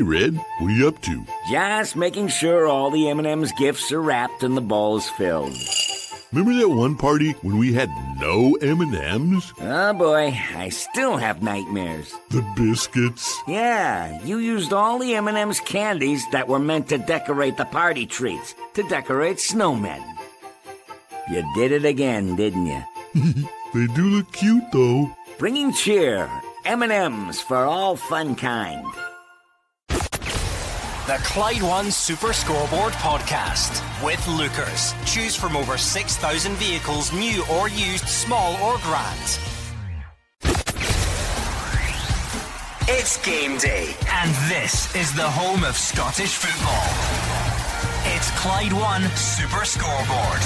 Red. What are you up to? Just making sure all the M&M's gifts are wrapped and the ball's filled. Remember that one party when we had no M&Ms? Oh boy, I still have nightmares. The biscuits? Yeah, you used all the M&M's candies that were meant to decorate the party treats, to decorate snowmen. You did it again, didn't you? They do look cute, though. Bringing cheer, M&M's for all fun kind. The Clyde One Super Scoreboard Podcast with Lookers. Choose from over 6,000 vehicles, new or used, small or grand. It's game day, and this is the home of Scottish football. It's Clyde One Super Scoreboard.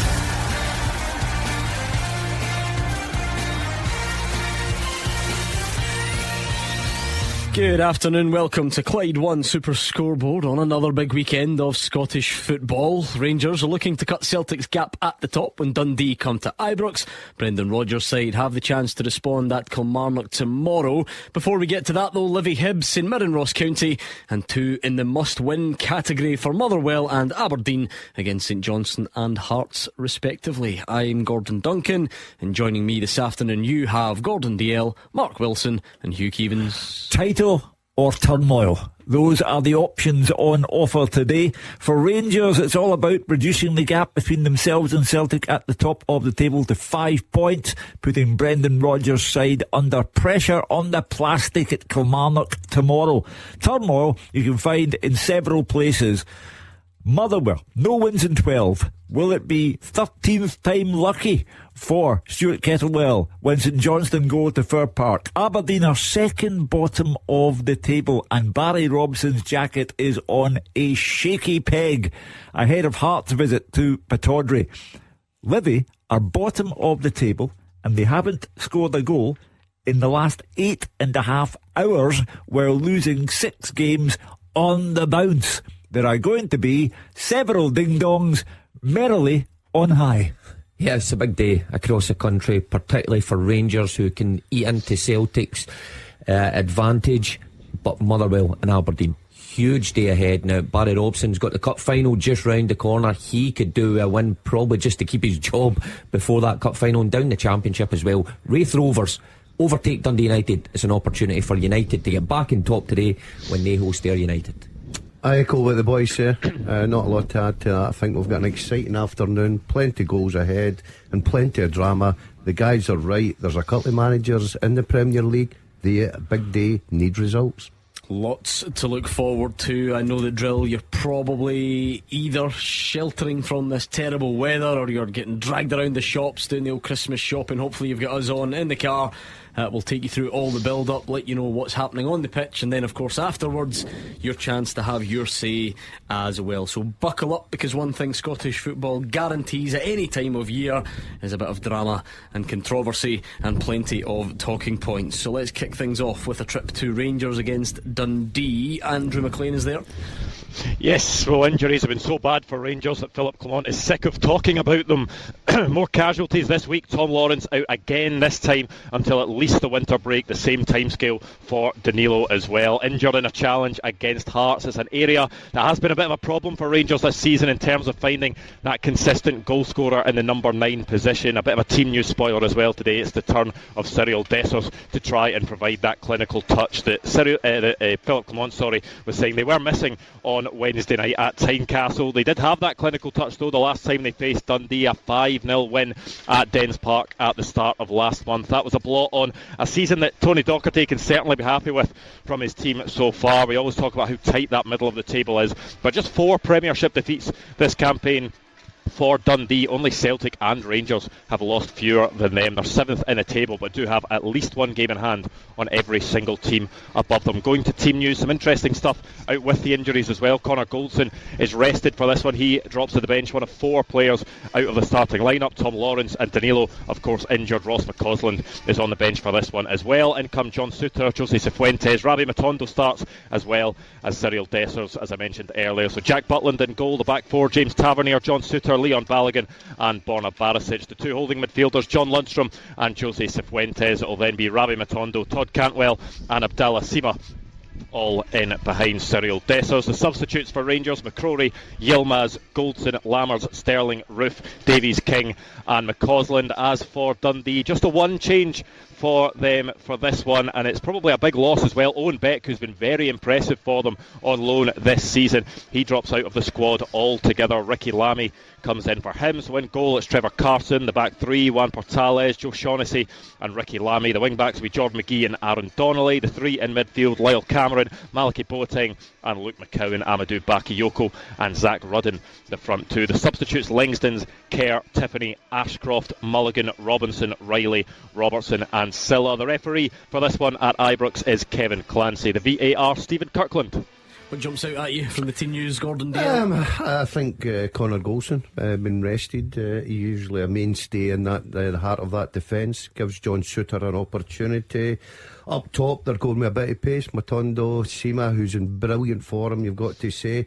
Good afternoon, welcome to Clyde One Super Scoreboard on another big weekend of Scottish football. Rangers are looking to cut Celtic's gap at the top when Dundee come to Ibrox. Brendan Rodgers' side have the chance to respond at Kilmarnock tomorrow. Before we get to that though, Livy Hibs, St Mirren Ross County, and two in the must-win category for Motherwell and Aberdeen against St Johnstone and Hearts respectively. I'm Gordon Duncan, and joining me this afternoon you have Gordon Dalziel, Mark Wilson and Hugh Keevins. Title or turmoil? Those are the options on offer today. For Rangers, it's all about reducing the gap between themselves and Celtic at the top of the table to 5 points, putting Brendan Rodgers' side under pressure on the plastic at Kilmarnock tomorrow. Turmoil you can find in several places. Motherwell, no wins in 12. Will it be 13th time lucky for Stuart Kettlewell when St Johnstone go to Fir Park? Aberdeen are second bottom of the table, and Barry Robson's jacket is on a shaky peg ahead of Hearts' visit to Pittodrie. Livy are bottom of the table, and they haven't scored a goal in the last 8.5 hours while losing 6 games on the bounce. There are going to be several ding-dongs merrily on high. Yeah, it's a big day across the country, particularly for Rangers, who can eat into Celtic's advantage, but Motherwell and Aberdeen. Huge day ahead now. Barry Robson's got the cup final just round the corner. He could do a win probably just to keep his job before that cup final, and down the Championship as well. Wraith Rovers overtake Dundee United. It's an opportunity for United to get back in top today when they host their United. I echo what the boys say. Not a lot to add to that. I think we've got an exciting afternoon, plenty of goals ahead and plenty of drama. The guys are right. There's a couple of managers in the Premier League. The big day need results. Lots to look forward to. I know the drill, you're probably either sheltering from this terrible weather or you're getting dragged around the shops doing the old Christmas shopping. Hopefully you've got us on in the car. We'll take you through all the build-up, let you know what's happening on the pitch, and then of course afterwards your chance to have your say as well. So buckle up, because one thing Scottish football guarantees at any time of year is a bit of drama and controversy and plenty of talking points. So let's kick things off with a trip to Rangers against Dundee. Andrew McLean is there. Yes, well, injuries have been so bad for Rangers that Philip Clement is sick of talking about them. More casualties this week. Tom Lawrence out again, this time until at least the winter break. The same timescale for Danilo as well. Injured in a challenge against Hearts. It's an area that has been a bit of a problem for Rangers this season in terms of finding that consistent goal scorer in the number 9 position. A bit of a team news spoiler as well today. It's the turn of Cyril Dessers to try and provide that clinical touch that Philip Clement was saying they were missing on Wednesday night at Tynecastle. They did have that clinical touch though the last time they faced Dundee, a 5-0 win at Dens Park at the start of last month. That was a blot on a season that Tony Docherty can certainly be happy with from his team so far. We always talk about how tight that middle of the table is, but just 4 Premiership defeats this campaign for Dundee. Only Celtic and Rangers have lost fewer than them. They're 7th in the table, but do have at least one game in hand on every single team above them. Going to team news, some interesting stuff out with the injuries as well. Connor Goldson is rested for this one. He drops to the bench, one of 4 players out of the starting lineup. Tom Lawrence and Danilo, of course, injured. Ross McCausland is on the bench for this one as well. In come John Souttar, Jose Cifuentes, Rabbi Matondo starts, as well as Cyril Dessers, as I mentioned earlier. So Jack Butland in goal, the back 4, James Tavernier, John Souttar, Leon Balogun and Borna Barisic. The 2 holding midfielders, John Lundstrom and Jose Cifuentes. It will then be Rabbi Matondo, Todd Cantwell and Abdallah Sima all in behind Cyril Dessers. The substitutes for Rangers: McCrory, Yilmaz, Goldson, Lammers, Sterling, Roof, Davies, King and McCausland. As for Dundee, just a one change for them for this one, and it's probably a big loss as well. Owen Beck, who's been very impressive for them on loan this season, he drops out of the squad altogether. Ricky Lamy comes in for him. So in goal it's Trevor Carson. The back three: Juan Portales, Joe Shaughnessy and Ricky Lamy. The wing backs will be Jordan McGee and Aaron Donnelly. The three in midfield: Lyle Cameron, Malachi Boateng and Luke McCowan, Amadou Bakayoko and Zach Rudden. The front two. The substitutes: Lingston's, Kerr, Tiffany, Ashcroft, Mulligan, Robinson, Riley, Robertson and Silla. The referee for this one at Ibrox is Kevin Clancy. The VAR, Stephen Kirkland. What jumps out at you from the team news, Gordon Dale? I think Connor Golson been rested. He's usually a mainstay in that the heart of that defence. Gives John Souttar an opportunity. Up top, they're going with a bit of pace. Matondo, Sima, who's in brilliant form, you've got to say.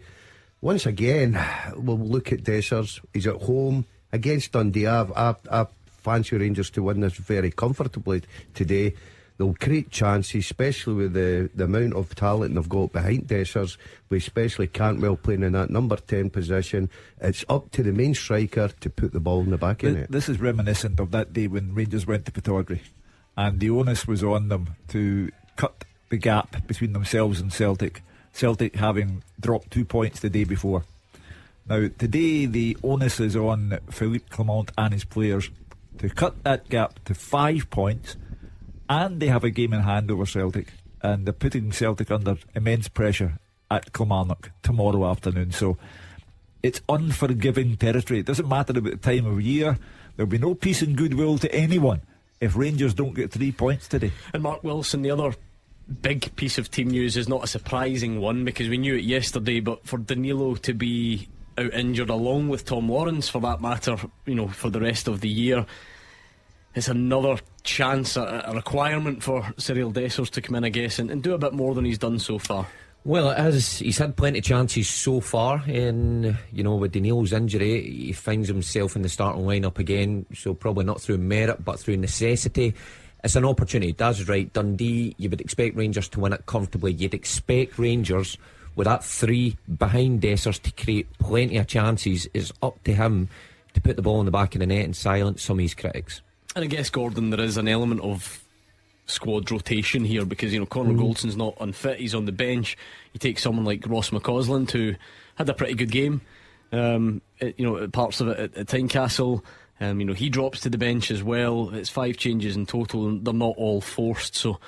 Once again, we'll look at Dessers. He's at home against Dundee. I fancy Rangers to win this very comfortably today. They'll create chances, especially with the amount of talent they've got behind Dessers, with especially Cantwell playing in that number 10 position. It's up to the main striker to put the ball in the back of it. This is reminiscent of that day when Rangers went to Pittodrie, and the onus was on them to cut the gap between themselves and Celtic. Celtic having dropped 2 points the day before. Now today the onus is on Philippe Clement and his players to cut that gap to 5 points, and they have a game in hand over Celtic, and they're putting Celtic under immense pressure at Kilmarnock tomorrow afternoon. So it's unforgiving territory. It doesn't matter about the time of year. There'll be no peace and goodwill to anyone if Rangers don't get 3 points today. And Mark Wilson, the other big piece of team news, is not a surprising one because we knew it yesterday, but for Danilo to be out injured, along with Tom Lawrence for that matter, for the rest of the year, it's another chance, a requirement for Cyril Dessers to come in, I guess, and do a bit more than he's done so far. Well, it is. He's had plenty of chances so far, and with Danilo's injury, he finds himself in the starting lineup again. So probably not through merit, but through necessity. It's an opportunity. Daz is right. Dundee, you would expect Rangers to win it comfortably. You'd expect Rangers, with that three behind Dessers, to create plenty of chances. It's up to him to put the ball in the back of the net and silence some of his critics. And I guess, Gordon, there is an element of squad rotation here because Connor Goldson's not unfit, he's on the bench. You take someone like Ross McCausland, who had a pretty good game, parts of it at Tynecastle. He drops to the bench as well. It's 5 changes in total, and they're not all forced, so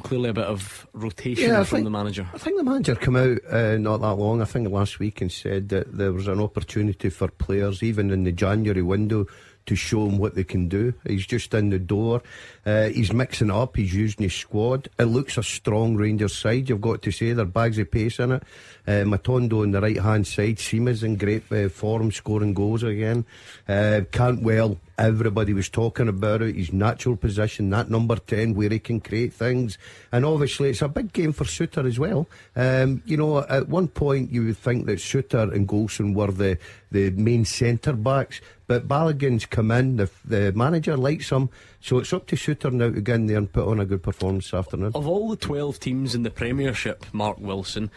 clearly a bit of rotation from the manager. I think the manager came out not that long, I think last week, and said that there was an opportunity for players even in the January window to show him what they can do. He's just in the door. He's mixing it up. He's using his squad. It looks a strong Rangers side, you've got to say. There are bags of pace in it. Matondo on the right hand side. Seamus in great form, scoring goals again. Cantwell, everybody was talking about it. His natural position, that number 10, where he can create things. And obviously it's a big game for Souttar as well. At one point you would think that Souttar and Golson were the main centre backs, but Balogun's come in, the manager likes him, so it's up to Souttar now to get in there and put on a good performance this afternoon. Of all the 12 teams in the Premiership, Mark Wilson,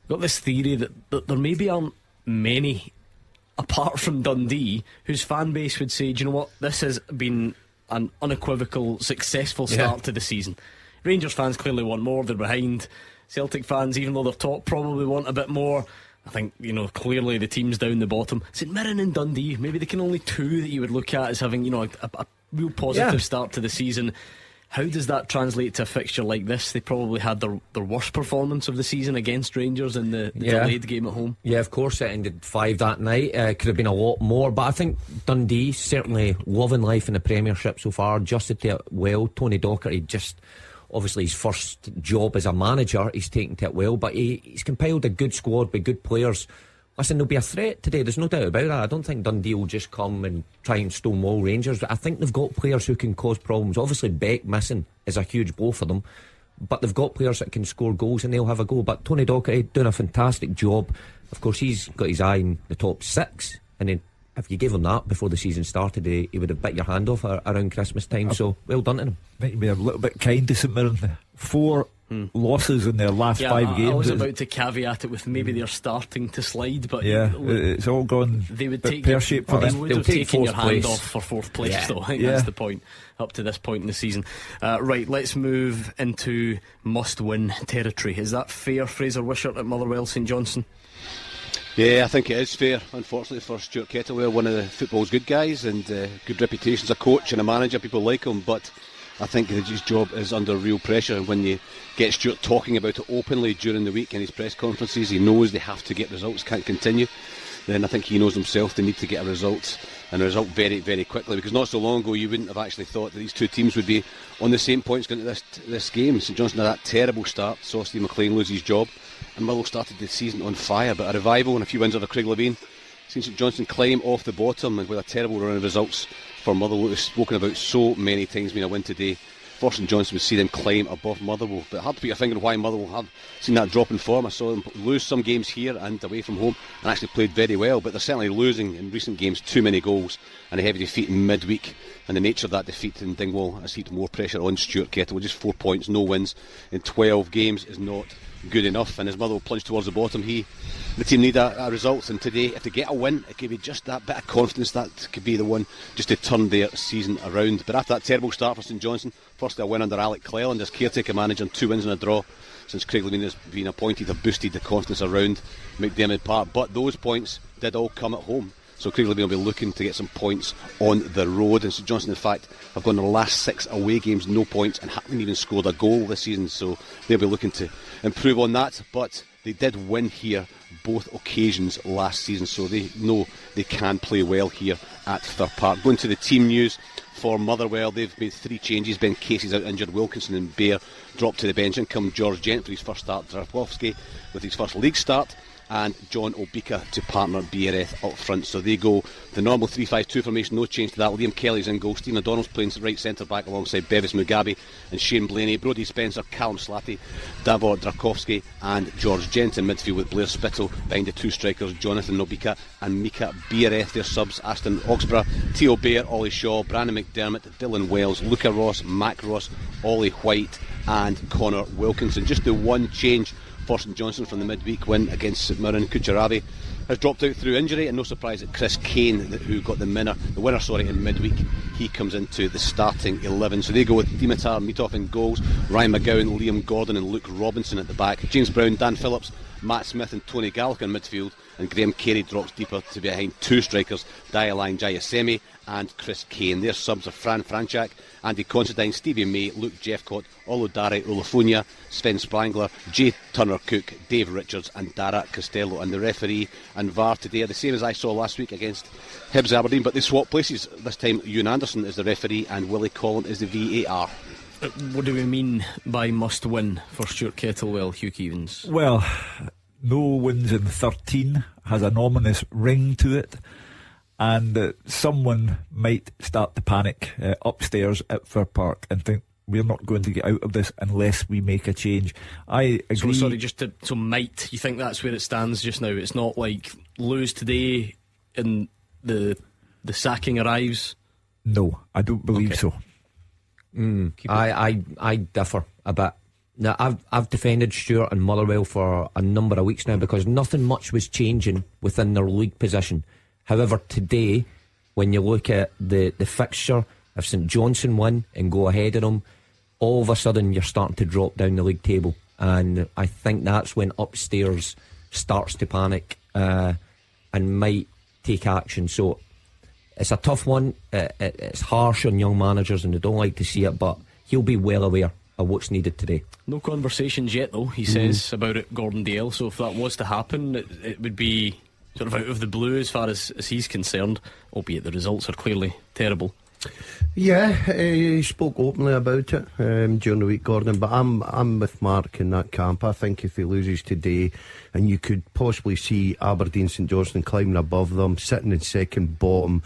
got this theory that there maybe aren't many, apart from Dundee, whose fan base would say, do you know what, this has been an unequivocal, successful start to the season. Rangers fans clearly want more, they're behind. Celtic fans, even though they're top, probably want a bit more. I think, clearly the teams down the bottom, St Mirren and Dundee, maybe they can only 2 that you would look at as having, a real positive start to the season. How does that translate to a fixture like this? They probably had their worst performance of the season against Rangers in the delayed game at home. Yeah, of course, it ended 5 that night. Could have been a lot more, but I think Dundee certainly loving life in the Premiership so far, adjusted to it well. Tony Docherty, obviously his first job as a manager, he's taken to it well, but he's compiled a good squad with good players. Listen, there'll be a threat today, there's no doubt about that. I don't think Dundee will just come and try and stonewall Rangers, but I think they've got players who can cause problems. Obviously Beck missing is a huge blow for them, but they've got players that can score goals and they'll have a go. But Tony Docherty doing a fantastic job. Of course, he's got his eye on the top 6, and then if you gave him that before the season started, he would have bit your hand off around Christmas time. So well done to him. Might be a little bit kind to St Mirren. 4 losses in their last 5 games. I was about to caveat it with maybe they're starting to slide, but it's all gone. They would take pear-shaped for them. They would have taken your hand off for 4th place, though. I think that's the point up to this point in the season. Right, let's move into must-win territory. Is that fair, Fraser Wishart at Motherwell St Johnstone? Yeah, I think it is fair, unfortunately, for Stuart Kettlewell, one of the football's good guys and good reputation as a coach and a manager. People like him, but I think his job is under real pressure. And when you get Stuart talking about it openly during the week in his press conferences, he knows they have to get results, can't continue. Then I think he knows himself they need to get a result, and a result very, very quickly. Because not so long ago, you wouldn't have actually thought that these two teams would be on the same points going to this game. St Johnstone had that terrible start, saw Steve McLean lose his job, and Motherwell started the season on fire. But a revival and a few wins over Craig Levein, seen St Johnstone climb off the bottom, and with a terrible run of results for Motherwell, it was spoken about so many times being a win today. For St Johnstone would see them climb above Motherwell, but hard to put your finger on why Motherwell have seen that drop in form. I saw them lose some games here and away from home and actually played very well, but they're certainly losing in recent games too many goals and a heavy defeat in midweek, and the nature of that defeat in Dingwall has heaped more pressure on Stuart Kettlewell. Just 4 points, no wins in 12 games is not good enough, and as Motherwell plunge towards the bottom, the team need a result, and today if they get a win it could be just that bit of confidence that could be the one just to turn their season around. But after that terrible start for St Johnstone, firstly a win under Alec Cleland as caretaker manager and 2 wins and a draw since Craig Levein has been appointed, have boosted the confidence around McDermott Park, but those points did all come at home. So Craig Levein will be looking to get some points on the road, and St Johnstone in fact have gone their last 6 away games no points and haven't even scored a goal this season, so they'll be looking to improve on that. But they did win here both occasions last season, so they know they can play well here at Fir Park. Going to the team news for Motherwell, they've made 3 changes. Ben Casey's out injured, Wilkinson and Bear dropped to the bench, and come George Gent for his first start, Drapowski with his first league start, and John Obika to partner BRF up front. So they go the normal 3-5-2 formation, no change to that. Liam Kelly's in goal, Stephen O'Donnell's playing right centre back alongside Bevis Mugabe and Shane Blaney, Brodie Spencer, Callum Slatty, Davor Drakowski and George Gent in midfield, with Blair Spittle behind the 2 strikers, Jonathan Obika and Mika BRF. Their subs: Aston Oxborough, Theo Bair, Ollie Shaw, Brandon McDermott, Dylan Wells, Luca Ross, Mac Ross, Ollie White and Connor Wilkinson. Just the one change for St Johnstone from the midweek win against St Mirren. Kucheravi has dropped out through injury, and no surprise that Chris Kane, who got the winner in midweek, he comes into the starting 11. So they go with Dimitar Mitov in goals, Ryan McGowan, Liam Gordon and Luke Robinson at the back, James Brown, Dan Phillips, Matt Smith and Tony Gallagher in midfield, and Graham Carey drops deeper to behind 2 strikers, Dialine Jayasemi and Chris Kane. Their subs are Fran Franchak, Andy Considine, Stevie May, Luke Jeffcott, Oludare Olafunia, Sven Sprangler, Jay Turner-Cook, Dave Richards and Dara Costello. And the referee and VAR today are the same as I saw last week against Hibs Aberdeen, but they swap places. This time Ewan Anderson is the referee and Willie Collin is the VAR. What do we mean by must win for Stuart Kettlewell, Hugh Keevins? Well, no wins in 13 has an ominous ring to it, and someone might start to panic upstairs at Fir Park and think we're not going to get out of this unless we make a change. I agree. So might you think that's where it stands just now? It's not like lose today and the sacking arrives. No, I don't believe so. I differ a bit. Now I've defended Stuart and Motherwell for a number of weeks now because nothing much was changing within their league position. However, today, when you look at the fixture, if St Johnstone win and go ahead of them, all of a sudden you're starting to drop down the league table, and I think that's when upstairs starts to panic and might take action. So it's a tough one. It's harsh on young managers and they don't like to see it, but he'll be well aware of what's needed today. No conversations yet though, he says, about it, Gordon Dalziel. So if that was to happen, it would be sort of out of the blue as far as he's concerned, albeit the results are clearly terrible. Yeah, he spoke openly about it during the week, Gordon, but I'm with Mark in that camp. I think if he loses today, and you could possibly see Aberdeen, St Johnstone climbing above them, sitting in second bottom,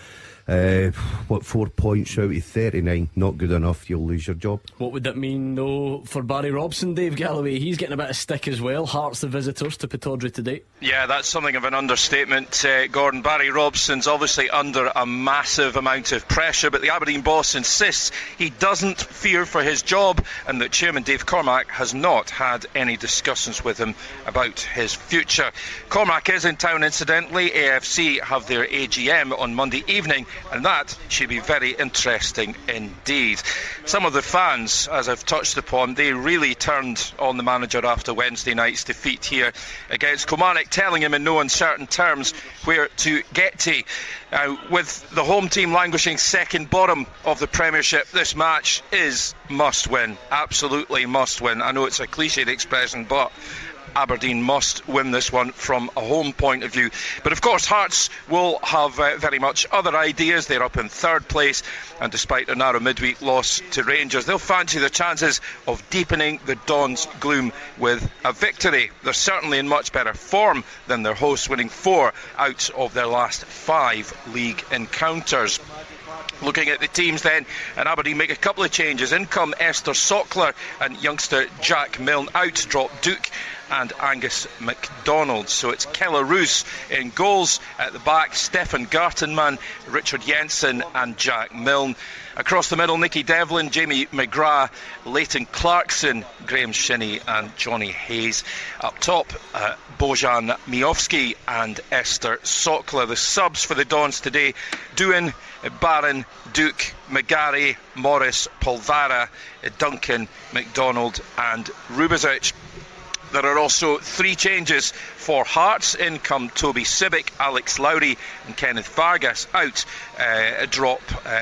What, 4 points out of 39? Not good enough. You'll lose your job. What would that mean, though, for Barry Robson, Dave Galloway? He's getting a bit of stick as well. Hearts the visitors to Pittodrie today. Yeah, that's something of an understatement, Gordon. Barry Robson's obviously under a massive amount of pressure, but the Aberdeen boss insists he doesn't fear for his job and that Chairman Dave Cormack has not had any discussions with him about his future. Cormack is in town, incidentally. AFC have their AGM on Monday evening, and that should be very interesting indeed. Some of the fans, as I've touched upon, they really turned on the manager after Wednesday night's defeat here against Kilmarnock, telling him in no uncertain terms where to get to. With the home team languishing second bottom of the Premiership, this match is must win, absolutely must win. I know it's a cliched expression, but Aberdeen must win this one from a home point of view. But of course Hearts will have very much other ideas. They're up in third place, and despite a narrow midweek loss to Rangers, they'll fancy their chances of deepening the Dons' gloom with a victory. They're certainly in much better form than their hosts, winning 4 out of their last 5 league encounters. Looking at the teams then, and Aberdeen make a couple of changes. In come Esther Sockler and youngster Jack Milne. Out drop Duke and Angus MacDonald. So it's Keller Roos in goals. At the back, Stefan Gartenmann, Richard Jensen and Jack Milne. Across the middle, Nicky Devlin, Jamie McGrath, Leighton Clarkson, Graham Shinney and Johnny Hayes. Up top, Bojan Miofsky and Esther Sockler. The subs for the Dons today: Doohan, Barron, Duke, McGarry, Morris, Polvara, Duncan, McDonald and Rubezic. There are also 3 changes for Hearts. In come Toby Sibic, Alex Lowry and Kenneth Vargas. Out drop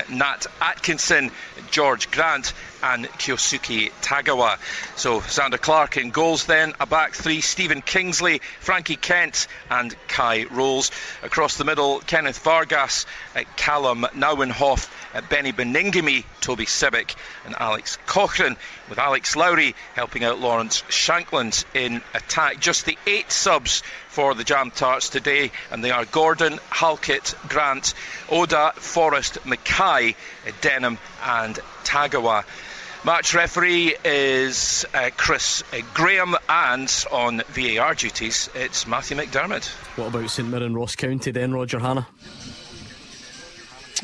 Nat Atkinson, George Grant and Kyosuke Tagawa. So Xander Clark in goals then. A back 3, Stephen Kingsley, Frankie Kent and Kai Rolls. Across the middle, Kenneth Vargas, Callum Nauenhoff, Benny Beningame, Toby Sibic and Alex Cochrane, with Alex Lowry helping out Lawrence Shankland in attack. Just the 8 subs for the Jam Tarts today, and they are Gordon, Halkett, Grant, Oda, Forrest, Mackay, Denham and Tagawa. Match referee is Chris Graham, and on VAR duties it's Matthew McDermott. What about St Mirren Ross County then, Roger Hanna?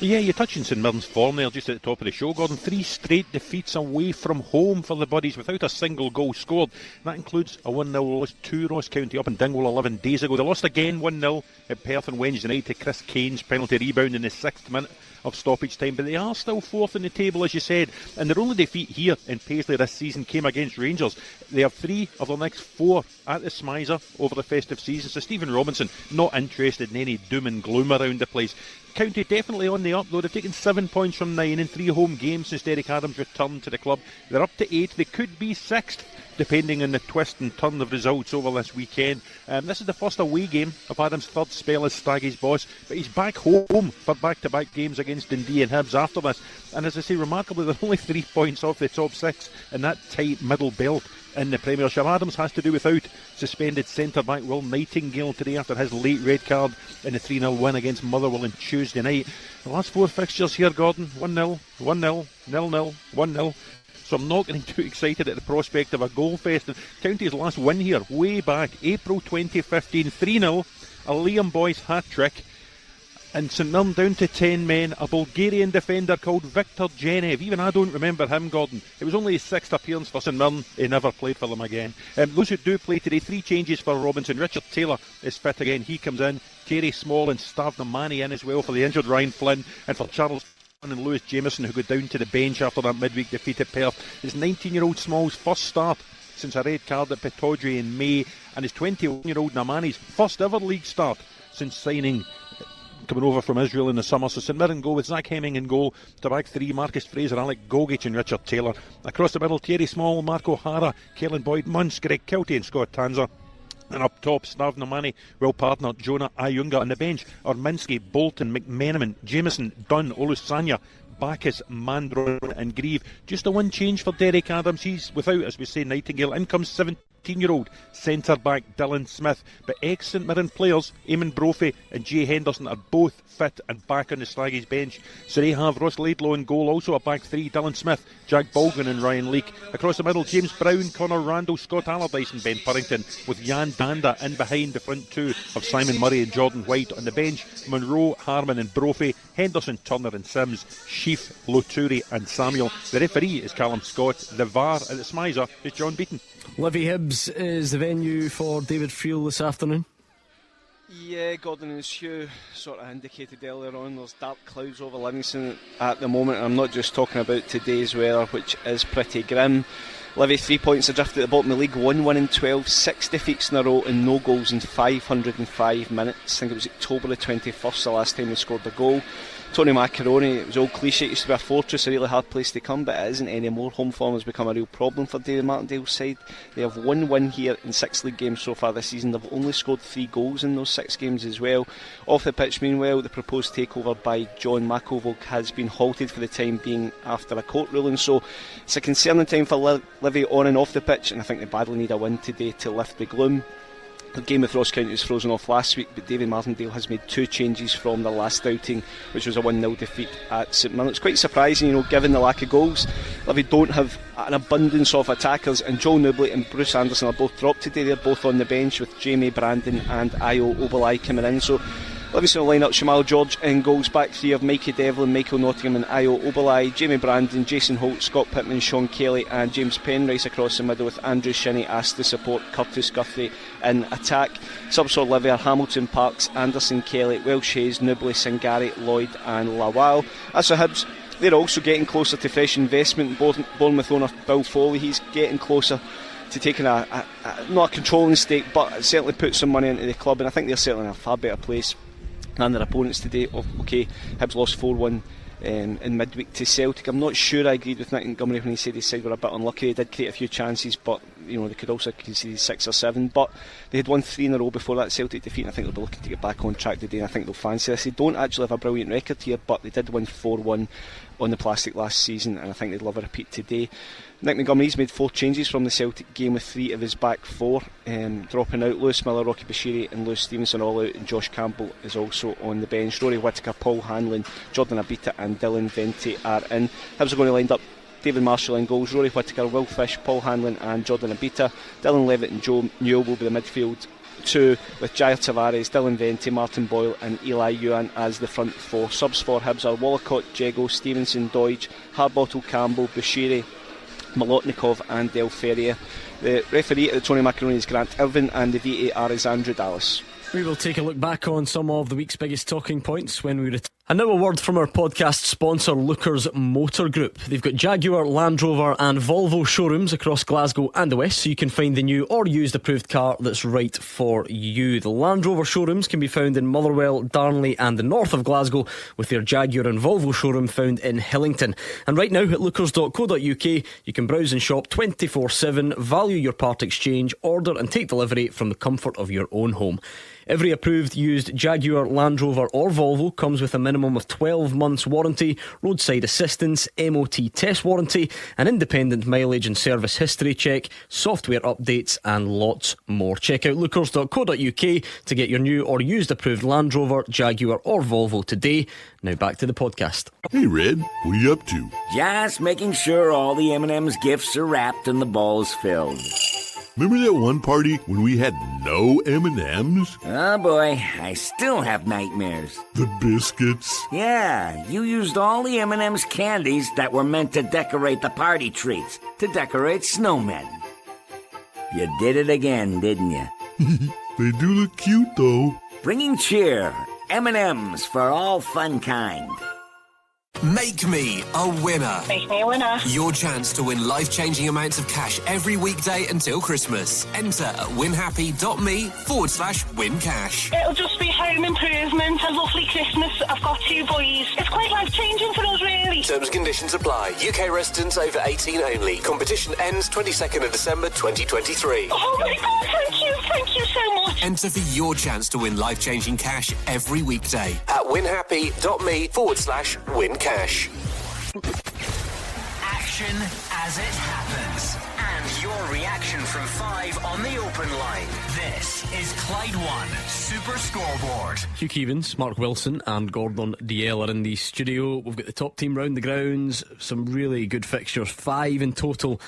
Yeah, you're touching St Mirren's form there just at the top of the show, Gordon. 3 straight defeats away from home for the Buddies without a single goal scored. That includes a 1-0 loss to Ross County up in Dingwall 11 days ago. They lost again 1-0 at Perth on Wednesday night to Chris Kane's penalty rebound in the 6th minute of stoppage time, but they are still 4th in the table, as you said, and their only defeat here in Paisley this season came against Rangers. They have 3 of their next 4 at the Smizer over the festive season, so Stephen Robinson not interested in any doom and gloom around the place. County definitely on the up though. They've taken 7 points from 9 in 3 home games since Derek Adams returned to the club. They're up to 8. They could be 6th depending on the twist and turn of results over this weekend. This is the first away game of Adams' 3rd spell as Staggy's boss, but he's back home for back-to-back games against Dundee and Hibs after this. And as I say, remarkably, they're only 3 points off the top 6 in that tight middle belt in the Premiership. Adams has to do without suspended centre-back Will Nightingale today after his late red card in the 3-0 win against Motherwell on Tuesday night. The last 4 fixtures here, Gordon: 1-0, 1-0, 0-0, 1-0. So I'm not getting too excited at the prospect of a goal fest. And County's last win here, way back, April 2015, 3-0, a Liam Boyce hat-trick. And St Mirren down to 10 men, a Bulgarian defender called Viktor Genev. Even I don't remember him, Gordon. It was only his 6th appearance for St Mirren. He never played for them again. Those who do play today, 3 changes for Robinson. Richard Taylor is fit again. He comes in. Kerry Small and Stavner Manny in as well for the injured Ryan Flynn. And for Charles and Lewis Jameson, who go down to the bench after that midweek defeat at Perth. His 19-year-old Small's first start since a red card at Pittodrie in May, and his 21-year-old Namani's first ever league start since signing, coming over from Israel in the summer. So St Mirren go with Zach Hemming in goal. To back 3, Marcus Fraser, Alec Gogic and Richard Taylor. Across the middle, Thierry Small, Mark O'Hara, Kellen Boyd, Munce, Greg Kelty and Scott Tanzer. And up top, Stavner Manny, Will Partner, Jonah Ayunga. On the bench are Minsky, Bolton, McMenamin, Jameson, Dunn, Olusanya, Bacchus, Mandron and Grieve. Just a 1 change for Derek Adams. He's without, as we say, Nightingale. In comes 18-year-old centre-back Dylan Smith. But ex-St Mirren players Eamon Brophy and Jay Henderson are both fit and back on the Slaggies bench. So they have Ross Laidlaw in goal, also a back three, Dylan Smith, Jack Baldwin and Ryan Leake. Across the middle, James Brown, Connor Randall, Scott Allardyce and Ben Purrington, with Jan Danda in behind the front two of Simon Murray and Jordan White. On the bench, Monroe, Harman and Brophy, Henderson, Turner and Sims, Sheaf, Loturi and Samuel. The referee is Callum Scott. The VAR at the Smizer is John Beaton. Livy Hibs is the venue for David Friel this afternoon. Yeah, Gordon, as Hugh sort of indicated earlier on, there's dark clouds over Livingston at the moment. I'm not just talking about today's weather, which is pretty grim. Livy 3 points adrift at the bottom of the league, 1 win in 12, 6 defeats in a row and no goals in 505 minutes. I think it was October the 21st the last time they scored a goal. Tony Macaroni, it was old cliche, it used to be a fortress, a really hard place to come, but it isn't anymore. Home form has become a real problem for David Martindale's side. They have 1 win here in 6 league games so far this season. They've only scored 3 goals in those 6 games as well. Off the pitch, meanwhile, the proposed takeover by John McElvogue has been halted for the time being after a court ruling, so it's a concerning time for Livy on and off the pitch, and I think they badly need a win today to lift the gloom. The game with Ross County was frozen off last week, but David Martindale has made 2 changes from their last outing, which was a 1-0 defeat at St Mirren. It's quite surprising, given the lack of goals. Livy don't have an abundance of attackers, and Joel Newbley and Bruce Anderson are both dropped today. They're both on the bench, with Jamie Brandon and Ayo Obalai coming in. So Livingston will line up Shamal George in goals, back three of Mikey Devlin, Michael Nottingham and Ayo Obalai, Jamie Brandon, Jason Holt, Scott Pittman, Sean Kelly and James Penrice across the middle, with Andrew Shinney asked to support Curtis Guthrie in attack. Subs for Livy are Hamilton, Parks, Anderson, Kelly, Welsh Hayes, Newbley, Singari, Lloyd and Lawal. As for Hibs, they're also getting closer to fresh investment. Bournemouth owner Bill Foley, he's getting closer to taking not a controlling stake, but certainly put some money into the club, and I think they're certainly in a far better place than their opponents today. Okay, Hibs lost 4-1 in midweek to Celtic. I'm not sure I agreed with Nick Montgomery when he said his side were a bit unlucky. They did create a few chances, but they could also concede 6 or 7. But they had won 3 in a row before that Celtic defeat, and I think they'll be looking to get back on track today, and I think they'll fancy this. They don't actually have a brilliant record here, but they did win 4-1 on the plastic last season, and I think they'd love a repeat today. Nick Montgomery's made 4 changes from the Celtic game, with 3 of his back 4 dropping out. Lewis Miller, Rocky Bashiri and Lewis Stevenson all out, and Josh Campbell is also on the bench. Rory Whittaker, Paul Hanlon, Jordan Abita and Dylan Venti are in. Hibs are going to line up David Marshall in goals, Rory Whittaker, Will Fish, Paul Hanlon and Jordan Abita. Dylan Levitt and Joe Newell will be the midfield 2, with Jair Tavares, Dylan Venti, Martin Boyle and Eli Yuan as the front 4. Subs for Hibs are Wallacott, Jego, Stevenson, Doidge, Harbottle, Campbell, Bashiri, Molotnikov and Del Ferrier. The referee at the Tony Macaroni is Grant Irvin, and the VAR is Andrew Dallas. We will take a look back on some of the week's biggest talking points when we return. And now a word from our podcast sponsor, Lookers Motor Group. They've got Jaguar, Land Rover and Volvo showrooms across Glasgow and the West, so you can find the new or used approved car that's right for you. The Land Rover showrooms can be found in Motherwell, Darnley and the north of Glasgow, with their Jaguar and Volvo showroom found in Hillington. And right now at lookers.co.uk you can browse and shop 24/7, value your part exchange, order and take delivery from the comfort of your own home. Every approved used Jaguar, Land Rover or Volvo comes with a minimum of 12 months warranty, roadside assistance, MOT test warranty, an independent mileage and service history check, software updates and lots more. Check out lookers.co.uk to get your new or used approved Land Rover, Jaguar or Volvo today. Now back to the podcast. Hey Red, what are you up to? Just making sure all the M&M's gifts are wrapped and the balls filled. Remember that one party when we had no M&Ms? Oh boy, I still have nightmares. The biscuits? Yeah, you used all the M&M's candies that were meant to decorate the party treats, to decorate snowmen. You did it again, didn't you? They do look cute though. Bringing cheer, M&M's for all fun kind. Make me a winner. Make me a winner. Your chance to win life-changing amounts of cash every weekday until Christmas. Enter at winhappy.me/wincash. It'll just be home improvement, a lovely Christmas. I've got 2 boys. It's quite life-changing for us, really. Terms and conditions apply. UK residents over 18 only. Competition ends 22nd of December 2023. Oh my God, thank you so much. Enter for your chance to win life-changing cash every weekday at winhappy.me/wincash. Action as it happens, and your reaction from 5 on the open line. This is Clyde One Super Scoreboard. Hugh Keevins, Mark Wilson and Gordon Dalziel are in the studio. We've got the top team round the grounds. Some really good fixtures, 5 in total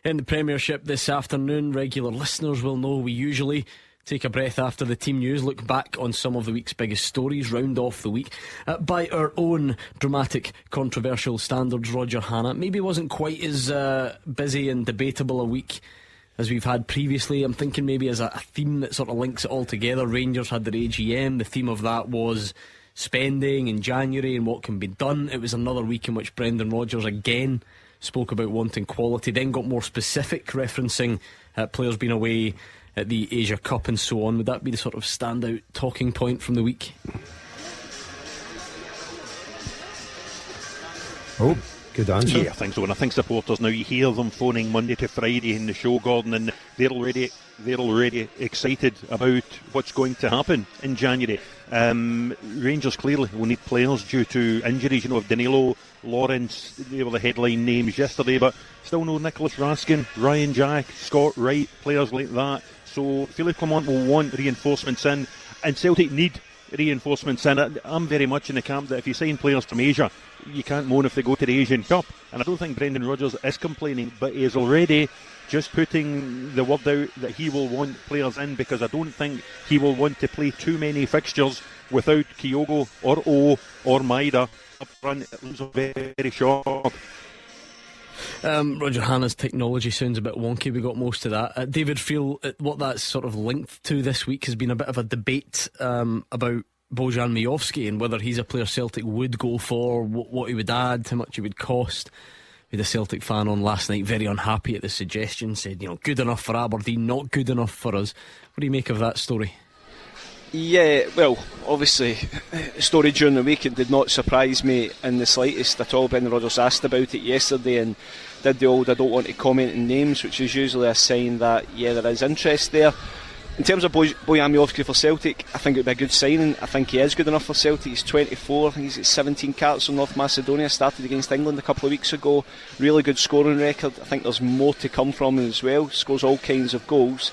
in the Premiership this afternoon. Regular listeners will know we usually take a breath after the team news, look back on some of the week's biggest stories, round off the week by our own dramatic, controversial standards. Roger Hannah maybe wasn't quite as busy and debatable a week as we've had previously. I'm thinking maybe as a theme that sort of links it all together. Rangers had their AGM. The theme of that was spending in January and what can be done. It was another week in which Brendan Rodgers again spoke about wanting quality, then got more specific, referencing players being away at the Asia Cup and so on. Would that be the sort of standout talking point from the week? Oh, good answer. Yeah, I think so. And I think supporters now, you hear them phoning Monday to Friday in the show, Gordon, and they're already excited about what's going to happen in January. Rangers clearly will need players due to injuries. You know, Danilo, Lawrence, they were the headline names yesterday, but still no Nicholas Raskin, Ryan Jack, Scott Wright, players like that. So Philippe Clement will want reinforcements in, and Celtic need reinforcements in. I'm very much in the camp that if you sign players from Asia, you can't moan if they go to the Asian Cup. And I don't think Brendan Rodgers is complaining, but he is already just putting the word out that he will want players in, because I don't think he will want to play too many fixtures without Kyogo or O or Maida up front. It looks very short. Roger Hannah's technology sounds a bit wonky. We got most of that. David Friel, what that's sort of linked to this week has been a bit of a debate about Bojan Miovski and whether he's a player Celtic would go for, what he would add, how much he would cost. We had a Celtic fan on last night, very unhappy at the suggestion, said, good enough for Aberdeen, not good enough for us. What do you make of that story? Yeah, well, obviously, story during the week, it did not surprise me in the slightest at all. Brendan Rodgers asked about it yesterday and did the old I don't want to comment in names, which is usually a sign that, yeah, there is interest there. In terms of Bojan Miovski for Celtic, I think it would be a good signing. I think he is good enough for Celtic. He's 24, I think he's got 17 caps on North Macedonia, started against England a couple of weeks ago. Really good scoring record. I think there's more to come from him as well. Scores all kinds of goals.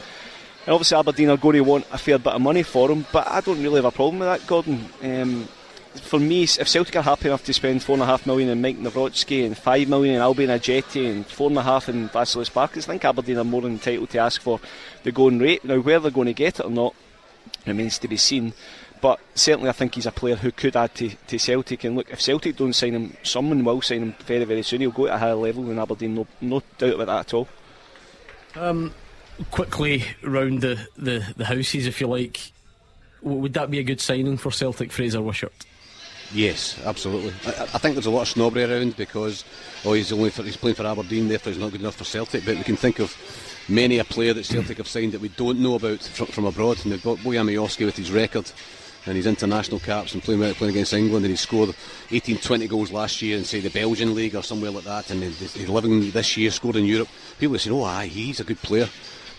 And obviously Aberdeen are going to want a fair bit of money for him, but I don't really have a problem with that, Gordon. For me, if Celtic are happy enough to spend $4.5 million in Mike Nawrocki and $5 million in Albion Ajeti and $4.5 in Vasilis Barkas, I think Aberdeen are more than entitled to ask for the going rate. Now, where they're going to get it or not remains to be seen, but certainly I think he's a player who could add to Celtic. And look, if Celtic don't sign him, someone will sign him very, very soon. He'll go at a higher level than Aberdeen, no doubt about that at all. Quickly round the houses, if you like, would that be a good signing for Celtic, Fraser Wishart? Yes, absolutely. I think there's a lot of snobbery around because he's playing for Aberdeen, therefore he's not good enough for Celtic. But we can think of many a player that Celtic have signed that we don't know about from abroad. And they've got Bojan Miovski with his record and his international caps and playing against England, and he scored 18-20 goals last year in, say, the Belgian league or somewhere like that, and he's 11 this year, scored in Europe. People are saying, he's a good player.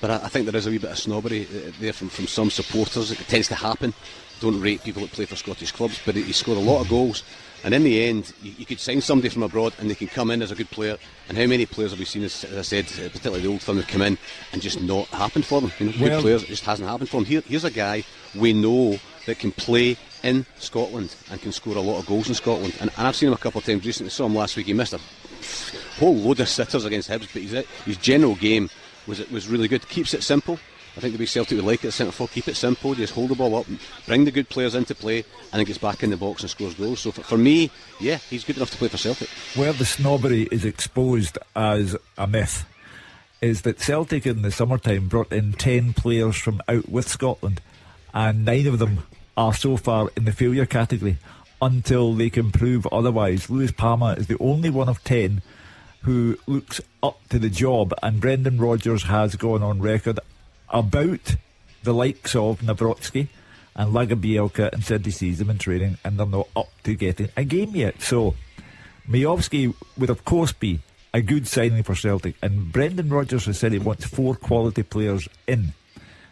But I think there is a wee bit of snobbery there from some supporters. It tends to happen. Don't rate people that play for Scottish clubs, but he scored a lot of goals. And in the end, you could sign somebody from abroad and they can come in as a good player. And how many players have we seen, as I said, particularly the old firm, have come in and just not happened for them? Good players, it just hasn't happened for them. Here's a guy we know that can play in Scotland and can score a lot of goals in Scotland. And I've seen him a couple of times recently. Saw him last week. He missed a whole load of sitters against Hibs, but his general game was really good. Keeps it simple. I think the way Celtic would like it at centre forward, keep it simple, just hold the ball up, bring the good players into play, and then gets back in the box and scores goals. So for me, yeah, he's good enough to play for Celtic. Where the snobbery is exposed as a myth is that Celtic in the summertime brought in 10 players from out with Scotland, and 9 of them are so far in the failure category until they can prove otherwise. Lewis Palmer is the only one of 10 who looks up to the job, and Brendan Rodgers has gone on record about the likes of Nawrocki and Lagerbielke and said he sees them in training and they're not up to getting a game yet. So Miovski would of course be a good signing for Celtic, and Brendan Rodgers has said he wants 4 quality players in.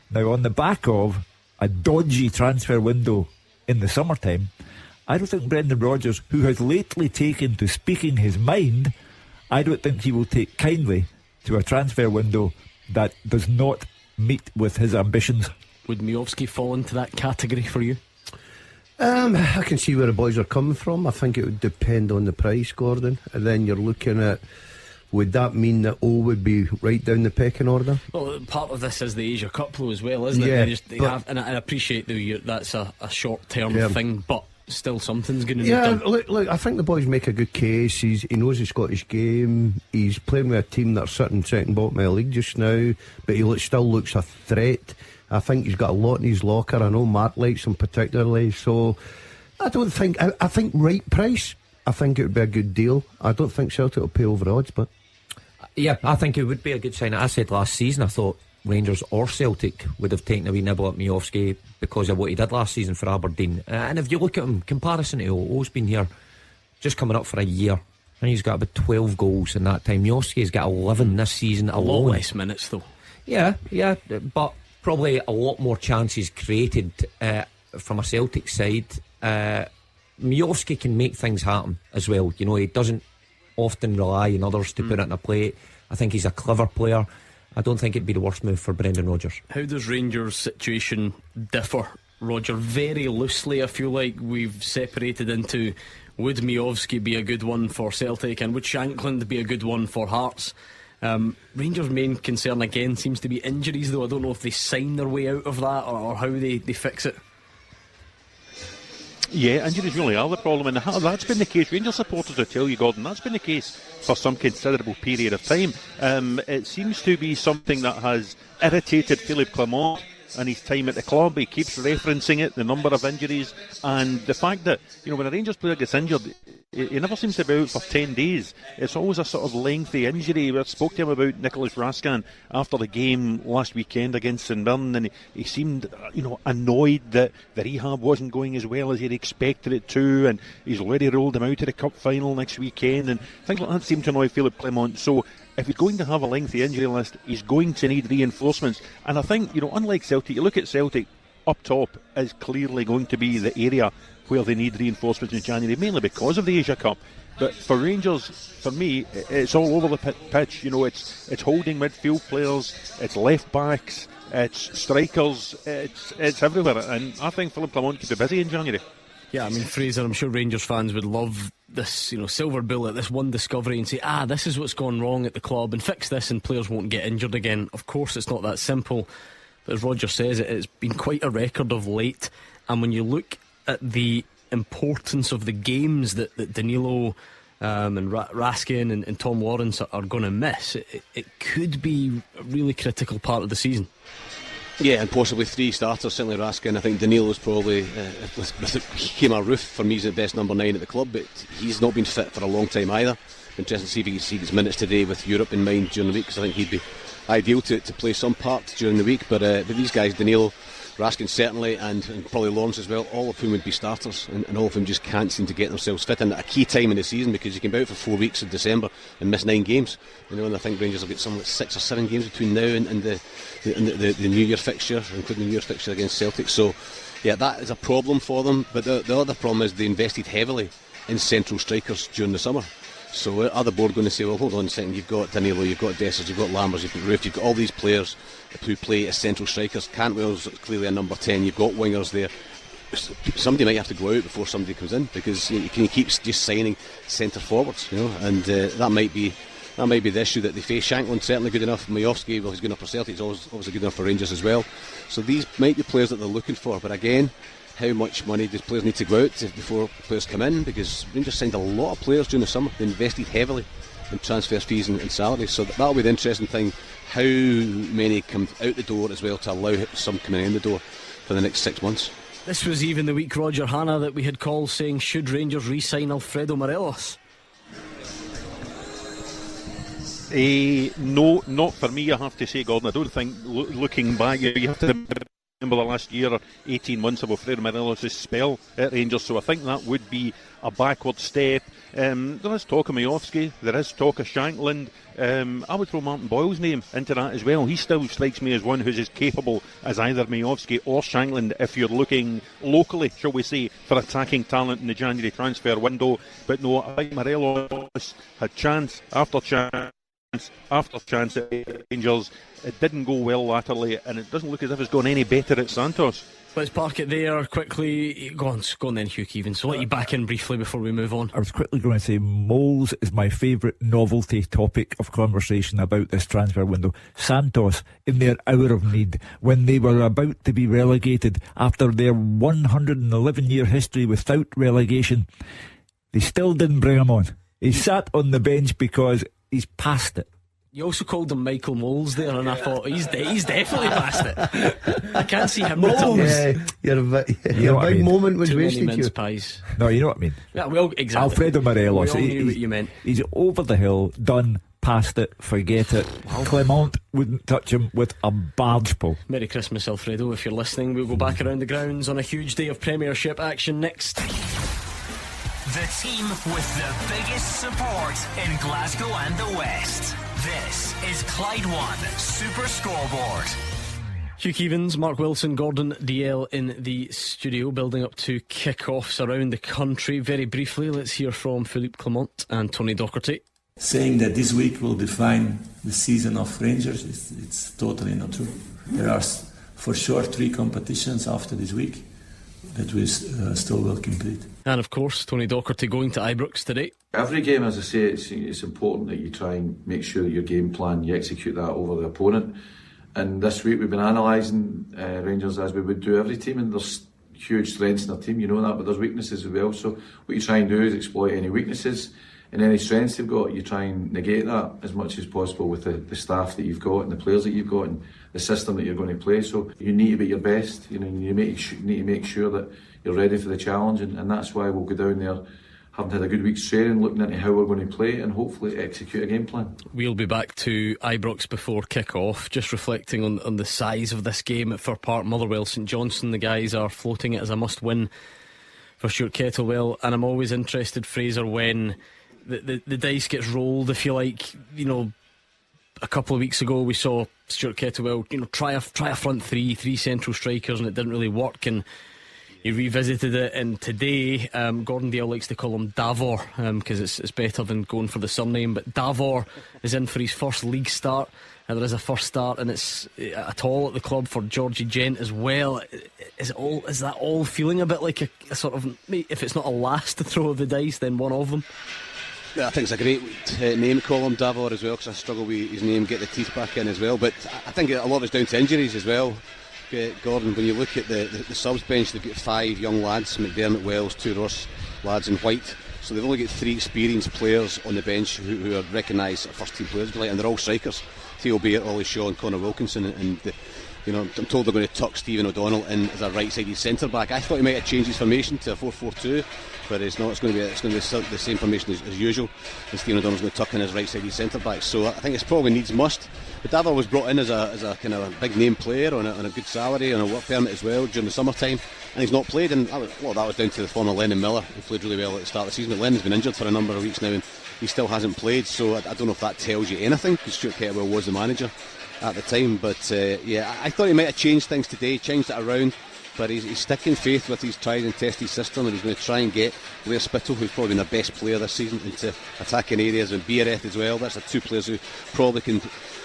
Now, on the back of a dodgy transfer window in the summertime, I don't think Brendan Rodgers, who has lately taken to speaking his mind, I don't think he will take kindly to a transfer window that does not meet with his ambitions. Would Miovski fall into that category for you? I can see where the boys are coming from. I think it would depend on the price, Gordon. And then you're looking at, would that mean that O would be right down the pecking order? Well, part of this is the Asia Cup though as well, isn't it? Yeah, and I appreciate that's a short-term thing, but still something's going to need Yeah, done. look, I think the boys make a good case. He knows the Scottish game. He's playing with a team that's sitting second bottom of the league just now, but he still looks a threat. I think he's got a lot in his locker. I know Mark likes him particularly, so I don't think. I think right price, I think it would be a good deal. I don't think Celtic will pay over odds, but yeah, I think it would be a good sign. I said last season I thought Rangers or Celtic would have taken a wee nibble at Miovski because of what he did last season for Aberdeen. And if you look at him, comparison to O's been here just coming up for a year, and he's got about 12 goals in that time. Miovski's got 11 this season alone. A lot less minutes though. Yeah, but probably a lot more chances created from a Celtic side. Miovski can make things happen as well. You know, he doesn't often rely on others to put it in a plate. I think he's a clever player. I don't think it'd be the worst move for Brendan Rodgers. How does Rangers' situation differ, Roger? Very loosely, I feel like we've separated into, would Miovski be a good one for Celtic and would Shankland be a good one for Hearts? Rangers' main concern again seems to be injuries, though. I don't know if they sign their way out of that or how they fix it. Yeah, injuries really are the problem, and that's been the case. Rangers supporters will tell you, Gordon, that's been the case for some considerable period of time. It seems to be something that has irritated Philippe Clement and his time at the club. He keeps referencing it, the number of injuries, and the fact that, you know, when a Rangers player gets injured, he never seems to be out for 10 days. It's always a sort of lengthy injury. We spoke to him about Nicholas Raskin after the game last weekend against St Mirren, and he seemed, you know, annoyed that the rehab wasn't going as well as he'd expected it to, and he's already rolled him out of the cup final next weekend, and things like that seem to annoy Philippe Clement. So if he's going to have a lengthy injury list, he's going to need reinforcements. And I think, you know, unlike Celtic, you look at Celtic, up top is clearly going to be the area where they need reinforcements in January, mainly because of the Asia Cup. But for Rangers, for me, it's all over the pitch. You know, it's holding midfield players, it's left backs, it's strikers, it's everywhere. And I think Philippe Clement could be busy in January. Yeah, I mean, Fraser, I'm sure Rangers fans would love this, you know, silver bullet, this one discovery, and say, this is what's gone wrong at the club, and fix this and players won't get injured again. Of course it's not that simple, but as Roger says, it's been quite a record of late. And when you look at the importance of the games that Danilo and Raskin and Tom Lawrence are going to miss, it could be a really critical part of the season. Yeah, and possibly three starters. Certainly Raskin. I think Danilo's probably he came a roof for me. He's the best number 9 at the club, but he's not been fit for a long time either. Interesting to see if he can see his minutes today with Europe in mind during the week, because I think he'd be ideal to play some part during the week. But these guys, Danilo, Raskin certainly, and probably Lawrence as well, all of whom would be starters, and all of them just can't seem to get themselves fit in at a key time in the season, because you can be out for 4 weeks in December and miss 9 games. You know, and I think Rangers will get some 6 or 7 games between now and the New Year fixture, including the New Year fixture against Celtic. So yeah, that is a problem for them. But the other problem is they invested heavily in central strikers during the summer. So are the board going to say, well, hold on a second, you've got Danilo, you've got Dessers, you've got Lambers, you've got Roof, you've got all these players who play as central strikers. Cantwell's clearly a number 10, you've got wingers there. Somebody might have to go out before somebody comes in, because you can keep just signing centre forwards, you know, and that might be the issue that they face. Shankland certainly good enough. Miovski, well, he's good enough for Celtic, he's obviously good enough for Rangers as well. So these might be players that they're looking for, but again, how much money does players need to go out before players come in? Because Rangers signed a lot of players during the summer. They invested heavily in transfer fees and salaries. So that'll be the interesting thing, how many come out the door as well, to allow some coming in the door for the next 6 months. This was even the week, Roger Hannah, that we had calls saying, should Rangers re-sign Alfredo Morelos? No, not for me, I have to say, Gordon. I don't think, looking back, you have to remember the last year or 18 months of Alfredo Morelos' spell at Rangers, so I think that would be a backward step. There is talk of Miovski, there is talk of Shankland. I would throw Martin Boyle's name into that as well. He still strikes me as one who's as capable as either Miovski or Shankland if you're looking locally, shall we say, for attacking talent in the January transfer window. But no, I think Morelos had chance after chance after chance at Rangers. It didn't go well latterly, and it doesn't look as if it's gone any better at Santos. Let's park it there quickly. Go on then, Hugh Keevins. So let you back in briefly before we move on. I was quickly going to say moles is my favourite novelty topic of conversation about this transfer window. Santos, in their hour of need, when they were about to be relegated after their 111-year history without relegation, they still didn't bring him on. He sat on the bench because he's past it. You also called him Michael Moles there, and I thought he's definitely past it. I can't see him. Yeah, your big moment was Too many wasted. mince pies. No, you know what I mean. Yeah, well, exactly. Alfredo Morelos. We all knew what you meant. He's over the hill, done, past it, forget it. Clement wouldn't touch him with a barge pole. Merry Christmas, Alfredo, if you're listening. We'll go back around the grounds on a huge day of Premiership action next. The team with the biggest support in Glasgow and the West. This is Clyde One Super Scoreboard. Hugh Keevins, Mark Wilson, Gordon Dalziel in the studio, building up to kick-offs around the country. Very briefly, let's hear from Philippe Clement and Tony Docherty. Saying that this week will define the season of Rangers, it's totally not true. There are for sure 3 competitions after this week that we still will complete. And of course, Tony Docherty going to Ibrox today. Every game, as I say, it's important that you try and make sure that your game plan, you execute that over the opponent. And this week we've been analysing Rangers as we would do every team, and there's huge strengths in their team, you know that, but there's weaknesses as well. So what you try and do is exploit any weaknesses, and any strengths they've got, you try and negate that as much as possible with the staff that you've got and the players that you've got and the system that you're going to play. So you need to be your best, you know, you need to make sure that you're ready for the challenge, and that's why we'll go down there having had a good week's training, looking into how we're going to play and hopefully execute a game plan. We'll be back to Ibrox before kick-off, just reflecting on the size of this game at Fir Park, Motherwell, St Johnstone. The guys are floating it as a must-win for Stuart Kettlewell, and I'm always interested, Fraser, when the dice gets rolled. If you like, you know, a couple of weeks ago we saw Stuart Kettlewell, you know, try a front three central strikers, and it didn't really work, and he revisited it. And today Gordon Dalziel likes to call him Davor because it's better than going for the surname, but Davor is in for his first league start, and there is a first start, and it's at all at the club for Georgie Gent as well. Is that all feeling a bit like a sort of, if it's not a last throw of the dice, then one of them? Yeah, I think it's a great name to call him Davor as well, because I struggle with his name, get the teeth back in as well. But I think a lot of it's down to injuries as well. Gordon, when you look at the subs bench, they've got 5 young lads, McDermott, Wells, 2 Ross lads in white. So they've only got 3 experienced players on the bench who are recognised first team players, and they're all strikers. Theo Baird, Ollie Shaw and Conor Wilkinson, and you know, I'm told they're going to tuck Stephen O'Donnell in as a right-sided centre back. I thought he might have changed his formation to a 4-4-2, but it's not. It's going to be the same formation as usual, and Stephen O'Donnell's going to tuck in as right-sided centre back. So I think it's probably needs must. But Davor was brought in as a kind of a big name player on a good salary, on a work permit as well during the summertime, and he's not played. And a lot of that was down to the former Lennon Miller, who played really well at the start of the season. But Lennon's been injured for a number of weeks now, and he still hasn't played. So I don't know if that tells you anything, because Stuart Kettlewell was the manager at the time. But yeah, I thought he might have changed things today, changed it around. But he's sticking faith with his tried and tested system, and he's going to try and get Blair Spittle, who's probably been their best player this season, into attacking areas, and Biereth as well. That's the 2 players who probably can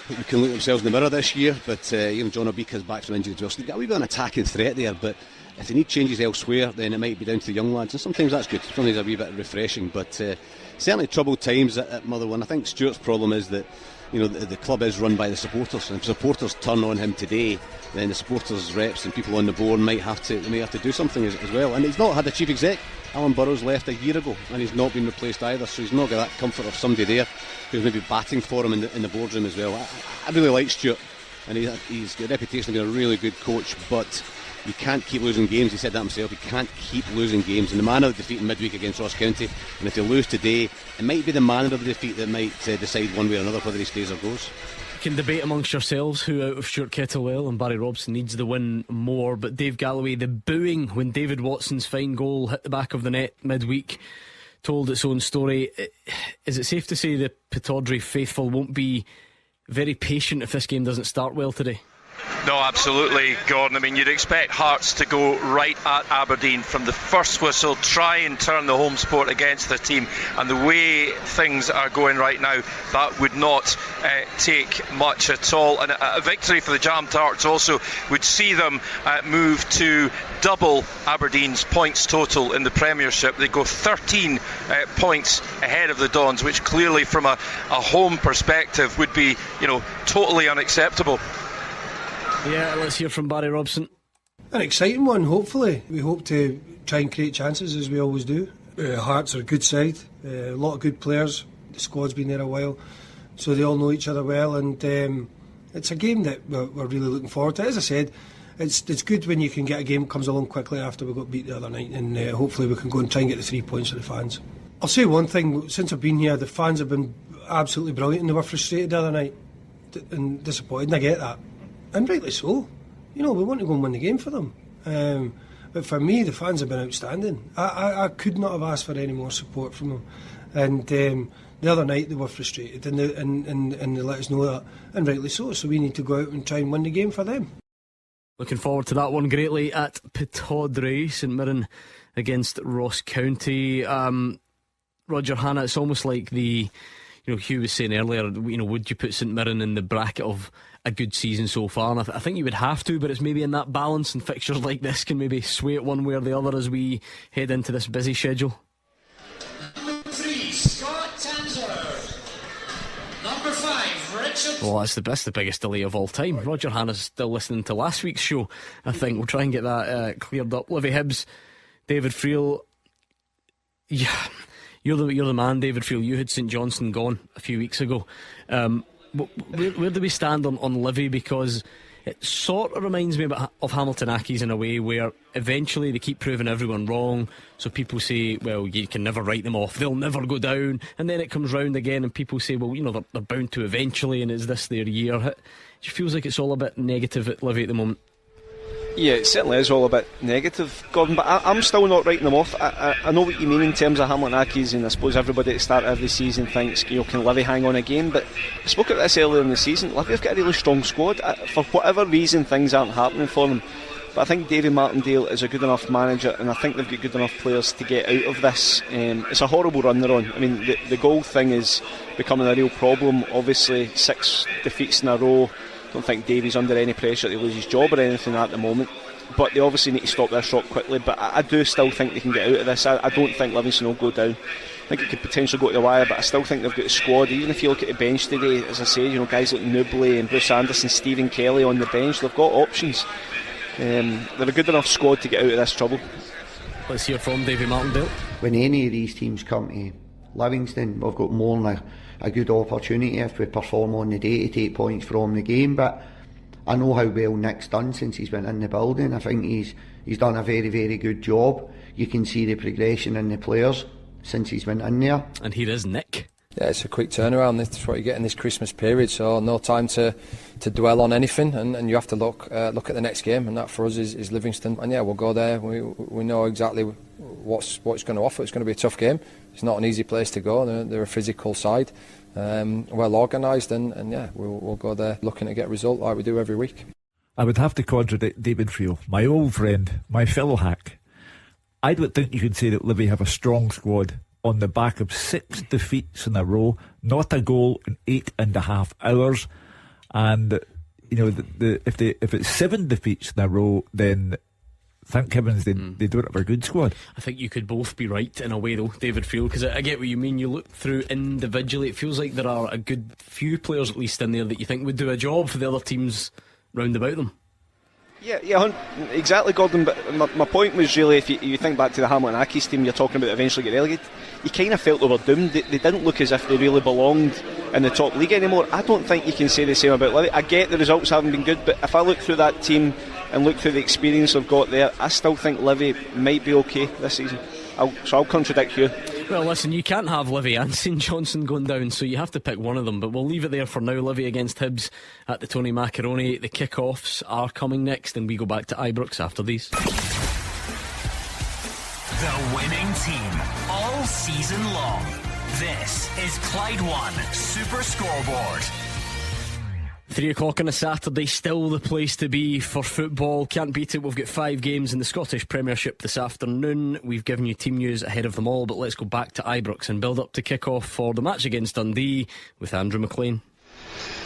look at themselves in the mirror this year. But even John Obika's back from injury as well, so they've got a wee bit of an attacking threat there. But if they need changes elsewhere, then it might be down to the young lads, and sometimes that's good. Sometimes a wee bit refreshing. But certainly troubled times at Motherwell. I think Stuart's problem is that, you know, the club is run by the supporters, and if supporters turn on him today, then the supporters' reps and people on the board might have to do something as well. And he's not had a chief exec. Alan Burrows left a year ago, and he's not been replaced either, so he's not got that comfort of somebody there who's maybe batting for him in the boardroom as well. I really like Stuart, and he's got a reputation of being a really good coach, but you can't keep losing games. He said that himself. You can't keep losing games. In the manner of defeat in midweek against Ross County, and if they lose today, it might be the manner of the defeat that might decide one way or another whether he stays or goes. You can debate amongst yourselves who out of Stuart Kettlewell and Barry Robson needs the win more, but Dave Galloway, the booing when David Watson's fine goal hit the back of the net midweek told its own story. Is it safe to say the Pittodrie faithful won't be very patient if this game doesn't start well today? No, absolutely, Gordon. I mean, you'd expect Hearts to go right at Aberdeen from the first whistle, try and turn the home sport against their team, and the way things are going right now, that would not take much at all. And a victory for the Jam Tarts also would see them move to double Aberdeen's points total in the Premiership. They go 13 points ahead of the Dons, which clearly from a home perspective would be, totally unacceptable. Yeah, let's hear from Barry Robson. An exciting one, hopefully. We hope to try and create chances as we always do. Hearts are a good side, a lot of good players. The squad's been there a while, so they all know each other well, and it's a game that we're really looking forward to. As I said, it's good when you can get a game that comes along quickly after we got beat the other night, and hopefully we can go and try and get the 3 points for the fans. I'll say one thing, since I've been here, the fans have been absolutely brilliant, and they were frustrated the other night and disappointed, and I get that. And rightly so. We want to go and win the game for them. But for me, the fans have been outstanding. I could not have asked for any more support from them. And the other night they were frustrated, and they let us know that, and rightly so. So we need to go out and try and win the game for them. Looking forward to that one greatly at Pittodrie, St Mirren against Ross County. Roger Hannah, it's almost like Hugh was saying earlier, would you put St Mirren in the bracket of a good season so far? And I think you would have to, but it's maybe in that balance, and fixtures like this can maybe sway it one way or the other as we head into this busy schedule. 3, Scott Tanzer. Number 5, Richard. Well, that's the biggest delay of all time. Roger Hannah's still listening to last week's show. I think we'll try and get that cleared up. Livy Hibbs, David Friel. Yeah, you're the man, David Friel. You had St Johnstone gone a few weeks ago. Where do we stand on Livy? Because it sort of reminds me of Hamilton Accies in a way, where eventually they keep proving everyone wrong, so people say, well, you can never write them off, they'll never go down, and then it comes round again and people say, well, they're bound to eventually, and is this their year? It just feels like it's all a bit negative at Livy at the moment. Yeah, it certainly is all a bit negative, Gordon, but I'm still not writing them off. I know what you mean in terms of Hamilton Accies, and I suppose everybody at the start of every season thinks, can Livy hang on again? But I spoke about this earlier in the season. Livy have got a really strong squad. For whatever reason, things aren't happening for them. But I think David Martindale is a good enough manager, and I think they've got good enough players to get out of this. It's a horrible run they're on. I mean, the goal thing is becoming a real problem. Obviously, 6 defeats in a row. I don't think Davy's under any pressure to lose his job or anything at the moment, but they obviously need to stop this rot quickly. But I do still think they can get out of this. I don't think Livingston will go down. I think it could potentially go to the wire, but I still think they've got the squad. Even if you look at the bench today, as I say, guys like Nubley and Bruce Anderson, Stephen Kelly on the bench, they've got options. They're a good enough squad to get out of this trouble. Let's hear from Davy Martindale. When any of these teams come to Livingston, we've got more than a good opportunity if we perform on the day to take points from the game. But I know how well Nick's done since he's been in the building. I think he's done a very, very good job. You can see the progression in the players since he's been in there. And here is Nick. Yeah, it's a quick turnaround. That's what you get in this Christmas period, so no time to dwell on anything, and you have to look at the next game, and that for us is Livingston. And yeah, we'll go there. We know exactly what's going to offer. It's going to be a tough game. It's not an easy place to go. They're a physical side, well organised, and yeah, we'll go there looking to get a result like we do every week. I would have to contradict David Friel, my old friend, my fellow hack. I don't think you could say that Livy have a strong squad on the back of 6 defeats in a row, not a goal in 8.5 hours, and if it's 7 defeats in a row, then thank heavens they don't have a good squad. I think you could both be right in a way though, David Friel, because I get what you mean. You look through individually, it feels like there are a good few players at least in there that you think would do a job for the other teams round about them. Yeah, exactly, Gordon. But my point was really, if you think back to the Hamilton Accies team you're talking about eventually get relegated, you kind of felt they were doomed. They didn't look as if they really belonged in the top league anymore. I don't think you can say the same about Livy. I get the results haven't been good, but if I look through that team and look through the experience they've got there, I still think Livy might be okay this season. So I'll contradict you. Well, listen, you can't have Livy and St Johnstone going down, so you have to pick one of them, but we'll leave it there for now. Livy against Hibs at the Tony Macaroni. The kick-offs are coming next, and we go back to Ibrox after these. The winning team all season long. This is Clyde One Super Scoreboard. 3 o'clock on a Saturday, still the place to be for football. Can't beat it. We've got 5 games in the Scottish Premiership this afternoon. We've given you team news ahead of them all, but let's go back to Ibrox and build up to kick off for the match against Dundee with Andrew McLean.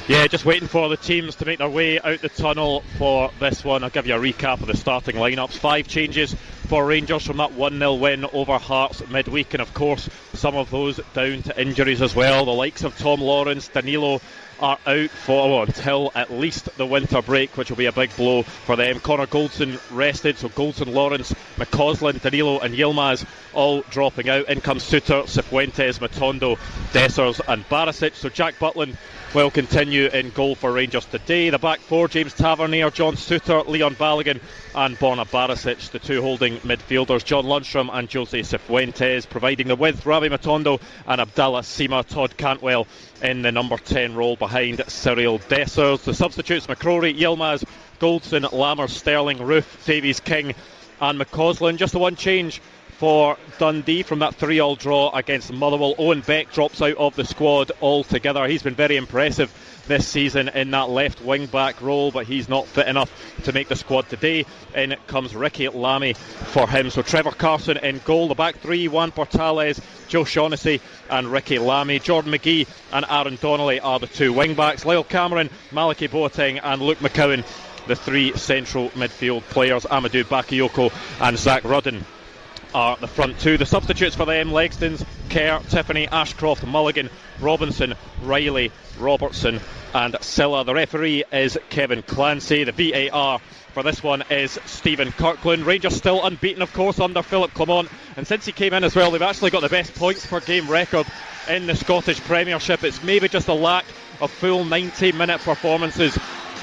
Yeah, just waiting for the teams to make their way out the tunnel for this one. I'll give you a recap of the starting lineups. 5 changes for Rangers from that 1-0 win over Hearts midweek, and of course some of those down to injuries as well. The likes of Tom Lawrence, Danilo are out for until at least the winter break, which will be a big blow for them. Connor Goldson rested, so Goldson, Lawrence, McCausland, Danilo and Yilmaz all dropping out. In comes Suter, Cifuentes, Matondo, Dessers and Barisic. So Jack Butland will continue in goal for Rangers today. The back 4, James Tavernier, John Suter, Leon Balogun and Borna Barisic, the 2 holding midfielders, John Lundstrom and Jose Cifuentes, providing the width, Ravi Matondo and Abdallah Sima. Todd Cantwell in the number 10 role behind Cyril Dessers. The substitutes, McCrory, Yilmaz, Goldson, Lammers, Sterling, Roof, Davies, King and McCausland. Just the one change for Dundee from that 3-3 draw against Motherwell. Owen Beck drops out of the squad altogether. He's been very impressive this season in that left wing back role, but he's not fit enough to make the squad today. In comes Ricky Lamy for him. So Trevor Carson in goal. The back 3, Juan Portales, Joe Shaughnessy and Ricky Lamy. Jordan McGee and Aaron Donnelly are the 2 wing backs. Lyle Cameron, Malachy Boateng and Luke McCowan, the 3 central midfield players. Amadou Bakayoko and Zach Rudden are the front 2. The substitutes for them, Legstons, Kerr, Tiffany, Ashcroft, Mulligan, Robinson, Riley, Robertson and Silla. The referee is Kevin Clancy. The VAR for this one is Stephen Kirkland. Rangers still unbeaten, of course, under Philip Clement, and since he came in as well, they've actually got the best points per game record in the Scottish Premiership. It's maybe just a lack of full 90-minute performances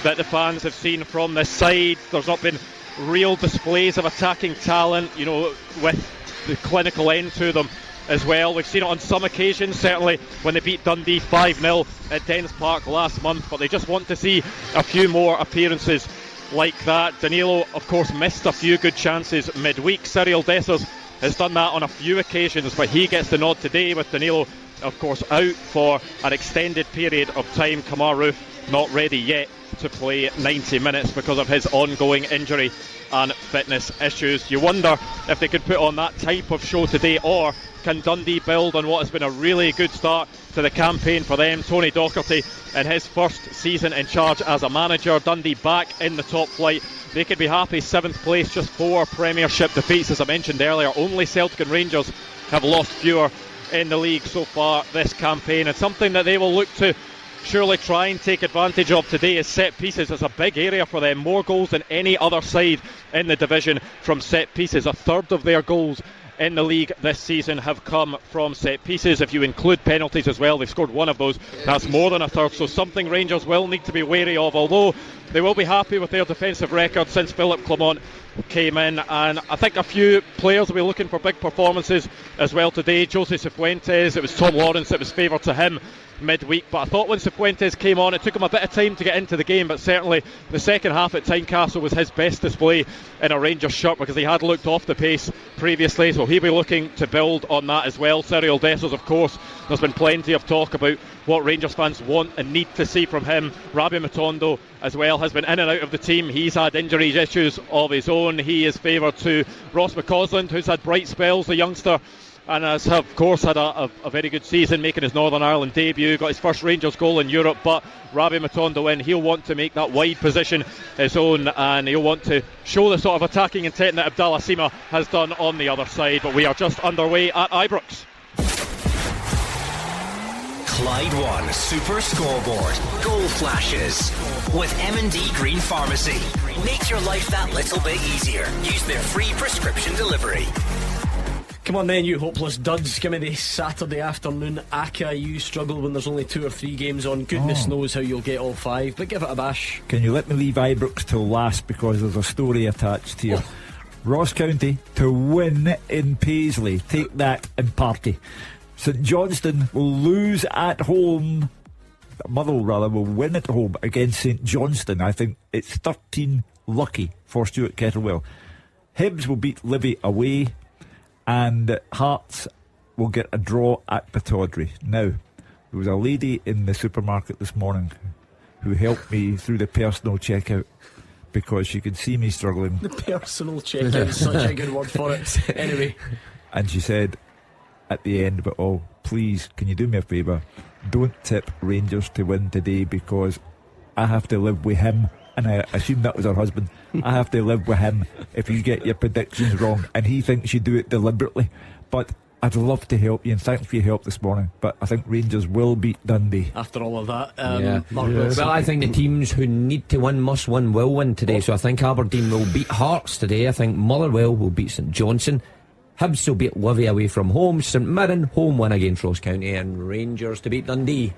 that the fans have seen from this side. There's not been real displays of attacking talent, with the clinical end to them as well. We've seen it on some occasions, certainly when they beat Dundee 5-0 at Dens Park last month, but they just want to see a few more appearances like that. Danilo, of course, missed a few good chances midweek. Cyril Dessers has done that on a few occasions, but he gets the nod today with Danilo, of course, out for an extended period of time. Kamar Roof not ready yet to play 90 minutes because of his ongoing injury and fitness issues. You wonder if they could put on that type of show today, or can Dundee build on what has been a really good start to the campaign for them? Tony Docherty in his first season in charge as a manager. Dundee back in the top flight. They could be happy 7th place, just 4 Premiership defeats, as I mentioned earlier. Only Celtic and Rangers have lost fewer in the league so far this campaign, and something that they will look to surely try and take advantage of today is set pieces. It's a big area for them. More goals than any other side in the division from set pieces. A third of their goals in the league this season have come from set pieces. If you include penalties as well, they've scored 1 of those. That's more than a third, so something Rangers will need to be wary of, although they will be happy with their defensive record since Philip Clement came in, and I think a few players will be looking for big performances as well today. Jose Cifuentes, it was Tom Lawrence that was favoured to him midweek, but I thought when Cifuentes came on, it took him a bit of time to get into the game, but certainly the second half at Tynecastle was his best display in a Rangers shirt, because he had looked off the pace previously, so he'll be looking to build on that as well. Cyril Dessers, of course, there's been plenty of talk about what Rangers fans want and need to see from him. Rabi Matondo as well has been in and out of the team. He's had injury issues of his own. He is favoured to Ross McCausland, who's had bright spells, the youngster, and has of course had a very good season, making his Northern Ireland debut, got his first Rangers goal in Europe. But Rabi Matondo in, he'll want to make that wide position his own, and he'll want to show the sort of attacking intent that Abdallah Sima has done on the other side. But we are just underway at Ibrox. Clyde One Super Scoreboard Goal Flashes with M&D Green Pharmacy. Make your life that little bit easier. Use their free prescription delivery. Come on then, you hopeless duds. Give me the Saturday afternoon ACCA. You struggle when there's only 2 or 3 games on. Goodness knows how you'll get all 5, but give it a bash. Can you let me leave Ibrox till last, because there's a story attached here. Ross County to win in Paisley. Take that and party. St Johnstone will lose at home. Motherwell rather will win at home against St Johnstone. I think it's 13 lucky for Stuart Kettlewell. Hibs will beat Livy away, and Hearts will get a draw at Pittodrie. Now, there was a lady in the supermarket this morning who helped me through the personal checkout because she could see me struggling. The personal checkout is such a good word for it. Anyway. And she said at the end of it all, please, can you do me a favour? Don't tip Rangers to win today because I have to live with him. And I assume that was her husband. I have to live with him if you get your predictions wrong. And he thinks you do it deliberately. But I'd love to help you, and thanks for your help this morning. But I think Rangers will beat Dundee. After all of that, Mark Wilson. Well, I think the teams who need to win must win will win today. So I think Aberdeen will beat Hearts today. I think Motherwell will beat St Johnstone. Hibs will beat Livy away from home. St Mirren home win against Ross County, and Rangers to beat Dundee.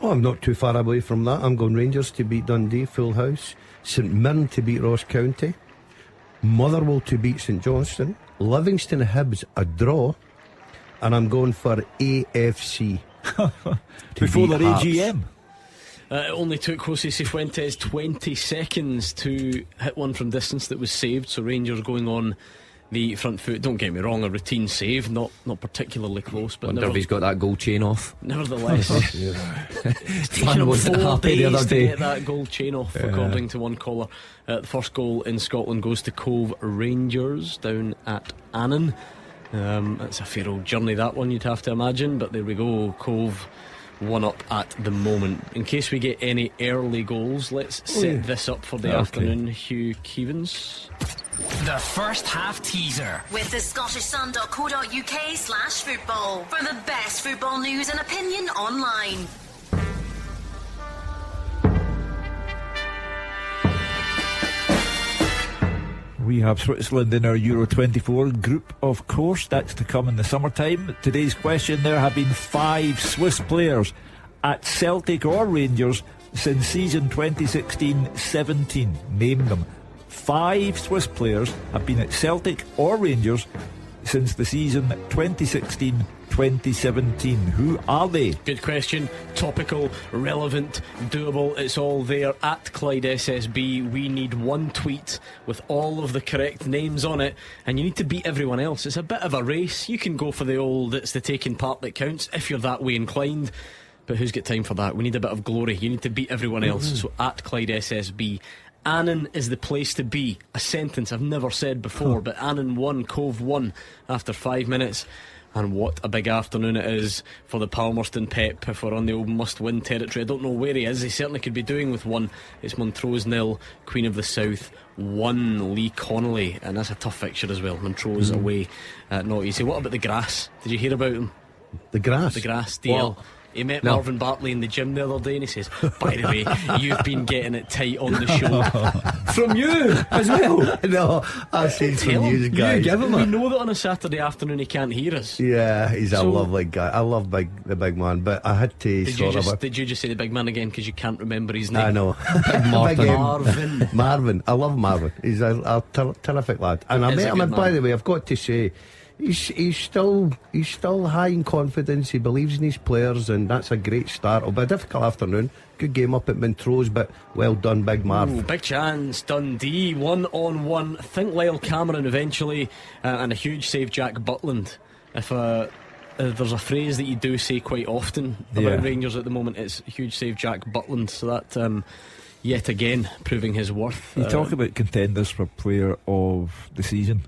Oh, I'm not too far away from that. I'm going Rangers to beat Dundee, full house. St Mirren to beat Ross County. Motherwell to beat St Johnstone. Livingston Hibs a draw, and I'm going for AFC before their Hearts. AGM. It only took Jose Cifuentes 20 seconds to hit one from distance that was saved, so Rangers going on the front foot. Don't get me wrong, a routine save, not particularly close, but wonder if he's got that goal chain off. Nevertheless, it's taken Man him wasn't 4 happy the other days to day. get that goal chain off, according to one caller. The first goal in Scotland goes to Cove Rangers down at Annan. It's a fair old journey, that one, you'd have to imagine, but there we go. Cove 1 up at the moment. In case we get any early goals, let's set this up for the afternoon. Hugh Keevins. The first half teaser with the scottishsun.co.uk/football for the best football news and opinion online. We have Switzerland in our Euro 24 group, of course. That's to come in the summertime. Today's question: there have been 5 Swiss players at Celtic or Rangers since season 2016-17. Name them. 5 Swiss players have been at Celtic or Rangers since the season 2016-2017. Who are they? Good question. Topical, relevant, doable. It's all there at Clyde SSB. We need one tweet with all of the correct names on it, and you need to beat everyone else. It's a bit of a race. You can go for the old "it's the taking part that counts" if you're that way inclined, but who's got time for that? We need a bit of glory. You need to beat everyone else. So at Clyde SSB. Annan is the place to be. A sentence I've never said before, but Annan won, Cove won after 5 minutes. And what a big afternoon it is for the Palmerston Pep if we're on the old must-win territory. I don't know where he is. He certainly could be doing with 1. It's Montrose 0, Queen of the South 1, Lee Connolly. And that's a tough fixture as well. Montrose away, not easy. What about the grass? Did you hear about him? The grass? The grass, DL. He met Marvin Bartley in the gym the other day, and he says, by the way, you've been getting it tight on the show. From you as well. No, I've seen from you guys. You give him we know that on a Saturday afternoon he can't hear us. Yeah, he's a lovely guy. I love the big man, but I had to Did you just say the big man again because you can't remember his name? I know. Marvin. I love Marvin. He's a terrific lad. And I met him, and by the way, I've got to say, He's still high in confidence. He believes in his players, and that's a great start. It'll be a difficult afternoon. Good game up at Montrose, but well done, Big Marv. Ooh, big chance. Dundee 1-on-1. I think Lyle Cameron eventually, and a huge save, Jack Butland. If there's a phrase that you do say quite often about Rangers at the moment, it's huge save, Jack Butland. So that yet again proving his worth. You talk about contenders for player of the season.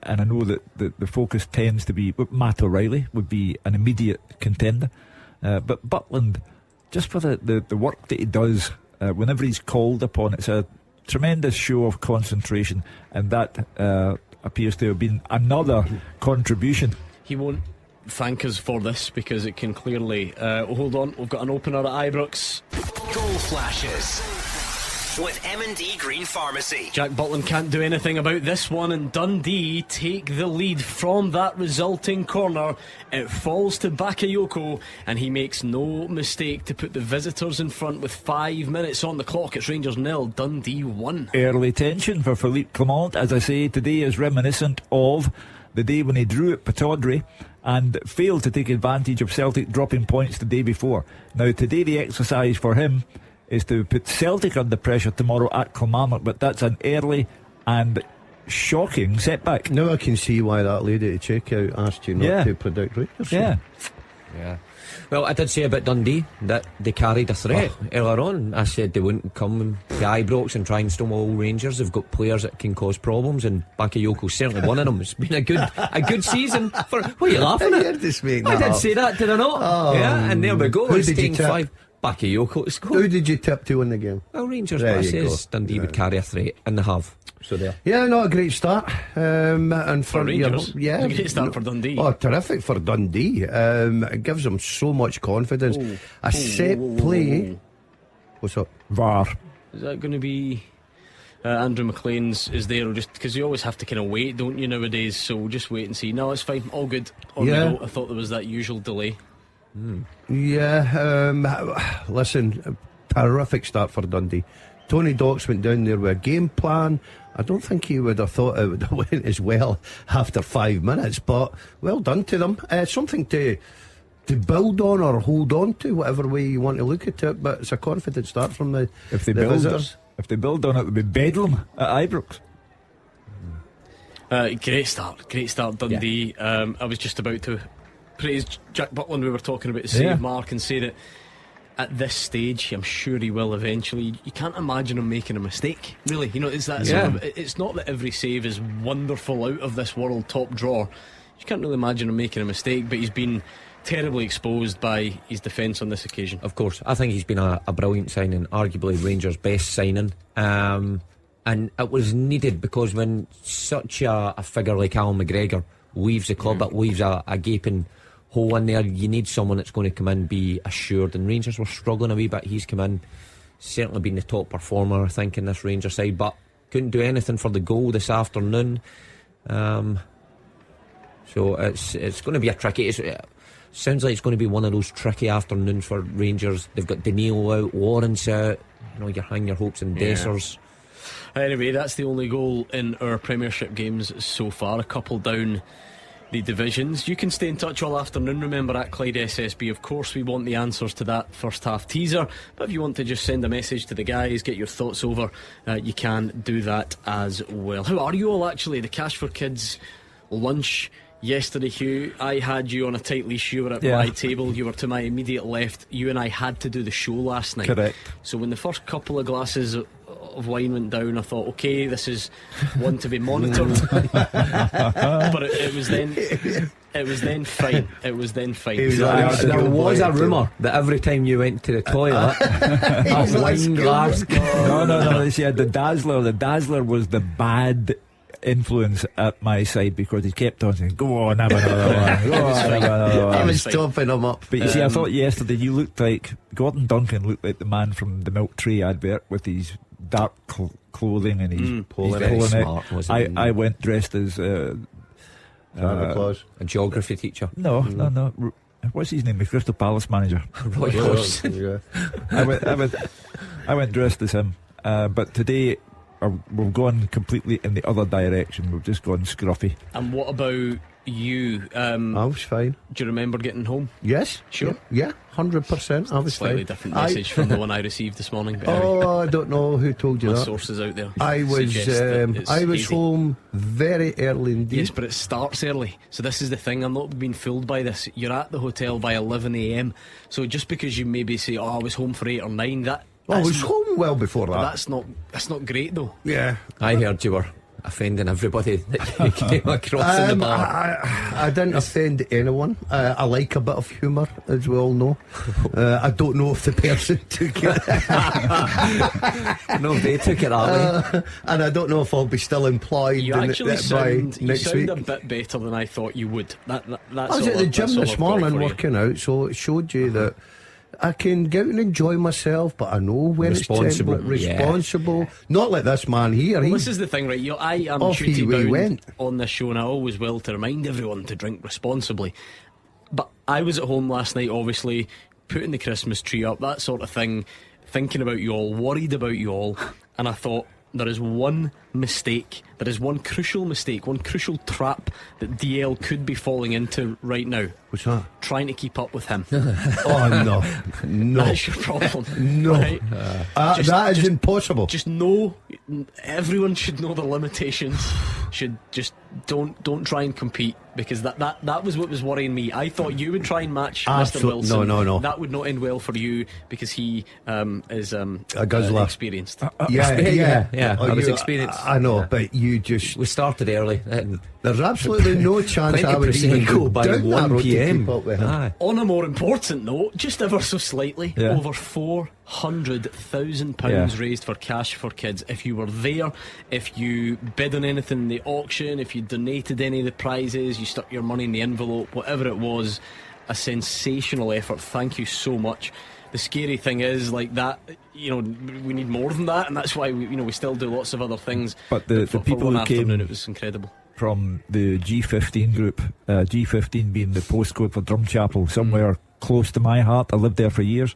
And I know that the focus tends to be Matt O'Reilly would be an immediate contender, but Butland, just for the work that he does whenever he's called upon, it's a tremendous show of concentration, and that appears to have been another contribution. He won't thank us for this because it can clearly hold on, we've got an opener at Ibrox. Goal flashes with M&D Green Pharmacy. Jack Butland can't do anything about this one, and Dundee take the lead from that resulting corner. It falls to Bakayoko, and he makes no mistake to put the visitors in front with 5 minutes on the clock. It's Rangers 0, Dundee 1. Early tension for Philippe Clement, as I say. Today is reminiscent of the day when he drew at Pataudry and failed to take advantage of Celtic dropping points the day before. Now today the exercise for him is to put Celtic under pressure tomorrow at Kilmarnock, but that's an early and shocking setback. Now I can see why that lady at checkout asked you not to predict Rangers. Yeah. Well, I did say about Dundee that they carried a threat earlier on. I said they wouldn't come to Ibrox and try and stonewall Rangers. They've got players that can cause problems, and Bakayoko's certainly one of them. It's been a good season. What are you laughing at? You're just making I that did up. say that, did I not? Yeah, and there we go. Who It's did you taking tip? 5. Bakayoko to score. Who did you tip to win the game? Well, Rangers, There but I you go. says Dundee would carry a threat, and they have. So there. Yeah, not a great start. And For Rangers? yeah, A great start for Dundee. Oh, terrific for Dundee. It gives them so much confidence. A set play. What's up? VAR. Is that going to be Andrew McLean's is there, or just because you always have to kind of wait, don't you, nowadays? So we'll just wait and see. No, it's fine, all good. On we go. I thought there was that usual delay. Yeah, listen, terrific start for Dundee. Tony Docks went down there with a game plan. I don't think he would have thought it would have went as well after 5 minutes, but well done to them. Something to build on or hold on to, whatever way you want to look at it, but it's a confident start from the visitors. If they build on it, it'll be bedlam at Ibrox. Great start, Dundee. I was just about to praise Jack Butland. We were talking about the save mark and say that at this stage, I'm sure he will eventually. You can't imagine him making a mistake, really. You know, it's that sort of, it's not that every save is wonderful, out of this world, top drawer. You can't really imagine him making a mistake, but he's been terribly exposed by his defence on this occasion. Of course, I think he's been a brilliant signing, arguably Rangers' best signing, and it was needed because when such a figure like Alan McGregor leaves the club, it leaves a gaping hole in there. You need someone that's going to come in, be assured, and Rangers were struggling a wee bit. He's come in, certainly been the top performer, I think, in this Rangers side, but couldn't do anything for the goal this afternoon. So it's going to be a tricky. Sounds like it's going to be one of those tricky afternoons for Rangers. They've got Danilo out, Lawrence out. You know, you hang your hopes in Dessers. Anyway, that's the only goal in our Premiership games so far. A couple down the divisions. You can stay in touch all afternoon. Remember, at Clyde SSB, of course, we want the answers to that first half teaser. But if you want to just send a message to the guys, get your thoughts over, you can do that as well. How are you all, actually? The Cash for Kids lunch yesterday, Hugh, I had you on a tight leash. You were at my table, you were to my immediate left. You and I had to do the show last night. Correct. So when the first couple of glasses of wine went down, I thought, okay, this is one to be monitored. But it was then fine. There was a rumour that every time you went to the toilet, a wine glass. No. They said the Dazzler was the bad influence at my side because he kept on saying, go on, have another one, go on, have another one. He was topping him up. But you see, I thought yesterday you looked like Gordon Duncan looked like the man from the Milk Tree advert with his dark clothing and his polo neck. I went dressed as Santa Claus, a geography teacher. No. What's his name? The Crystal Palace manager. Roy Hodgson. I went dressed as him. But today we've gone completely in the other direction. We've just gone scruffy. And what about you? I was fine. Do you remember getting home? Yes. Sure. Yeah, 100%. I was slightly fine. Different message from the one I received this morning. But I don't know who told you my that. Sources out there. I was home very early indeed. Yes, but it starts early. So this is the thing. I'm not being fooled by this. You're at the hotel by 11 a.m. So just because you maybe say, I was home for 8 or 9, I was home well before that. That's not great though. Yeah. I heard you were offending everybody that you came across in the bar. I didn't offend anyone. I like a bit of humour, as we all know. I don't know if the person took it. No, they took it that way. And I don't know if I'll be still employed You actually sound next week. a bit better than I thought you would. That's I was at the gym this morning working out, so it showed you that I can get out and enjoy myself, but I know when it's responsible. Not like this man here. Well, this is the thing, right? I am duty bound on this show, and I always will, to remind everyone to drink responsibly. But I was at home last night, obviously, putting the Christmas tree up, that sort of thing, thinking about you all, worried about you all, and I thought, there is one mistake, there is one crucial mistake, one crucial trap that DL could be falling into right now. What's that? Trying to keep up with him. Oh no. That's your problem. No. Right? That is impossible. Just know, everyone should know the limitations. Should just don't try and compete, because that was what was worrying me. I thought you would try and match Mr. Wilson. No. That would not end well for you, because he is a guzzler. Experienced. Yeah. I was experienced. I know, but you just... We started early. There's absolutely no chance I would even go by down 1 that road to p.m. keep up with him. On a more important note, just ever so slightly, over £400,000 raised for Cash for Kids. If you were there, if you bid on anything in the auction, if you donated any of the prizes, you stuck your money in the envelope, whatever it was, a sensational effort. Thank you so much. The scary thing is, like, that, we need more than that, and that's why we still do lots of other things. But the people who came, it was incredible. From the G15 group, G15 being the postcode for Drumchapel, somewhere close to my heart. I lived there for years.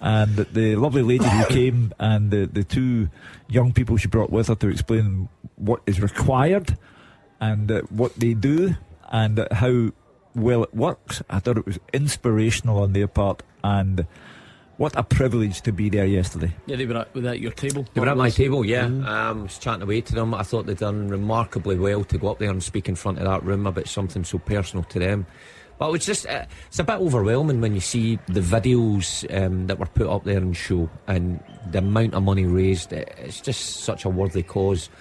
And the lovely lady who came, and the two young people she brought with her to explain what is required and what they do and how well it works. I thought it was inspirational on their part, and what a privilege to be there yesterday. Yeah, they were at your table. They were at my table, yeah. I was chatting away to them. I thought they'd done remarkably well to go up there and speak in front of that room about something so personal to them. But it's just, it's a bit overwhelming when you see the videos that were put up there and show, and the amount of money raised. It's just such a worthy cause,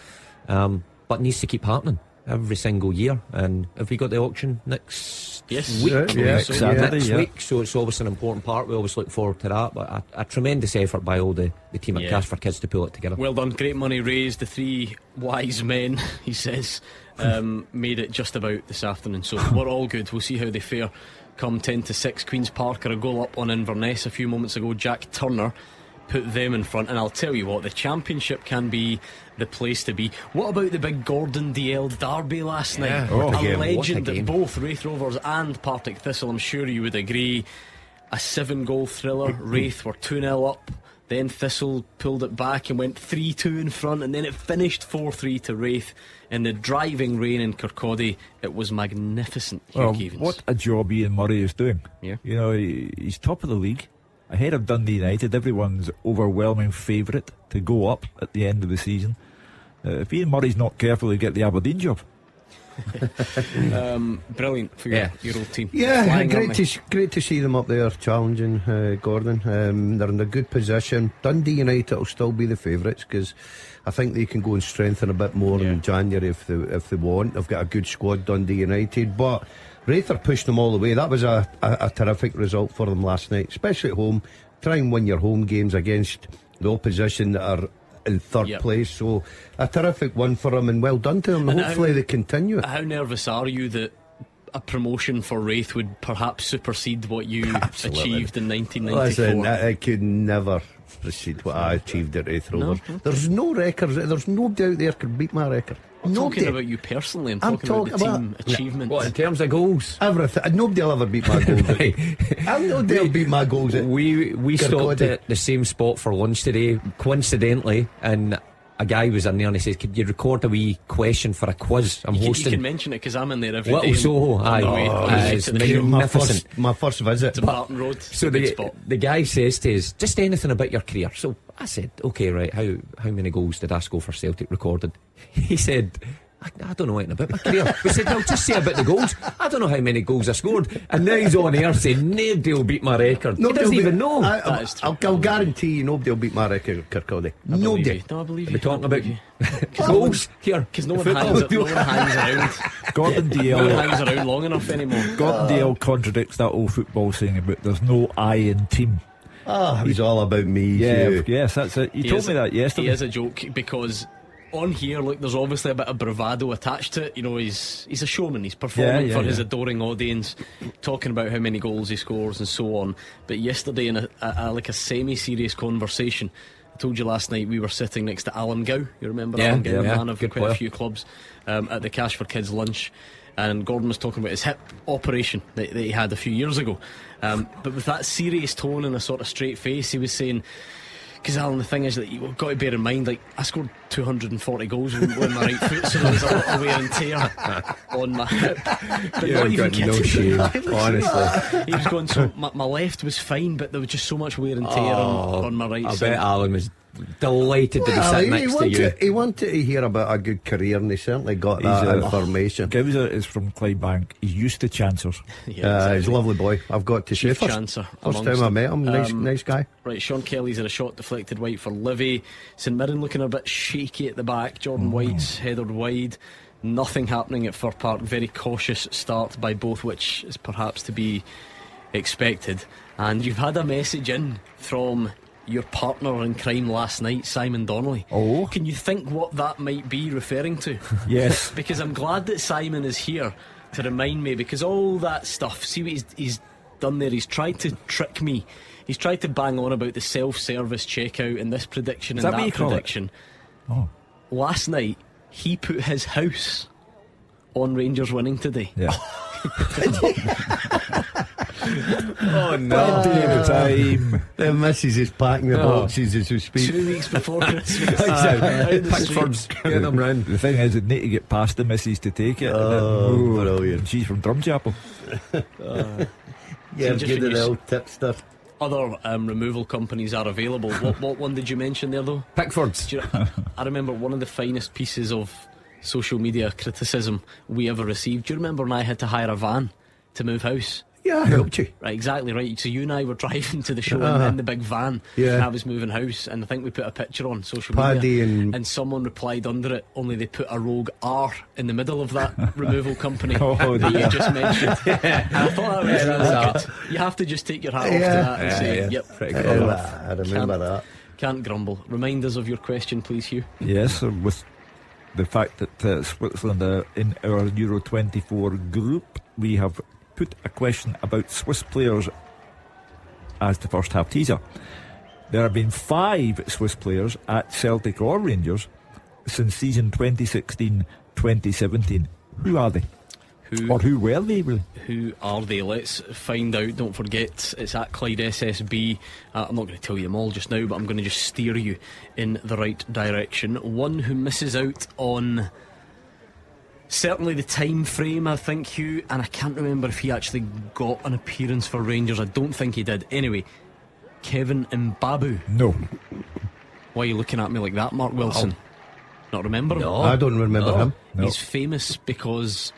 but it needs to keep happening every single year. And have we got the auction next week? Next week, so it's always an important part. We always look forward to that. But a tremendous effort by all the team at Cash for Kids to pull it together. Well done, great money raised. The three wise men, he says, made it just about this afternoon. So we're all good. We'll see how they fare come 10-6. Queen's Park are a goal up on Inverness a few moments ago. Jack Turner put them in front, and I'll tell you what, the Championship can be the place to be. What about the big Gordon DL derby last night? A legend at both Wraith Rovers and Partick Thistle. I'm sure you would agree. A 7-goal thriller. Wraith were 2-0 up, then Thistle pulled it back and went 3-2 in front, and then it finished 4-3 to Wraith in the driving rain in Kirkcaldy. It was magnificent. Hugh Keevins. What a job Ian Murray is doing. Yeah. He's top of the league, ahead of Dundee United, everyone's overwhelming favourite to go up at the end of the season. If Ian Murray's not careful, he'll get the Aberdeen job. Brilliant for your old team. Yeah, great to see them up there challenging Gordon. They're in a good position. Dundee United will still be the favourites, because I think they can go and strengthen a bit more in January if they want. They've got a good squad, Dundee United, but Wraith are pushing them all the way. That was a terrific result for them last night, especially at home. Try and win your home games against the opposition that are in third place. So a terrific one for them, and well done to them. And hopefully they continue it. How nervous are you that a promotion for Wraith would perhaps supersede what you achieved in 1994? Listen, I could never precede what I achieved at Wraith Rovers. There's no records. There's nobody out there could beat my record. I'm talking about you personally. I'm talking about the team achievement. What, in terms of goals? Everything. Nobody will ever beat my goals. Nobody will beat my goals. We stopped at the same spot for lunch today, coincidentally, and a guy was in there and he says, could you record a wee question for a quiz I'm hosting? You can mention it, because I'm in there every Little day. Soho, it's magnificent. My first visit to Barton Road. So the guy says to us, just anything about your career. So I said, okay, right, how many goals did I score for Celtic recorded? He said, I don't know anything about my career. We said, no, just say about the goals. I don't know how many goals I scored. And now he's on air saying nobody will beat my record. He doesn't even know. I'll guarantee you nobody will beat my record at Kirkcaldy. Nobody. No, I believe you. We're talking about goals here, because no one hangs around. Gordon DL no one hangs around long enough anymore. Gordon DL contradicts that old football saying about there's no I in team. He's all about me. Yes, that's it. He told me that yesterday. He is a joke, because on here, look, there's obviously a bit of bravado attached to it. You know, he's a showman. He's performing for his adoring audience, talking about how many goals he scores and so on. But yesterday, in a semi-serious conversation, I told you last night we were sitting next to Alan Gow. You remember Alan Gow, man of quite a few clubs, at the Cash for Kids lunch. And Gordon was talking about his hip operation that he had a few years ago. But with that serious tone and a sort of straight face, he was saying, because Alan, the thing is that you've got to bear in mind, like, I scored 240 goals with my right foot, so there was a lot of wear and tear on my hip. But You've not even got no kidding. shame, honestly. He was going, so my left was fine, but there was just so much wear and tear on my right I side. bet Alan was delighted to be sitting next to you. He wanted to hear about a good career, and he certainly got that information. Gowser is from Clydebank. He's used to chancers. Yeah, He's a lovely boy, I've got to say. Chief First chancer time amongst I met him, nice guy. Right, Sean Kelly's had a shot deflected wide for Livy. St Mirren looking a bit shaky at the back. Jordan White's headed wide. Nothing happening at Fir Park. Very cautious start by both, which is perhaps to be expected. And you've had a message in from your partner in crime last night, Simon Donnelly. Oh. Can you think what that might be referring to? Yes. Because I'm glad that Simon is here to remind me, because all that stuff, see what he's done there, he's tried to trick me. He's tried to bang on about the self-service checkout and this prediction and that prediction. Oh. Last night he put his house on Rangers winning today. Yeah. Oh no! Time. The missus is packing the boxes as we speak. 2 weeks before Christmas. Pickford's getting them round. The thing is, they'd need to get past the missus to take it. Brilliant. She's from Drumchapel. Yeah, just good when you old tipster. Other removal companies are available. What one did you mention there though? Pickford's. I remember one of the finest pieces of social media criticism we ever received. Do you remember when I had to hire a van to move house? Yeah, I helped you. Right, exactly right. So you and I were driving to the show in the big van. Yeah. And I was moving house, and I think we put a picture on social Paddy media, and someone replied under it, only they put a rogue R in the middle of that removal company that you just mentioned. And I thought that was really good. You have to just take your hat off to that and say, yep, pretty cool. I remember that. Can't grumble. Remind us of your question, please, Hugh. Yes, with the fact that Switzerland are in our Euro 24 group, we have put a question about Swiss players as the first half teaser. There have been 5 Swiss players at Celtic or Rangers since season 2016-2017. Who are they? Who were they, really? Who are they? Let's find out. Don't forget, it's at Clyde SSB. I'm not going to tell you them all just now, but I'm going to just steer you in the right direction. One who misses out on certainly the time frame, I think, Hugh, and I can't remember if he actually got an appearance for Rangers. I don't think he did. Anyway, Kevin Mbabu. No. Why are you looking at me like that, Mark Wilson? Not remember him? No, I don't remember him. No. He's famous because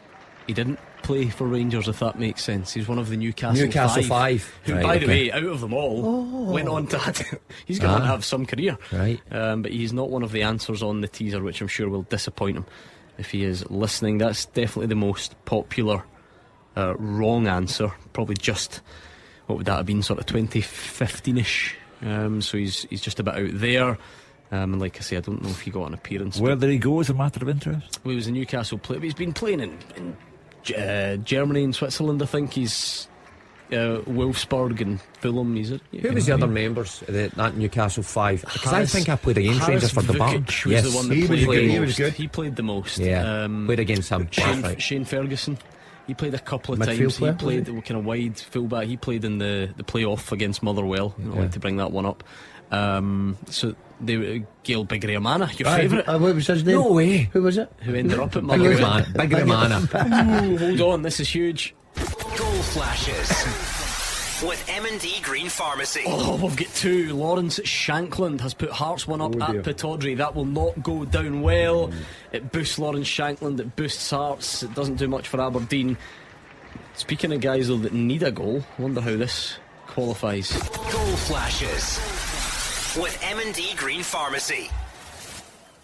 he didn't play for Rangers, if that makes sense. He's one of the Newcastle 5. Who, right, by the way, out of them all, went on to he's going to have some career. Right. But he's not one of the answers on the teaser, which I'm sure will disappoint him if he is listening. That's definitely the most popular wrong answer. Probably just, what would that have been, sort of 2015ish. So he's just about out there. And like I say, I don't know if he got an appearance. Where did he go as a matter of interest? Well, he was a Newcastle player. He's been playing in Germany and Switzerland, I think. He's Wolfsburg and Fulham. Who was the other members of that Newcastle 5? Because I think I played against Rangers for the bar. Yes, the one that he was good. He played the most. Yeah, played against him. Shane Ferguson. He played a couple of times. He played kind of wide fullback. He played in the playoff against Motherwell. I like to bring that one up. So they were Gail Bigriamana, your favourite. What was his name? No way. Who was it? Who ended up at Motherwell. Bigriamana. Hold on, this is huge. Goal flashes with M&D Green Pharmacy. Oh, we've got 2. Lawrence Shankland has put Hearts 1 up at Pittodrie. That will not go down well. It boosts Lawrence Shankland, it boosts Hearts, it doesn't do much for Aberdeen. Speaking of guys though that need a goal, I wonder how this qualifies. Goal flashes with M&D Green Pharmacy.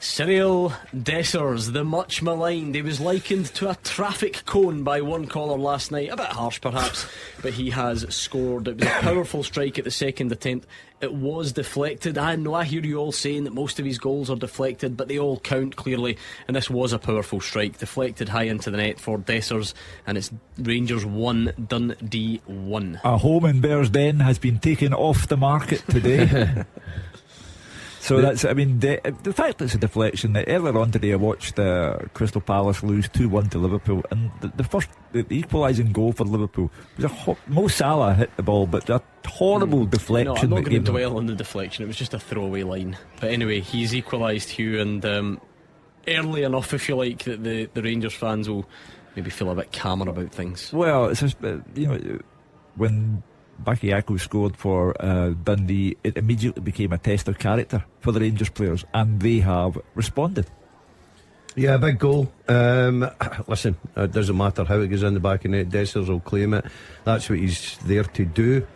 Cyril Dessers, the much maligned. He was likened to a traffic cone by one caller last night. A bit harsh perhaps, but he has scored. It was a powerful strike at the second attempt. It was deflected. I know, I hear you all saying that most of his goals are deflected, but they all count clearly, and this was a powerful strike, deflected high into the net for Dessers, and it's Rangers 1, Dundee 1. A home in Bearsden has been taken off the market today. So that's, I mean, the fact that it's a deflection. Earlier on today, I watched Crystal Palace lose 2-1 to Liverpool, and the equalising goal for Liverpool was Mo Salah hit the ball, but a horrible deflection. No, I'm not going to dwell on the deflection. It was just a throwaway line. But anyway, he's equalised, Hugh, and early enough, if you like, that the Rangers fans will maybe feel a bit calmer about things. Well, it's just, when Bakayoko scored for Dundee, it immediately became a test of character for the Rangers players, and they have responded. Yeah, big goal. Listen, it doesn't matter how it goes in the back of the net. Dessers will claim it. That's what he's there to do.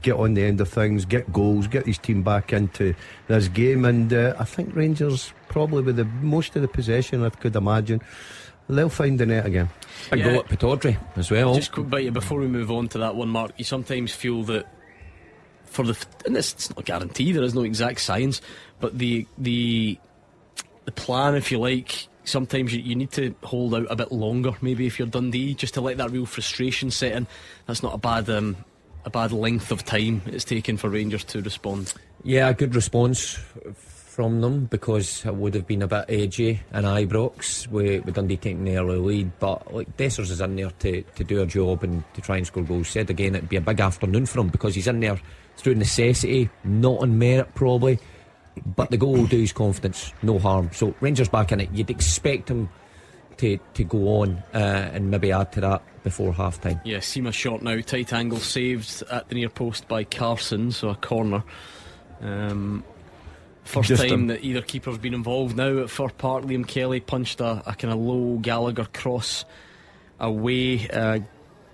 Get on the end of things, get goals, get his team back into this game. And I think Rangers, probably with most of the possession, I could imagine, they'll find the net again. Big goal at Pataudry as well. Just before we move on to that one, Mark, you sometimes feel that and it's not guaranteed, there is no exact science, but the plan, if you like, sometimes you need to hold out a bit longer, maybe if you're Dundee, just to let that real frustration set in. That's not a bad length of time it's taken for Rangers to respond. Yeah, a good response from them, because it would have been a bit edgy in Ibrox with Dundee taking the early lead, but like Dessers is in there to do a job and to try and score goals. Said again, it'd be a big afternoon for him because he's in there through necessity, not on merit probably, but the goal will do his confidence no harm. So Rangers back in it. You'd expect him to go on and maybe add to that before half time. Yeah, Seema shot now, tight angle, saved at the near post by Carson, so a corner. First Just time that either keeper's been involved now at Fir Park. Liam Kelly punched a kind of low Gallagher cross away.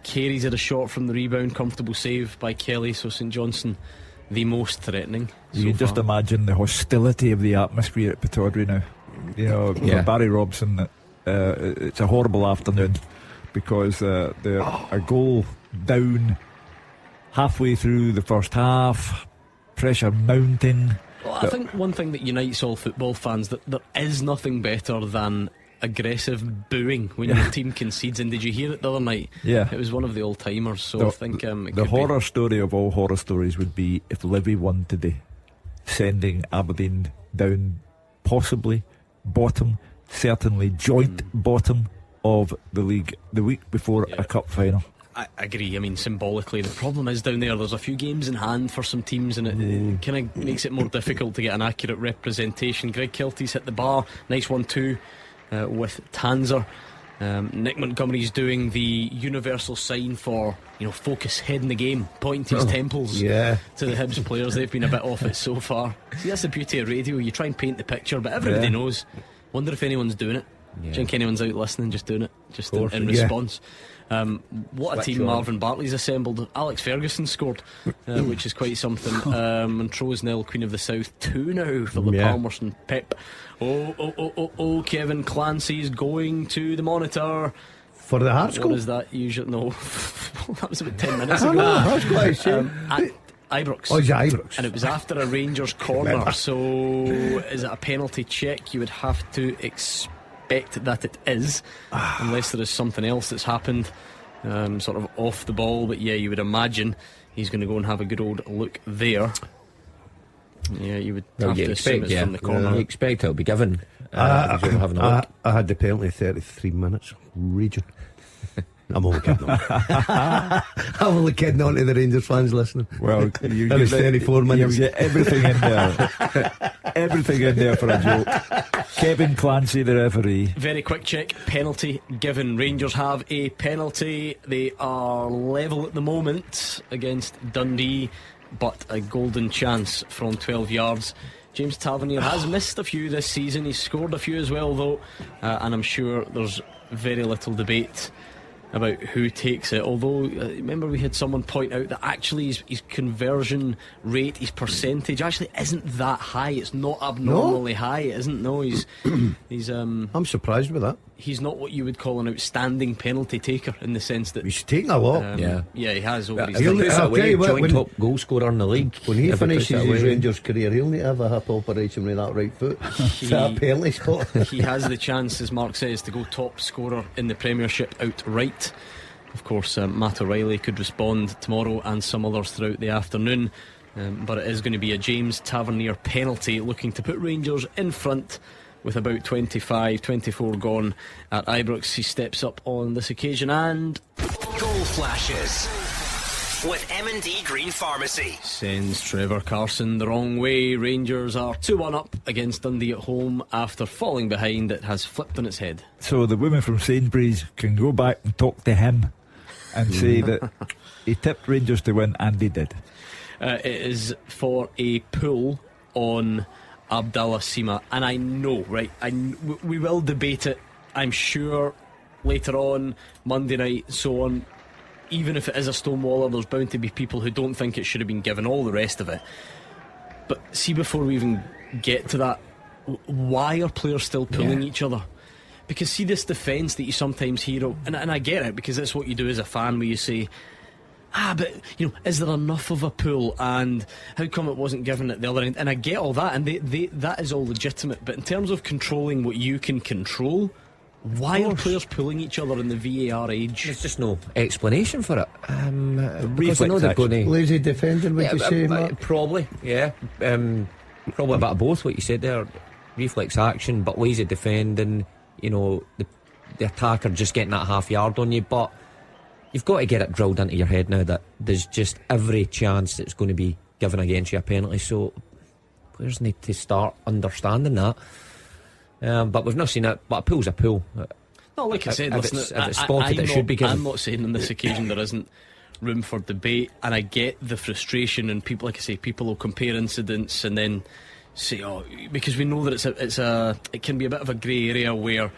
Carey's had a shot from the rebound, comfortable save by Kelly. So St Johnstone the most threatening. You so just far. imagine the hostility of the atmosphere at Pataudry now. For Barry Robson, it's a horrible afternoon because they're a goal down halfway through the first half, pressure mounting. Well, I think one thing that unites all football fans, that there is nothing better than aggressive booing when your team concedes. And did you hear it the other night? Yeah, it was one of the old timers. So I think the horror story of all horror stories would be if Livy won today, sending Aberdeen down possibly bottom, certainly joint bottom of the league the week before a cup final. I agree. I mean, symbolically, the problem is down there's a few games in hand for some teams, and it kind of makes it more difficult to get an accurate representation. Greg Kelty's hit the bar, nice 1-2 with Tanzer. Nick Montgomery's doing the universal sign for focus, head in the game, pointing to his temples to the Hibs players. They've been a bit off it so far. See, that's the beauty of radio. You try and paint the picture, but everybody knows. Wonder if anyone's doing it. Do you think anyone's out listening, just doing it, just in response? What a team Marvin Bartley's assembled. Alex Ferguson scored, which is quite something. Montrose 0, Queen of the South 2 now for the Palmerston Pep. Oh, Kevin Clancy's going to the monitor for the Hearts goal. What is that usually? No, that was about 10 minutes ago. That's quite a shame. At Ibrox. Oh, yeah, Ibrox. And it was after a Rangers corner. So is it a penalty check? You would have to expect that it is, unless there is something else that's happened sort of off the ball. But yeah, you would imagine he's going to go and have a good old look there. Yeah, you would have to assume it's from the corner. You expect it'll be given. I had the penalty 33 minutes region. I'm only kidding on. I'm only kidding on to the Rangers fans listening. Well, you was 34 minutes. You get everything in there. Everything in there for a joke. Kevin Clancy, the referee. Very quick check. Penalty given. Rangers have a penalty. They are level at the moment against Dundee, but a golden chance from 12 yards. James Tavernier has missed a few this season. He's scored a few as well, though, and I'm sure there's very little debate about who takes it. Although remember we had someone point out that actually his conversion rate, his percentage actually isn't that high. It's not abnormally high. It isn't. No, he's I'm surprised with that. He's not what you would call an outstanding penalty taker, in the sense that he's taken a lot. Yeah, he has over his joint top goal scorer in the league. When he finishes his Rangers career, he'll need to have a hip operation with that right foot. That penalty spot. He has the chance, as Mark says, to go top scorer in the Premiership outright. Of course, Matt O'Reilly could respond tomorrow, and some others throughout the afternoon. but it is going to be a James Tavernier penalty, looking to put Rangers in front with about 24 gone at Ibrox. He steps up on this occasion and Goal flashes with M&D Green Pharmacy. Sends Trevor Carson the wrong way. Rangers are 2-1 up against Dundee at home after falling behind. It has flipped on its head. So the woman from Sainsbury's can go back and talk to him and say that he tipped Rangers to win, and they did. It is for a pull on Abdallah Sima, and I know, right, we will debate it, I'm sure, later on, Monday night, so on. Even if it is a stonewaller, there's bound to be people who don't think it should have been given, all the rest of it. But see, before we even get to that, why are players still pulling each other? Because see this defence that you sometimes hear, and I get it, because that's what you do as a fan, where you say, but is there enough of a pull, and how come it wasn't given at the other end? And I get all that, and that is all legitimate. But in terms of controlling what you can control, why are players pulling each other in the VAR age? There's just no explanation for it. Reflex I know they're going to lazy defending, would you say, Mark? Probably, yeah. Probably a bit of both. What you said there, reflex action, but lazy defending. The attacker just getting that half yard on you, but you've got to get it drilled into your head now that there's just every chance it's going to be given against you a penalty. So players need to start understanding that. But we've not seen it. But a pull's a pull. No, like I said, if it's spotted, it should be given. I'm not saying on this occasion there isn't room for debate, and I get the frustration, and people, like I say, people will compare incidents and then say, because we know that it can be a bit of a grey area where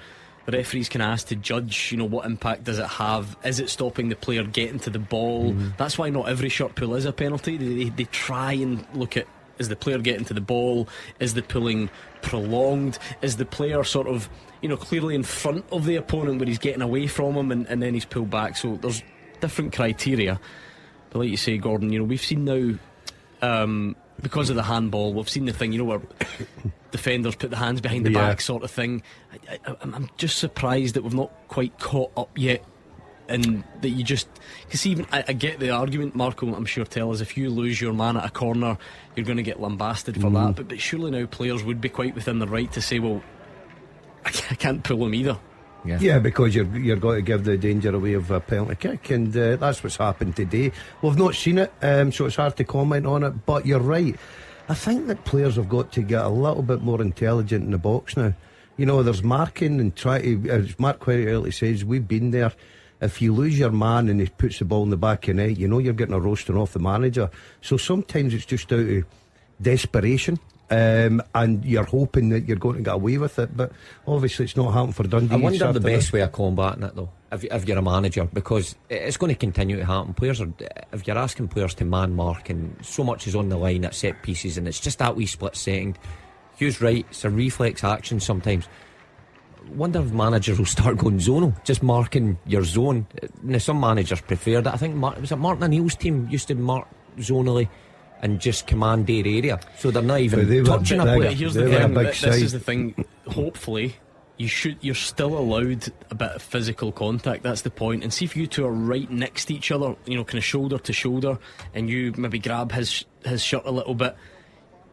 the referees can ask to judge, what impact does it have? Is it stopping the player getting to the ball? That's why not every short pull is a penalty. They try and look at, is the player getting to the ball? Is the pulling prolonged? Is the player sort of, clearly in front of the opponent where he's getting away from him and then he's pulled back? So there's different criteria. But like you say, Gordon, we've seen now, because of the handball, we've seen the thing, where defenders put the hands behind the back sort of thing. I'm just surprised that we've not quite caught up yet, and that you just, because even I get the argument, Marco, I'm sure, tell us if you lose your man at a corner, you're going to get lambasted for that. But surely now players would be quite within the right to say, well, I can't pull him either. Yeah, because you're going to give the danger away of a penalty kick, and that's what's happened today. We've not seen it, so it's hard to comment on it. But you're right. I think that players have got to get a little bit more intelligent in the box now. There's marking and try to, as Mark quite early says, we've been there. If you lose your man and he puts the ball in the back of the net, you're getting a roasting off the manager. So sometimes it's just out of desperation. And you're hoping that you're going to get away with it, but obviously it's not happening for Dundee. I wonder the best way of combating it, though, if you're a manager, because it's going to continue to happen. If you're asking players to man mark, and so much is on the line at set pieces, and it's just that wee split second. Hugh's right, it's a reflex action sometimes. Wonder if managers will start going zonal, just marking your zone. Now, some managers prefer that. I think was it Martin O'Neill's team used to mark zonally and just command their area, so they're not even touching a player. Here's the thing, this is the thing, hopefully you're still allowed a bit of physical contact. That's the point. And see if you two are right next to each other, kind of shoulder to shoulder, and you maybe grab his shirt a little bit,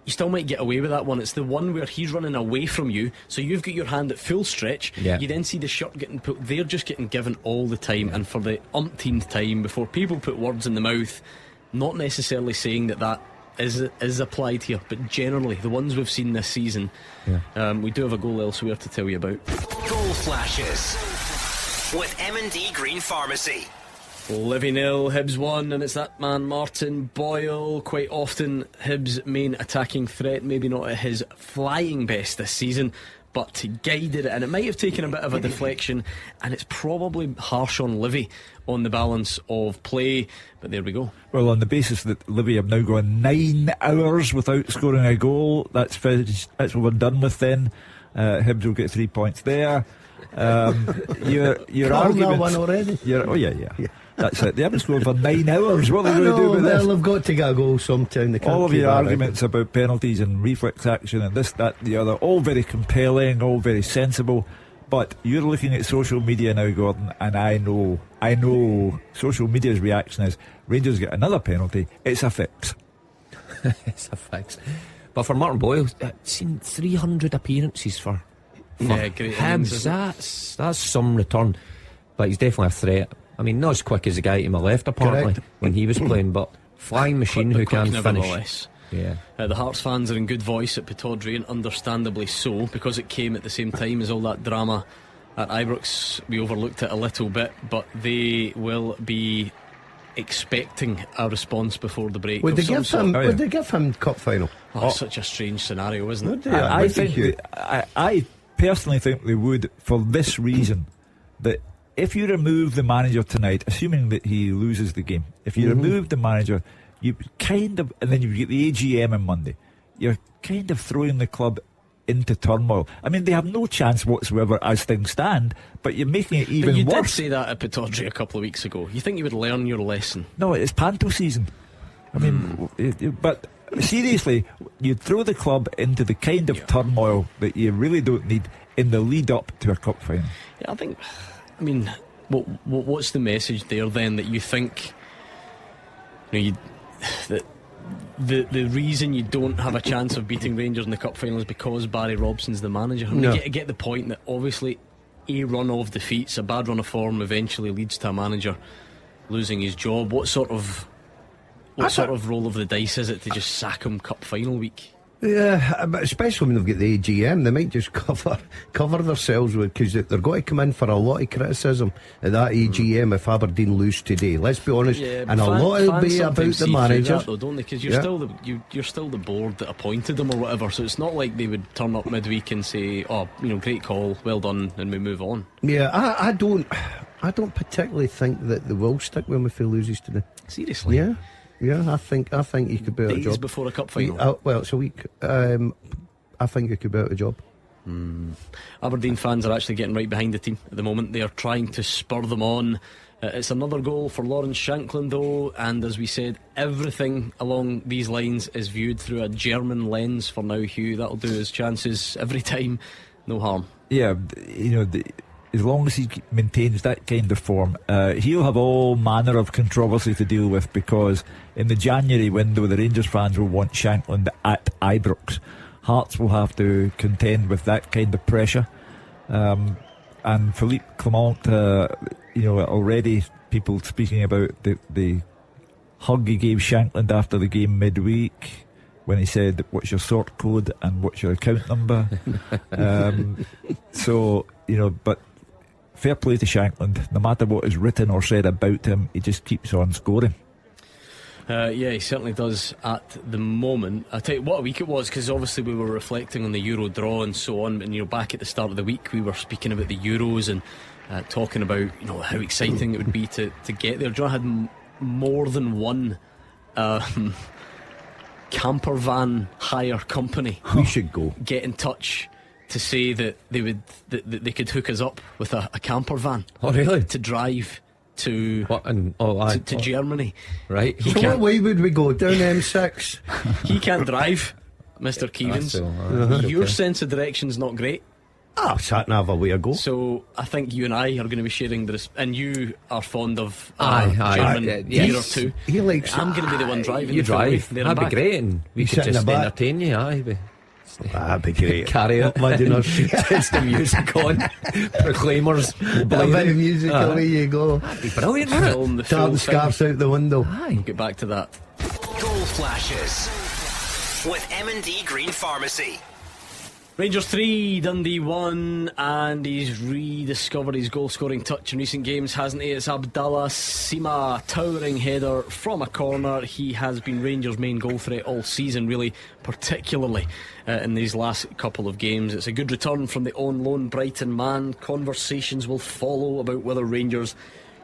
you still might get away with that one. It's the one where he's running away from you, so you've got your hand at full stretch, you then see the shirt getting put, they're just getting given all the time, and for the umpteenth time, before people put words in the mouth. Not necessarily saying that is applied here, but generally the ones we've seen this season, we do have a goal elsewhere to tell you about. Goal flashes with M&D Green Pharmacy. Livy 0, Hibs 1, and it's that man Martin Boyle. Quite often Hibs' main attacking threat, maybe not at his flying best this season, but he guided it, and it might have taken a bit of a deflection, and it's probably harsh on Livy on the balance of play, but there we go. Well, on the basis that Livy have now gone 9 hours without scoring a goal, that's finished, that's what we're done with then. Hibs will get 3 points there. Your argument one already. Yeah. That's it. They haven't scored for 9 hours. What are they going to do with this? They've got to get a goal sometime. They can't. All of your arguments about penalties and reflex action and this, that, the other, all very compelling, all very sensible. But you're looking at social media now, Gordon, and I know social media's reaction is Rangers get another penalty, it's a fix. It's a fix. But for Martin Boyle, I've seen 300 appearances for great him. innings, That's some return. But he's definitely a threat. I mean, not as quick as the guy to my left, apparently, Correct. when he was playing, but flying machine Quick, who but can quick finish. nevertheless. Yeah. The Hearts fans are in good voice at Pittodrie, and understandably so, because it came at the same time as all that drama at Ibrox. We overlooked it a little bit, but they will be expecting a response before the break. Would of they some give him? sort. Would they give him cup final? Oh, it's such a strange scenario, isn't it? I think I personally think they would, for this reason, that if you remove the manager tonight, assuming that he loses the game, if you remove the manager, you kind of, and then you get the AGM on Monday, you're kind of throwing the club into turmoil. I mean, they have no chance whatsoever as things stand, but you're making it even but you worse. did say that at Pittodrie a couple of weeks ago. You think you would learn your lesson? No, it's panto season. I mean, but seriously, you'd throw the club into the kind of turmoil that you really don't need in the lead up to a cup final. Yeah, I mean, what's the message there then, that you think, that the reason you don't have a chance of beating Rangers in the cup final is because Barry Robson's the manager? I mean, I get the point that obviously a run of defeats, a bad run of form, eventually leads to a manager losing his job. What sort of roll of the dice is it to just sack him cup final week? Yeah, but especially when they've got the AGM, they might just cover themselves with, because they're going to come in for a lot of criticism at that AGM if Aberdeen lose today. Let's be honest, and a lot will be about the manager, though, don't they? Because you're still the board that appointed them or whatever. So it's not like they would turn up midweek and say, "Oh, great call, well done," and we move on. Yeah, I don't particularly think that they will stick with him if he loses today. Seriously? Yeah. Yeah, I think he could be out of job. Days before a cup final? Well, it's a week. I think he could be out of job. Aberdeen fans are actually getting right behind the team at the moment. They are trying to spur them on. It's another goal for Lawrence Shankland, though, and as we said, everything along these lines is viewed through a German lens for now, Hugh. That'll do his chances every time. No harm. Yeah, as long as he maintains that kind of form, he'll have all manner of controversy to deal with, because in the January window the Rangers fans will want Shankland at Ibrox. Hearts will have to contend with that kind of pressure, and Philippe Clement, already people speaking about the hug he gave Shankland after the game midweek, when he said, "What's your sort code and what's your account number?" But fair play to Shankland. No matter what is written or said about him, he just keeps on scoring. Yeah, he certainly does at the moment. I'll tell you what a week it was, because obviously we were reflecting on the Euro draw and so on, and back at the start of the week we were speaking about the Euros and talking about how exciting it would be to get there. John had more than one camper van hire company. We should go. Get in touch to say that they could hook us up with a camper van. Oh, really? To drive to to Germany. Right. So what way would we go? Down M6? He can't drive, Mr. Keevins. Your sense of direction's not great. Sat nav away I go. So I think you and I are going to be sharing this, and you are fond of German beer or two. He likes. I'm going to be the one driving. You drive. That'd be great, and we could just entertain you. That'd be great. Carry it. It's the music on. Proclaimers. A bit of music, away you go. That'd be brilliant, wouldn't it? Tartan scarves out the window. We'll get back to that. Goal flashes with M&D Green Pharmacy. Rangers 3, Dundee 1, and he's rediscovered his goal-scoring touch in recent games, hasn't he? It's Abdallah Sima, towering header from a corner. He has been Rangers' main goal threat all season, really, particularly in these last couple of games. It's a good return from the on-loan Brighton man. Conversations will follow about whether Rangers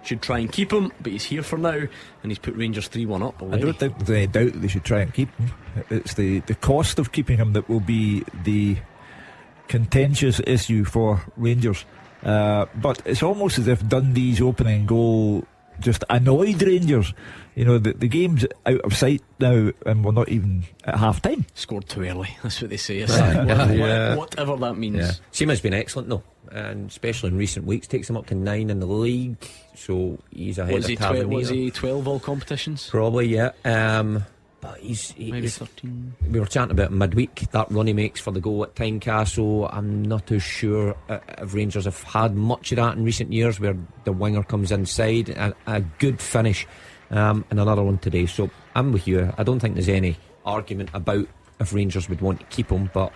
should try and keep him, but he's here for now, and he's put Rangers 3-1 up already. I don't think there's any doubt that they should try and keep him. It's the cost of keeping him that will be the contentious issue for Rangers, but it's almost as if Dundee's opening goal just annoyed Rangers. The game's out of sight now, and we're not even at half time. Scored too early, that's what they say. Whatever that means. Seaman's been excellent though, and especially in recent weeks. Takes him up to 9 in the league, so he's ahead of Tavernier. Was he 12 all competitions? Probably, yeah. But he's maybe 13. We were chatting about midweek, that run he makes for the goal at Tynecastle. I'm not too sure if Rangers have had much of that in recent years, where the winger comes inside. A good finish, and another one today. So I'm with you. I don't think there's any argument about if Rangers would want to keep him, but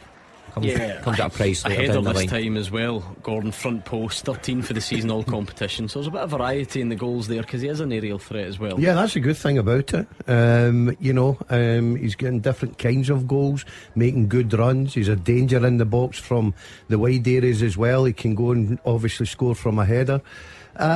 comes at a price later ahead down of the this line. time as well. Gordon front post, 13 for the season, all competition. So there's a bit of variety in the goals there, because he is an aerial threat as well. Yeah, that's a good thing about it. He's getting different kinds of goals, making good runs. He's a danger in the box from the wide areas as well. He can go and obviously score from a header.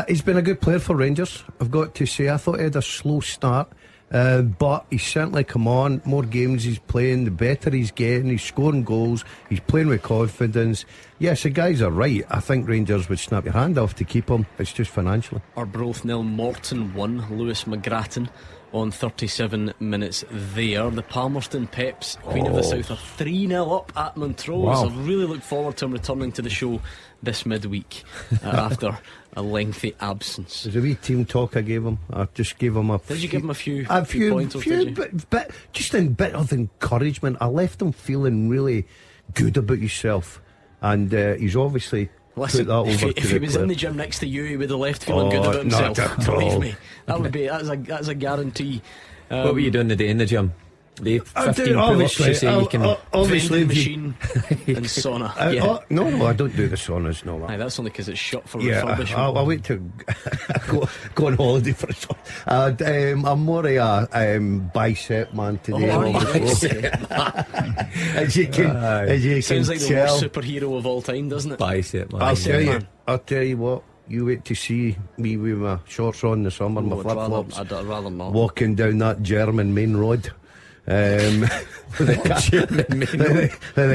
He's been a good player for Rangers, I've got to say. I thought he had a slow start, but he's certainly come on. More games he's playing, the better he's getting. He's scoring goals, he's playing with confidence. Yes, the guys are right. I think Rangers would snap your hand off to keep him. It's just financially. Arbroath 0, Morton 1. Lewis McGrattan on 37 minutes there. The Palmerston Peps, Queen of the South, are 3-0 up at Montrose. Wow. I really look forward to him returning to the show this midweek after a lengthy absence. There's a wee team talk I gave him. I just gave him Did you give him a few pointers? Did you? But just a bit of encouragement. I left him feeling really good about himself, and he's obviously Listen, put that over if he was in the gym next to you, he would have left feeling good about himself. Believe me, that's a guarantee. What were you doing today in the gym? The 15 pull-ups you say you can. Obviously, machine and sauna. No, I don't do the saunas. No, Aye, that's only because it's shut for refurbishment. I'll wait to go on holiday for a sauna. I'm more a bicep man today. As you can sounds like the tell. worst superhero of all time, doesn't it? Bicep man. I'll tell you what. You wait to see me with my shorts on in the summer, my flip flops, I'd rather not. walking down that German main road. The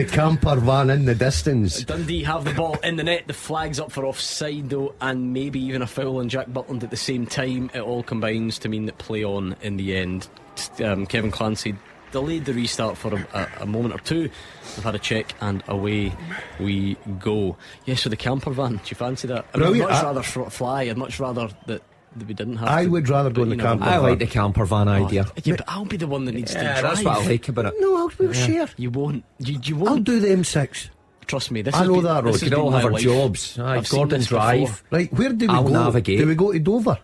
camper van in the distance. Dundee have the ball in the net. The flag's up for offside though, and maybe even a foul on Jack Butland at the same time. It all combines to mean that play on in the end. Kevin Clancy delayed the restart for a moment or two. We've had a check and away we go. Yes, so the camper van, do you fancy that? I'd much rather fly. I'd much rather that we didn't have I would rather go in the camper van. I like the camper van idea. Yeah, but I'll be the one that needs to drive. That's what I like about it. No, we'll share. You won't. You won't. I'll do the M6. Trust me, I know that road. We could all have our jobs. Gordon drive. Right, where do we I'll go? navigate. Do we go to Dover?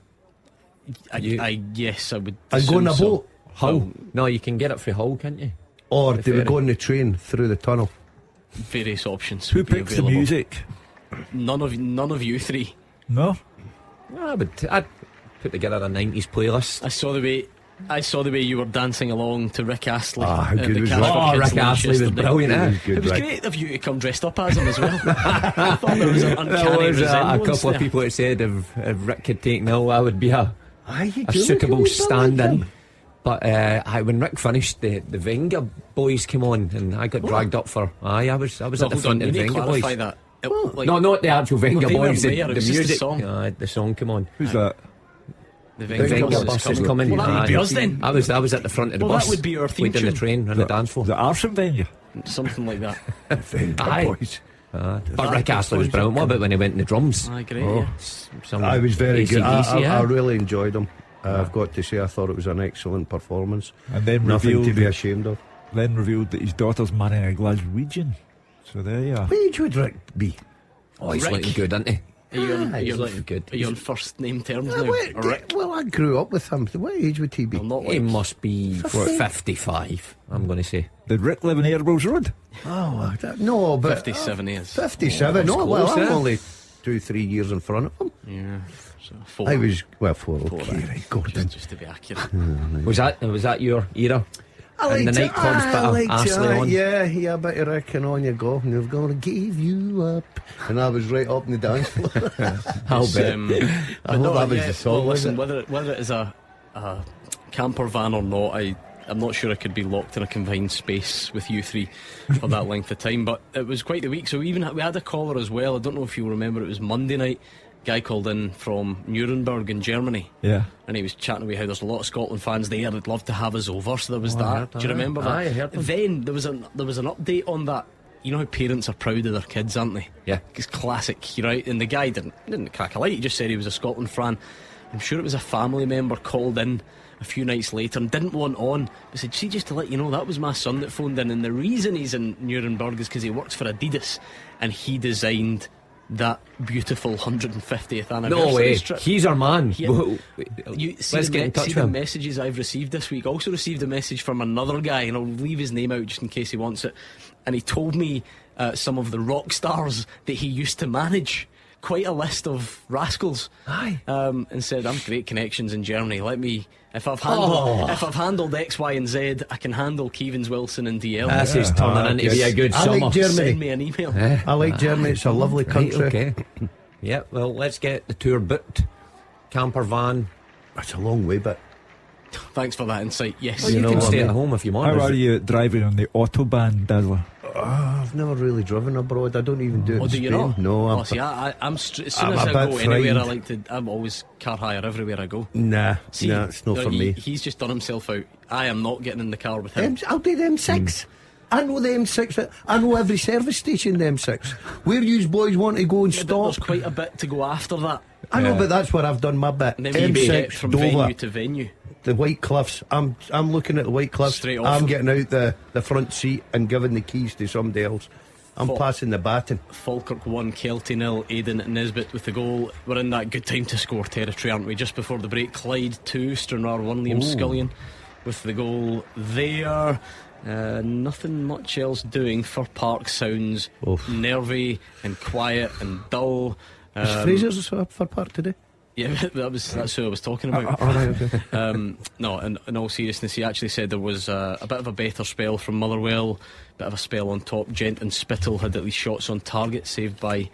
Yes, I would. And go on a boat? Hull? No, you can get it for Hull, can't you? Or do we go on the train through the tunnel? Various options. Who picks the music? None of you three. No. I'd put together a 90s playlist. I saw the way you were dancing along to Rick Astley. How good was that? Rick Astley was brilliant. It was great of you to come dressed up as him as well. I thought there was an uncanny resemblance. A couple of people that said if Rick could take Nil, I would be a suitable stand-in. But when Rick finished, the Wenger boys came on, and I got dragged up for. I was at the front of the Wenger boys. That. No, not the actual Wenger boys. The music, the song. The song came on. Who's that? The Wenger bus is coming. Well, that would be us then. I was at the front of the bus. That would be our theme waiting tune. the train on the dance floor. The Arsene Wenger. Something like that. Wenger boys. But Rick Astley was brilliant. What about when he went in the drums? Great. I was very good. I I really enjoyed him. I've got to say, I thought it was an excellent performance. And then nothing to be ashamed of. Then revealed that his daughter's marrying a Glaswegian. So there you are. What age would Rick be? Oh, he's looking good, isn't he? He's looking good. Are you on first name terms now? Rick? Well, I grew up with him. What age would he be? He must be 55, I'm going to say. Did Rick live in Airbus Road? Oh, no, but 57 years. 57. Oh, Well, close, I'm only 2-3 years in front of him. Yeah. So 4. I was 4. Okay, right, Gordon. Just to be accurate. Was that your era? And the nightclubs, bit of Astley on. Yeah, a bit of Rick, and on you go. And they're going to give you up. And I was right up in the dance floor. I'll bet. I hope that was the song. Listen, whether it is a camper van or not, I'm not sure I could be locked in a confined space with you three for that length of time. But it was quite the week. So we had a caller as well. I don't know if you remember. It was Monday night. Guy called in from Nuremberg in Germany. Yeah. And he was chatting about how there's a lot of Scotland fans there that'd love to have us over. So there was that. Do you remember that? I heard them. Then there was an update on that. You know how parents are proud of their kids, aren't they? Yeah. It's classic, right? And the guy didn't crack a light. He just said he was a Scotland fan. I'm sure it was a family member called in a few nights later and didn't want on, but said, see, just to let you know, that was my son that phoned in, and the reason he's in Nuremberg is because he works for Adidas and he designed that beautiful 150th anniversary No way, strip. he's our man. Let's get in touch with the him. messages I've received this week. Also received a message from another guy, and I'll leave his name out just in case he wants it, and he told me some of the rock stars that he used to manage. Quite a list of rascals. Aye. And said, I'm great connections in Germany. Let me, if I've handled X, Y and Z, I can handle Keevins, Wilson and DL. This is turning into be a good I summer. like Germany. Send me an email. I like Germany, it's a lovely country. Okay. Yeah, well, let's get the tour booked. Camper van. It's a long way, but Thanks for that insight. Yes. Well, you can stay at home if you want. How are you driving on the Autobahn, Dazzler? I've never really driven abroad. I don't even do it in do you Spain. not? No, Oh, see, as soon as I'm I a go bit anywhere, I frightened. like to. I'm always car hire everywhere I go. Nah, See, nah, it's not for me. He's just done himself out. I am not getting in the car with him. I'll do the M6. I know the M6. I know every service station, the M6. Where you boys want to go and Yeah, but stop? there's quite a bit to go after that. I know, but that's where I've done my bit. And then we get M6, from Dover, venue to venue. the White Cliffs. I'm looking at the White Cliffs. Straight off I'm them. getting out the front seat and giving the keys to somebody else. I'm passing the baton. Falkirk 1, Kelty 0, Aidan Nisbet with the goal. We're in that good time to score territory, aren't we? Just before the break, Clyde 2, Stranraer 1, Liam Scullion with the goal there. Nothing much else doing for Park. Sounds nervy and quiet and dull. Is Fraser's for Park today? Yeah, that's who I was talking about. Okay. No, in all seriousness, he actually said there was a bit of a better spell from Motherwell, bit of a spell on top. Gent and Spittle had at least shots on target, saved by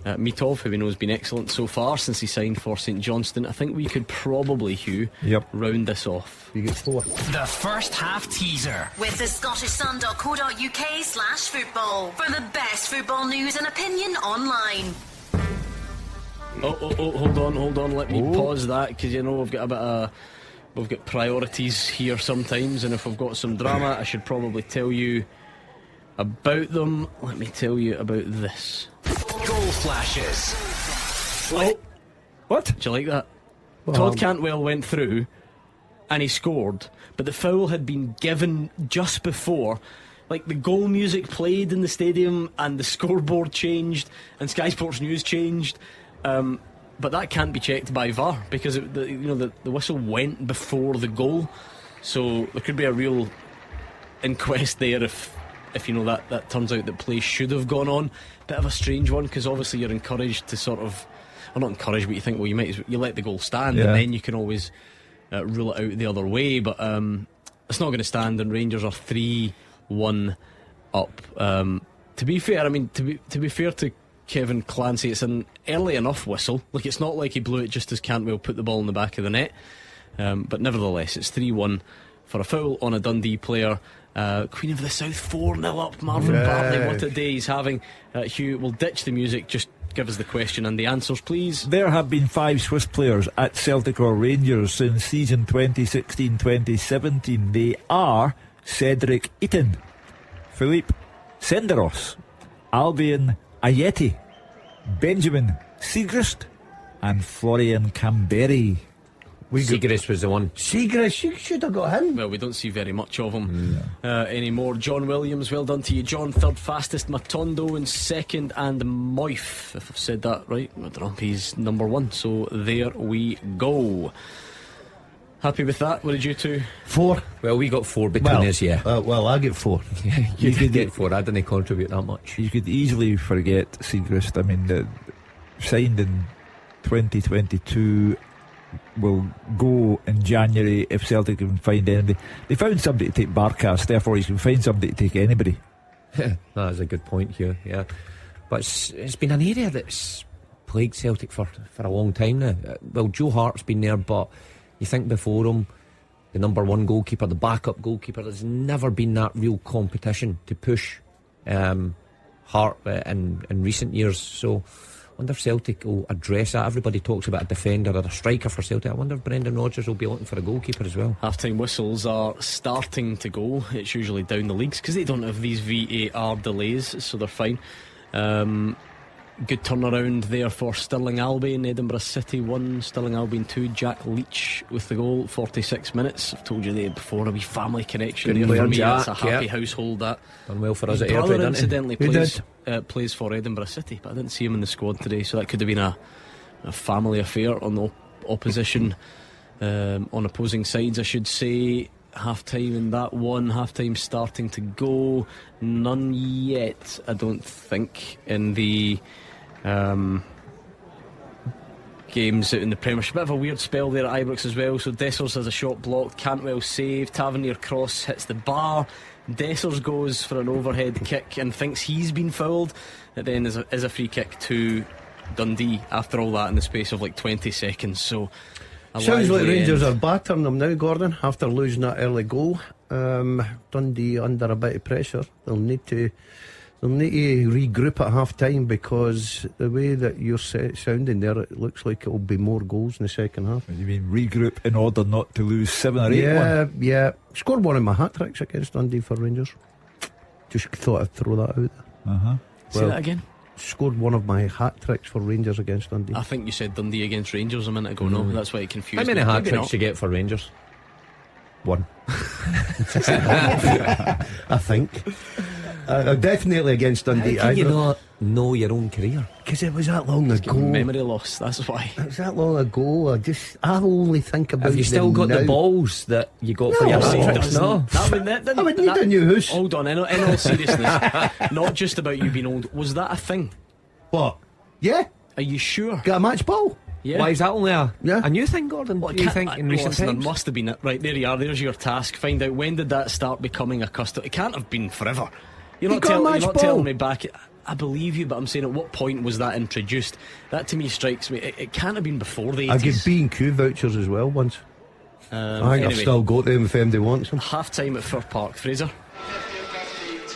Mitov, who we know has been excellent so far since he signed for St Johnstone. I think we could probably, Hugh, round this off. You get 4. The first half teaser. With the ScottishSun.co.uk/football for the best football news and opinion online. Oh, hold on, let me pause that, because you know we've got priorities here sometimes, and if we've got some drama I should probably tell you about them. Let me tell you about this. Goal flashes. What? Do you like that? Todd Cantwell went through and he scored, but the foul had been given just before. Like, the goal music played in the stadium and the scoreboard changed and Sky Sports News changed. But that can't be checked by VAR because the whistle went before the goal, so there could be a real inquest there if that turns out that play should have gone on. Bit of a strange one, because obviously you're encouraged to sort of, or not encouraged, but you think, well, you let the goal stand, and then you can always rule it out the other way. But it's not going to stand, and Rangers are 3-1 up. To be fair, I mean, to be fair to Kevin Clancy, it's an early enough whistle. Like, it's not like he blew it just as Cantwell put the ball in the back of the net. But nevertheless, it's 3-1 for a foul on a Dundee player. Queen of the South 4-0 up. Marvin Bartley, what a day he's having. Hugh, we'll ditch the music. Just give us the question and the answers, please. There have been 5 Swiss players at Celtic or Rangers since season 2016-2017. They are Cedric Itten, Philippe Senderos, Albion Ayeti, Benjamin Siegrist, and Florian Camberi. Siegrist was the one. Siegrist, you should have got him. Well, we don't see very much of him anymore. John Williams, well done to you, John. Third fastest, Matondo in second, and Moif, if I've said that right, Drumpy's number 1. So there we go. Happy with that? What did you two? 4. Well, we got 4 between us, yeah. Well, I get 4. You could get 4. I didn't contribute that much. You could easily forget Siegrist. I mean, signed in 2022, will go in January if Celtic can find anybody. They found somebody to take Barkas, therefore you can find somebody to take anybody. That's a good point here, yeah. But it's been an area that's plagued Celtic for a long time now. Well, Joe Hart's been there, but you think before him, the number 1 goalkeeper, the backup goalkeeper, there's never been that real competition to push Hart in recent years. So I wonder if Celtic will address that. Everybody talks about a defender or a striker for Celtic. I wonder if Brendan Rodgers will be looking for a goalkeeper as well. Half-time whistles are starting to go. It's usually down the leagues because they don't have these VAR delays, so they're fine. Good turnaround there for Stirling Albion. Edinburgh City 1, Stirling Albion 2. Jack Leach with the goal, 46 minutes. I've told you there before, a wee family connection Good there for player, me. Jack, That's a happy household. That done well for us his at brother Airdrie, incidentally didn't he? plays for Edinburgh City, but I didn't see him in the squad today, so that could have been a family affair on the opposition, on opposing sides, I should say. Half time in that one, half time starting to go. None yet, I don't think, in the games out in the Premiership. Bit of a weird spell there at Ibrox as well. So Dessers has a shot blocked, Cantwell saved, Tavernier cross hits the bar, Dessers goes for an overhead kick and thinks he's been fouled. It then is a free kick to Dundee after all that in the space of like 20 seconds. So sounds like Rangers are battering them now, Gordon, after losing that early goal. Dundee under a bit of pressure. They'll need to regroup at half time, because the way that you're sounding there, it looks like it'll be more goals in the second half. You mean regroup in order not to lose 7 or 8? Yeah. Scored one of my hat tricks against Dundee for Rangers. Just thought I'd throw that out there. Say that again. Scored one of my hat tricks for Rangers against Dundee. I think you said Dundee against Rangers a minute ago. No, that's why it confused me. How many hat tricks do you get for Rangers? 1. I think. Definitely against Dundee. How can you not know your own career? Because it was that long ago. Memory loss, that's why. It was that long ago. I only think about. Have you still got the balls that you got for your hat tricks? No. I would need a new house. Hold on, in all seriousness, not just about you being old. Was that a thing? What? Yeah. Are you sure? Got a match ball? Yeah. Why is that only a new thing, Gordon? What do you think in recent listen, times? There must have been. Right, there you are. There's your task. Find out, when did that start becoming a custom. It can't have been forever. You're not telling me back. I believe you, but I'm saying, at what point was that introduced? That to me strikes me. It can't have been before the 80s. I give B&Q vouchers as well once. I think I've still got them if anybody wants them. Half time at Fir Park. Fraser?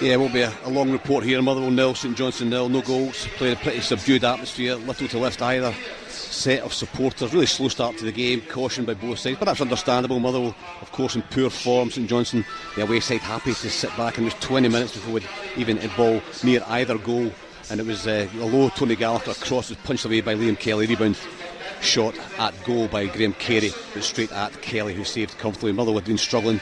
Yeah, it won't be a long report here. Motherwell 0, St Johnstone 0, no goals. Played a pretty subdued atmosphere, little to lift either set of supporters. Really slow start to the game, caution by both sides, but that's understandable. Motherwell, of course, in poor form. St Johnstone, the away side, happy to sit back, and it was 20 minutes before we'd even a ball near either goal, and it was a low Tony Gallagher cross was punched away by Liam Kelly. Rebound shot at goal by Graham Carey, but straight at Kelly, who saved comfortably. Motherwell had been struggling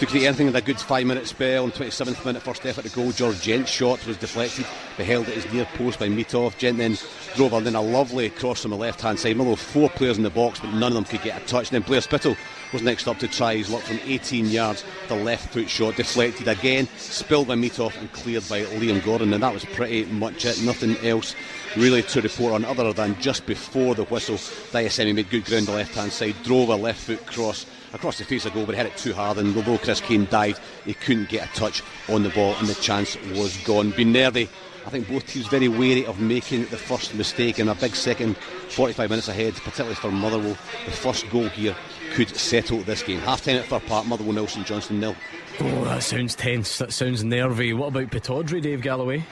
to create anything in a good 5-minute spell. On 27th minute, first effort to goal, George Gent's shot was deflected, beheld at his near post by Mitov. Gent then drove on, then a lovely cross from the left hand side. Motherwell 4 players in the box, but none of them could get a touch. And then Blair Spittle was next up to try his luck from 18 yards. The left foot shot deflected again, spilled by Mitov and cleared by Liam Gordon, and that was pretty much it. Nothing else really to report on, other than just before the whistle, Diasemi made good ground the left hand side, drove a left foot cross across the face of goal, but hit it too hard, and although Chris Kane dived, he couldn't get a touch on the ball, and the chance was gone. Been nervy. I think both teams very wary of making the first mistake in a big second, 45 minutes ahead, particularly for Motherwell. The first goal here could settle this game. Half time at Fir Park, Motherwell 0, St Johnstone 0. Oh, that sounds tense, that sounds nervy. What about Pittodrie, Dave Galloway?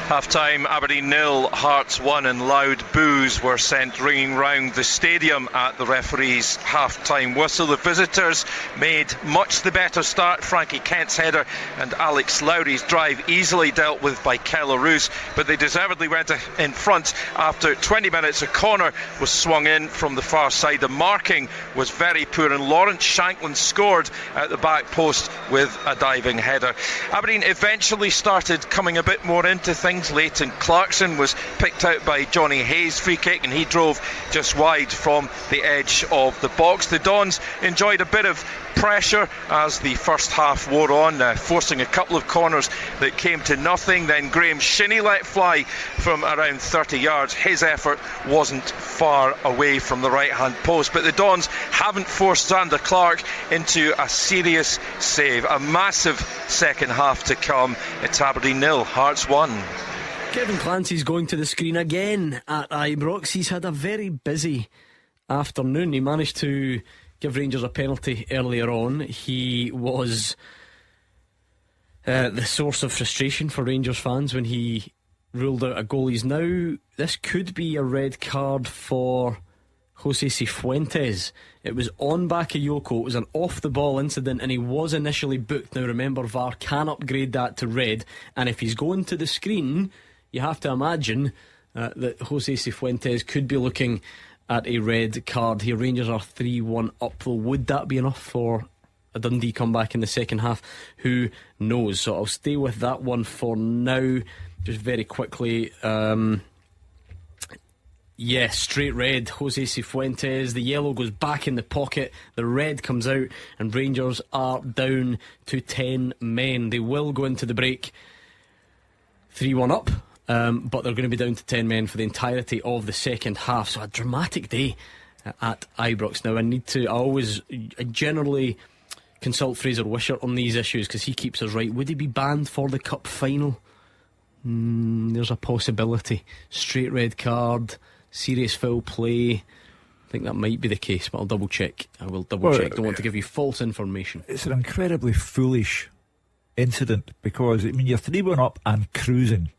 Half time, Aberdeen 0, Hearts 1, and loud boos were sent ringing round the stadium at the referee's half time whistle. The visitors made much the better start. Frankie Kent's header and Alex Lowry's drive easily dealt with by Keller Roos, but they deservedly went in front after 20 minutes. A corner was swung in from the far side. The marking was very poor, and Lawrence Shanklin scored at the back post with a diving header. Aberdeen eventually started coming a bit more into things. Leighton Clarkson was picked out by Johnny Hayes' free kick, and he drove just wide from the edge of the box. The Dons enjoyed a bit of pressure as the first half wore on, forcing a couple of corners that came to nothing. Then Graham Shinney let fly from around 30 yards. His effort wasn't far away from the right hand post, but the Dons haven't forced Zander Clark into a serious save. A massive second half to come. It's Aberdeen 0, Hearts 1. Kevin Clancy's going to the screen again at Ibrox. He's had a very busy afternoon. He managed to give Rangers a penalty earlier on. He was the source of frustration for Rangers fans when he ruled out a goal. This could be a red card for Jose Cifuentes. It was on Bakayoko. It was an off the ball incident, and he was initially booked. Now remember, VAR can upgrade that to red, and if he's going to the screen, you have to imagine that Jose Cifuentes could be looking at a red card here. Rangers are 3-1 up though. Would that be enough for a Dundee comeback in the second half? Who knows? So I'll stay with that one for now. Just very quickly, straight red, Jose Cifuentes. The yellow goes back in the pocket, the red comes out, and Rangers are down to 10 men. They will go into the break 3-1 up, but they're going to be down to 10 men for the entirety of the second half. So a dramatic day at Ibrox. Now I generally consult Fraser Wishart on these issues because he keeps us right. Would he be banned for the cup final? There's a possibility. Straight red card, serious foul play. I think that might be the case, but I'll double check. I will double check. Don't want to give you false information. It's an incredibly foolish incident because you're 3-1 up and cruising.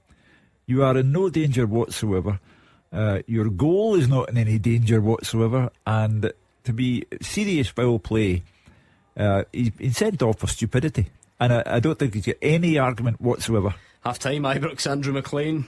You are in no danger whatsoever. Your goal is not in any danger whatsoever, and to be serious foul play, he's been sent off for stupidity, and I don't think he's got any argument whatsoever. Half time, Ibrox, Andrew McLean.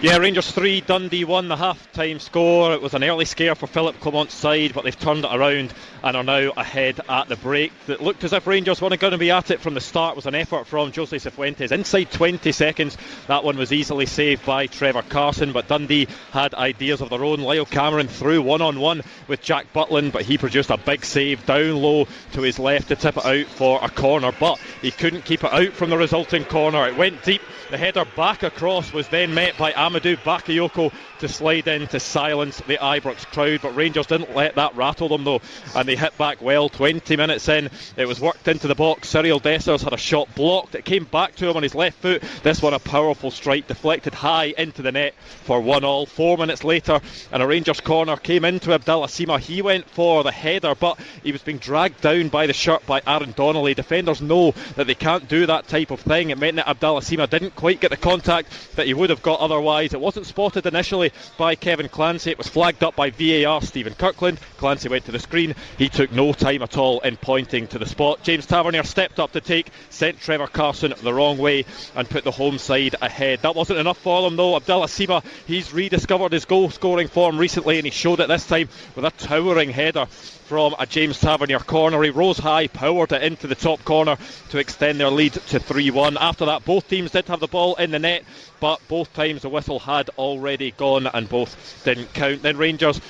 Yeah, Rangers 3, Dundee 1, the half-time score. It was an early scare for Philip Clement's side, but they've turned it around and are now ahead at the break. It looked as if Rangers weren't going to be at it from the start. It was an effort from Jose Cifuentes. Inside 20 seconds, that one was easily saved by Trevor Carson, but Dundee had ideas of their own. Lyle Cameron threw one-on-one with Jack Butland, but he produced a big save down low to his left to tip it out for a corner, but he couldn't keep it out from the resulting corner. It went deep. The header back across was then met by Amadou Bakayoko to slide in to silence the Ibrox crowd, but Rangers didn't let that rattle them though, and they hit back well. 20 minutes in, it was worked into the box. Cyril Dessers had a shot blocked. It came back to him on his left foot. This one a powerful strike, deflected high into the net for 1-1. 4 minutes later, and a Rangers corner came into Abdallah Sima. He went for the header, but he was being dragged down by the shirt by Aaron Donnelly. Defenders know that they can't do that type of thing. It meant that Abdallah Sima didn't quite get the contact that he would have got otherwise. It wasn't spotted initially by Kevin Clancy. It was flagged up by VAR Stephen Kirkland. Clancy went to the screen. He took no time at all in pointing to the spot. James Tavernier stepped up to take, sent Trevor Carson the wrong way and put the home side ahead. That wasn't enough for them though. Abdallah Sima, he's rediscovered his goal scoring form recently, and he showed it this time with a towering header from a James Tavernier corner. He rose high, powered it into the top corner to extend their lead to 3-1. After that, both teams did have the ball in the net, but both times the whistle had already gone and both didn't count. Then Rangers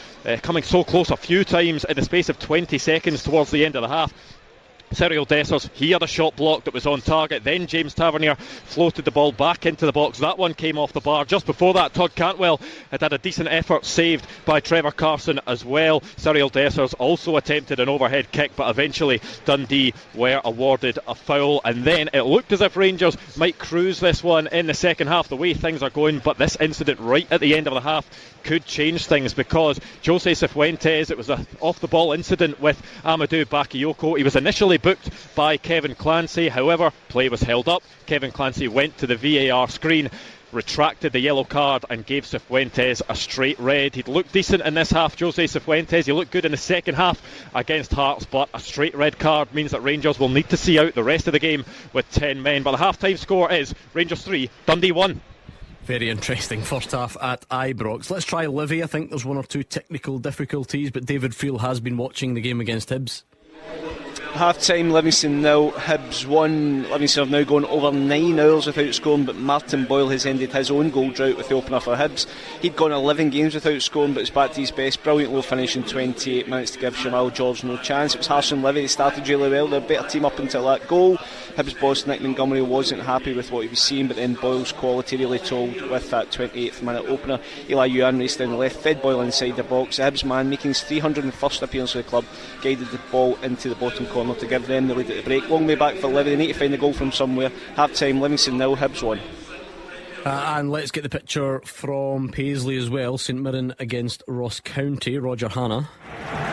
coming so close a few times in the space of 20 seconds towards the end of the half. Cyril Dessers, he had a shot blocked that was on target. Then James Tavernier floated the ball back into the box. That one came off the bar. Just before that, Todd Cantwell had a decent effort saved by Trevor Carson as well. Cyril Dessers also attempted an overhead kick, but eventually Dundee were awarded a foul. And then it looked as if Rangers might cruise this one in the second half, the way things are going. But this incident right at the end of the half could change things, because Jose Cifuentes, it was an off-the-ball incident with Amadou Bakayoko. He was initially booked by Kevin Clancy, however, play was held up. Kevin Clancy went to the VAR screen, retracted the yellow card and gave Cifuentes a straight red. He'd looked decent in this half, Jose Cifuentes. He looked good in the second half against Hearts, but a straight red card means that Rangers will need to see out the rest of the game with 10 men. But the half-time score is Rangers 3, Dundee 1. Very interesting first half at Ibrox. Let's try Livy. I think there's one or two technical difficulties, but David Friel has been watching the game against Hibs. Half-time, Livingston 0, Hibs 1. Livingston have now gone over 9 hours without scoring, but Martin Boyle has ended his own goal drought with the opener for Hibs. He'd gone 11 games without scoring, but it's back to his best. Brilliant low finish in 28 minutes to give Jamal George no chance. It was Harsh and Livy. They started really well. They're a better team up until that goal. Hibs boss Nick Montgomery wasn't happy with what he was seeing, but then Boyle's quality really told with that 28th minute opener. Eli Yuan raced down the left, fed Boyle inside the box. The Hibs man, making his 301st appearance for the club, guided the ball into the bottom corner to give them the lead at the break. Long way back for Livy. They need to find the goal from somewhere. Half time, Livingston 0, Hibs 1. And let's get the picture from Paisley as well. St Mirren against Ross County. Roger Hanna.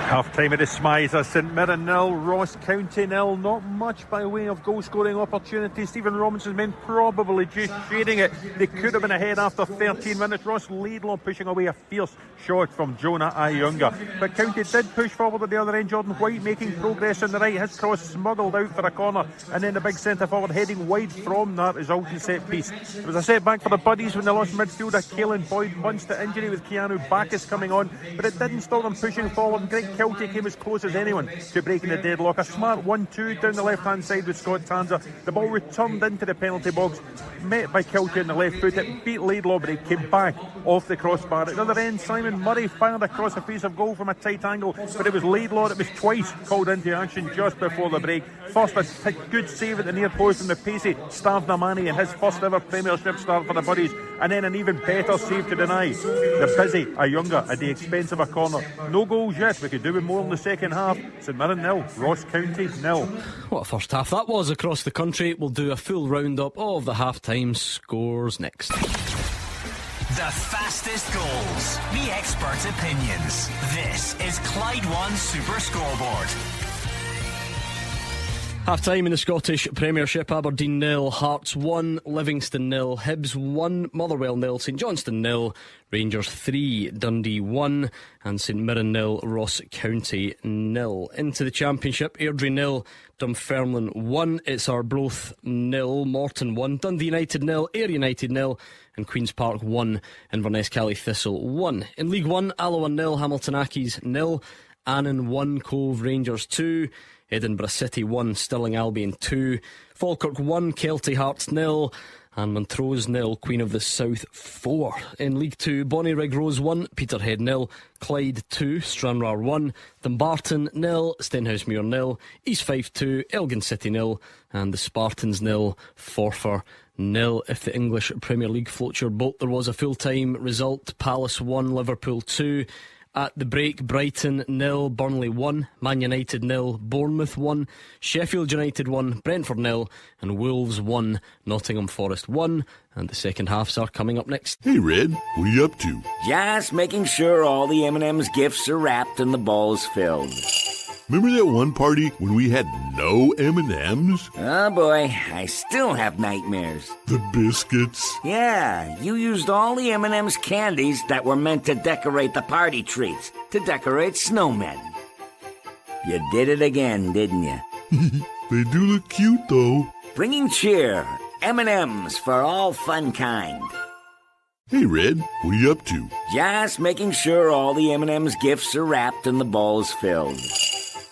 Half time at the Smizer, St Mirren 0, Ross County 0. Not much by way of goal scoring opportunities. Stephen Robinson's men probably just shading it. They could have been ahead after 13 minutes. Ross Laidlaw pushing away a fierce shot from Jonah Ayunga. But County did push forward at the other end. Jordan White making progress on the right. His cross smuggled out for a corner. And then the big centre forward heading wide from that resulting set piece. It was a setback for the Buddies when they lost midfielder Caelan Boyd once to injury with Keanu Bacchus coming on. But it didn't stop them pushing forward. Greg Kelty came as close as anyone to breaking the deadlock. A smart 1-2 down the left hand side with Scott Tanser. The ball returned into the penalty box, met by Kelty on the left foot. It beat Laidlaw, but it came back off the crossbar. At the other end, Simon Murray fired across a face of goal from a tight angle, but it was Laidlaw that was twice called into action just before the break. First, a good save at the near post from the pacey Stav Namani in his first ever Premiership start for the Buddies, and then an even better save to deny the busy Ayunga at the expense of a corner. No goals yet. We could do with more in the second half. St Mirren 0, Ross County 0. What a first half that was across the country. We'll do a full roundup of the half-time scores next. The fastest goals, the expert opinions. This is Clyde One Super Scoreboard. Half time in the Scottish Premiership. Aberdeen 0, Hearts 1, Livingston 0, Hibs 1, Motherwell 0, St Johnstone 0, Rangers 3, Dundee 1, and St Mirren 0, Ross County 0. Into the Championship, Airdrie 0, Dunfermline 1, It's Arbroath 0, Morton 1, Dundee United 0, Ayr United 0, and Queen's Park 1, Inverness Cally Thistle 1. In League 1, Alloa 0, Hamilton Accies 0, Annan 1, Cove Rangers 2, Edinburgh City 1, Stirling Albion 2, Falkirk 1, Kelty Hearts 0, and Montrose 0, Queen of the South 4. In League 2, Bonnyrigg Rose 1, Peterhead 0, Clyde 2, Stranraer 1, Dumbarton 0, Stenhousemuir 0, East Fife 2, Elgin City 0, and the Spartans 0, Forfar 0. If the English Premier League floats your boat, there was a full-time result. Palace 1, Liverpool 2. At the break, Brighton 0, Burnley 1, Man United 0, Bournemouth 1, Sheffield United 1, Brentford 0, and Wolves 1, Nottingham Forest 1. And the second halves are coming up next. Hey Red, what are you up to? Just making sure all the M&M's gifts are wrapped and the balls filled. Remember that one party when we had no M&Ms? Oh boy, I still have nightmares. The biscuits? Yeah, you used all the M&M's candies that were meant to decorate the party treats, to decorate snowmen. You did it again, didn't you? They do look cute though. Bringing cheer, M&M's for all fun kind. Hey Red, what are you up to? Just making sure all the M&M's gifts are wrapped and the balls filled.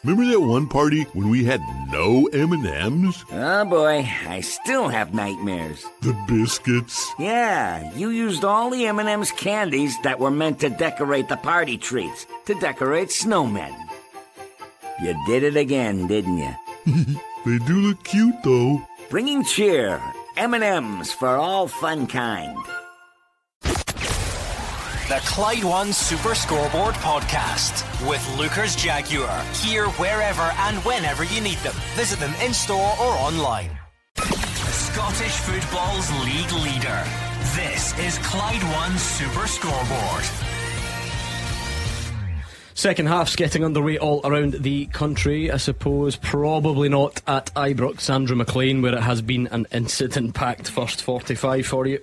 Remember that one party when we had no M&Ms? Oh boy, I still have nightmares. The biscuits? Yeah, you used all the M&M's candies that were meant to decorate the party treats, to decorate snowmen. You did it again, didn't you? They do look cute though. Bringing cheer, M&M's for all fun kind. The Clyde One Super Scoreboard Podcast with Lucas Jaguar. Here, wherever and whenever you need them. Visit them in store or online. Scottish football's league leader. This is Clyde One Super Scoreboard. Second half's getting underway all around the country. I suppose probably not at Ibrox, Andrew McLean, where it has been an incident-packed first 45 for you.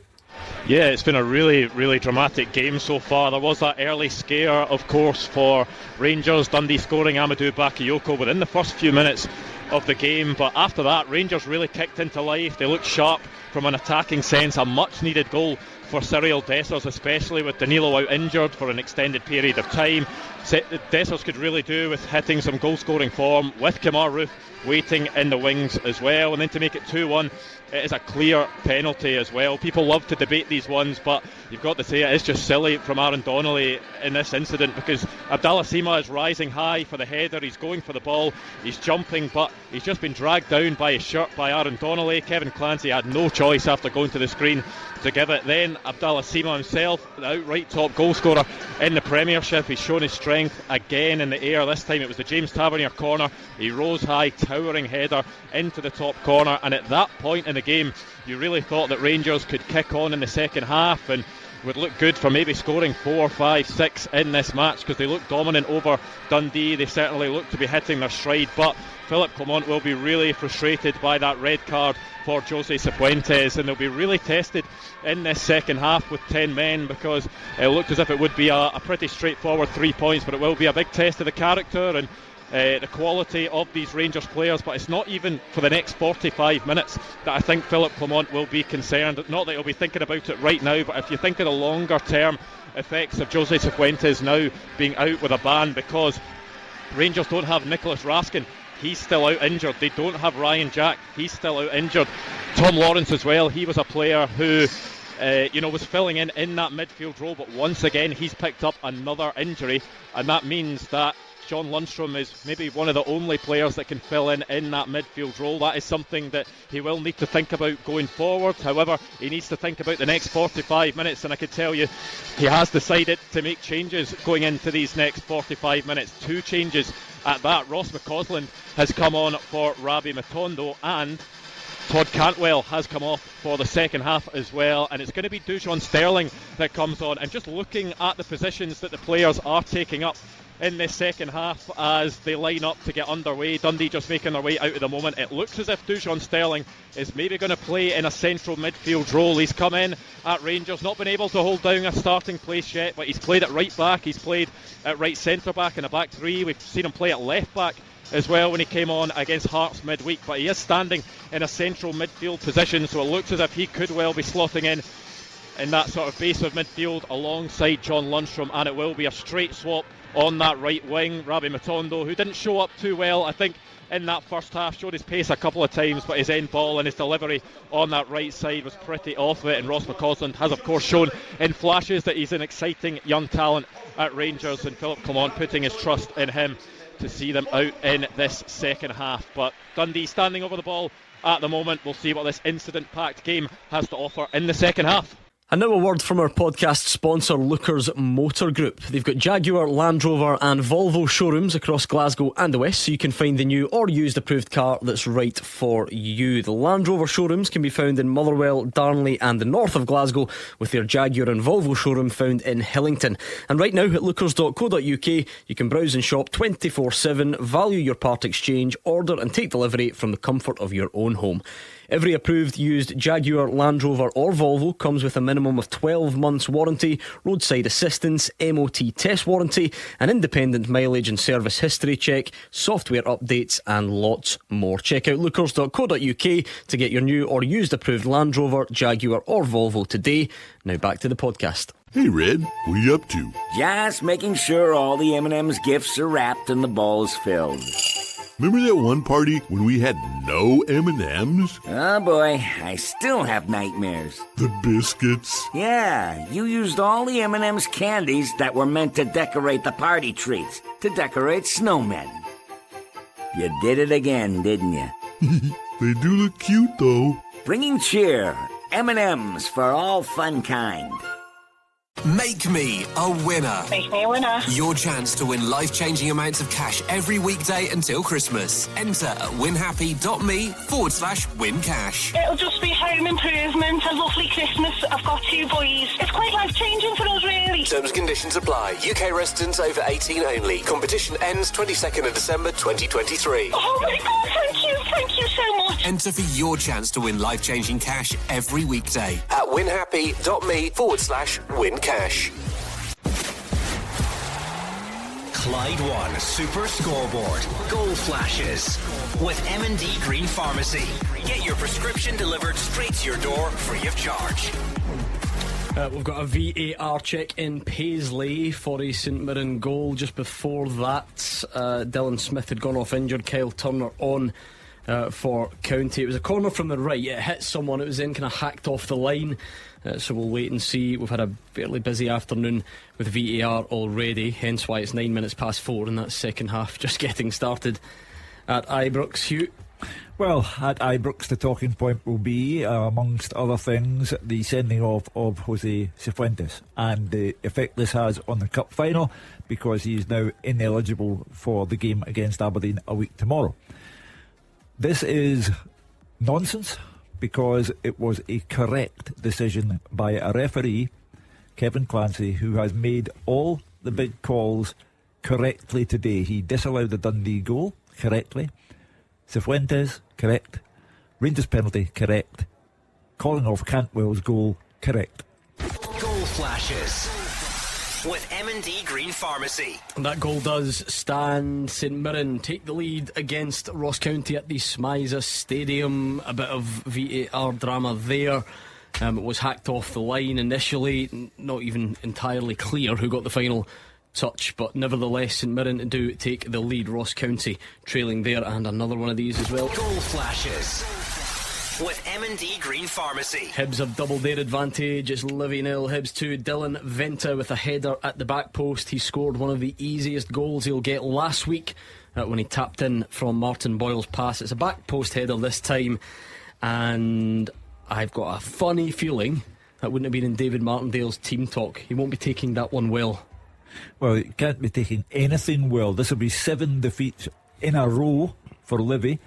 Yeah, it's been a really, really dramatic game so far. There was that early scare, of course, for Rangers. Dundee scoring Amadou Bakayoko within the first few minutes of the game. But after that, Rangers really kicked into life. They looked sharp from an attacking sense. A much-needed goal for Cyril Dessers, especially with Danilo out injured for an extended period of time. Dessers could really do with hitting some goal-scoring form with Kemar Roof waiting in the wings as well. And then to make it 2-1, it is a clear penalty as well. People love to debate these ones, but you've got to say it is just silly from Aaron Donnelly in this incident, because Abdallah Sima is rising high for the header. He's going for the ball, he's jumping, but he's just been dragged down by his shirt by Aaron Donnelly. Kevin Clancy had no choice after going to the screen to give it. Then Abdallah Sima himself, the outright top goal scorer in the Premiership, he's shown his strength again in the air. This time it was the James Tavernier corner. He rose high, towering header into the top corner, and at that point in the game you really thought that Rangers could kick on in the second half, and would look good for maybe scoring 4, 5, 6 in this match, because they look dominant over Dundee. They certainly look to be hitting their stride, but Philip Clement will be really frustrated by that red card for Jose Cifuentes, and they'll be really tested in this second half with 10 men, because it looked as if it would be a pretty straightforward 3 points, but it will be a big test of the character and the quality of these Rangers players. But it's not even for the next 45 minutes that I think Philip Clement will be concerned. Not that he'll be thinking about it right now, but if you think of the longer term effects of Jose Cifuentes now being out with a ban, because Rangers don't have Nicholas Raskin, he's still out injured. They don't have Ryan Jack, he's still out injured. Tom Lawrence as well, he was a player who was filling in that midfield role, but once again he's picked up another injury, and that means that John Lundstrom is maybe one of the only players that can fill in that midfield role. That is something that he will need to think about going forward. However, he needs to think about the next 45 minutes, and I can tell you he has decided to make changes going into these next 45 minutes. 2 changes at that. Ross McCausland has come on for Rabbi Matondo, and Todd Cantwell has come off for the second half as well, and it's going to be Dujon Sterling that comes on. And just looking at the positions that the players are taking up in this second half as they line up to get underway, Dundee just making their way out at the moment, it looks as if Dujon Sterling is maybe going to play in a central midfield role. He's come in at Rangers, not been able to hold down a starting place yet, but he's played at right back, he's played at right centre back in a back three. We've seen him play at left back as well when he came on against Hearts midweek, but he is standing in a central midfield position, so it looks as if he could well be slotting in that sort of base of midfield alongside John Lundstrom, and it will be a straight swap on that right wing. Rabbi Matondo, who didn't show up too well, I think, in that first half, showed his pace a couple of times, but his end ball and his delivery on that right side was pretty off it. And Ross McCausland has of course shown in flashes that he's an exciting young talent at Rangers, and Philip Clement putting his trust in him to see them out in this second half. But Dundee standing over the ball at the moment. We'll see what this incident-packed game has to offer in the second half. And now a word from our podcast sponsor, Lookers Motor Group. They've got Jaguar, Land Rover and Volvo showrooms across Glasgow and the West, so you can find the new or used approved car that's right for you. The Land Rover showrooms can be found in Motherwell, Darnley and the north of Glasgow, with their Jaguar and Volvo showroom found in Hillington. And right now at lookers.co.uk you can browse and shop 24/7, value your part exchange, order and take delivery from the comfort of your own home. Every approved used Jaguar, Land Rover or Volvo comes with a minimum of 12 months warranty, roadside assistance, MOT test warranty, an independent mileage and service history check, software updates and lots more. Check out lookers.co.uk to get your new or used approved Land Rover, Jaguar or Volvo today. Now back to the podcast. Hey Red, what are you up to? Just making sure all the M&M's gifts are wrapped and the ball's filled. Remember that one party when we had no M&Ms? Oh boy, I still have nightmares. The biscuits? Yeah, you used all the M&M's candies that were meant to decorate the party treats, to decorate snowmen. You did it again, didn't you? They do look cute though. Bringing cheer, M&M's for all fun kind. Make me a winner. Make me a winner. Your chance to win life-changing amounts of cash every weekday until Christmas. Enter at winhappy.me/wincash. It'll just be home improvement, a lovely Christmas. I've got 2 boys. It's quite life-changing for us, really. Terms and conditions apply. UK residents over 18 only. Competition ends 22nd of December 2023. Oh my God, thank you so much. Enter for your chance to win life-changing cash every weekday at winhappy.me/wincash. Clyde One Super Scoreboard Goal Flashes with M&D Green Pharmacy. Get your prescription delivered straight to your door free of charge. We've got a VAR check in Paisley for a St Mirren goal. Just before that, Dylan Smith had gone off injured. Kyle Turner on for County. It was a corner from the right. It hit someone. It was then kind of hacked off the line. So we'll wait and see. We've had a fairly busy afternoon with VAR already, hence why it's 4:09 and that second half just getting started at Ibrox. Hugh? Well, at Ibrox the talking point will be, amongst other things, the sending off of Jose Cifuentes and the effect this has on the cup final, because he is now ineligible for the game against Aberdeen a week tomorrow. This is nonsense, because it was a correct decision by a referee Kevin Clancy, who has made all the big calls correctly today. He disallowed the Dundee goal correctly. Cifuentes, correct. Rangers penalty, correct. Calling off Cantwell's goal, correct. Goal flashes with M&D Green Pharmacy. That goal does stand St Mirren take the lead against Ross County at the Smythe Stadium. A bit of VAR drama there. It was hacked off the line initially, not even entirely clear who got the final touch, but nevertheless St Mirren do take the lead. Ross County trailing there, and another one of these as well. Goal flashes with M&D Green Pharmacy. Hibs have doubled their advantage. It's Livy 0, Hibs 2. Dylan Venta with a header at the back post. He scored one of the easiest goals he'll get last week when he tapped in from Martin Boyle's pass. It's a back post header this time, and I've got a funny feeling that wouldn't have been in David Martindale's team talk. He won't be taking that one well. Well, he can't be taking anything well. This will be 7 defeats in a row for Livy.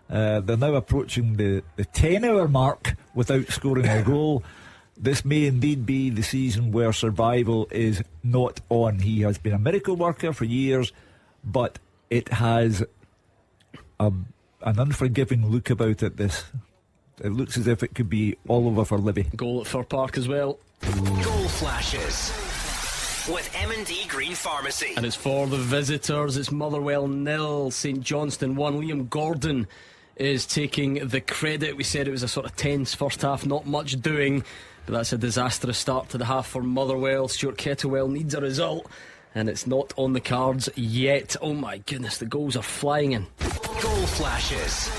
They're now approaching the 10-hour mark without scoring a goal. This may indeed be the season where survival is not on. He has been a miracle worker for years, but it has an unforgiving look about it. It looks as if it could be all over for Livy. Goal at Fir Park as well. Goal flashes with M&D Green Pharmacy. And it's for the visitors. It's Motherwell 0, St Johnstone 1. Liam Gordon is taking the credit. We said it was a sort of tense first half, not much doing, but that's a disastrous start to the half for Motherwell. Stuart Kettlewell needs a result, and it's not on the cards yet. Oh my goodness, the goals are flying in. Goal flashes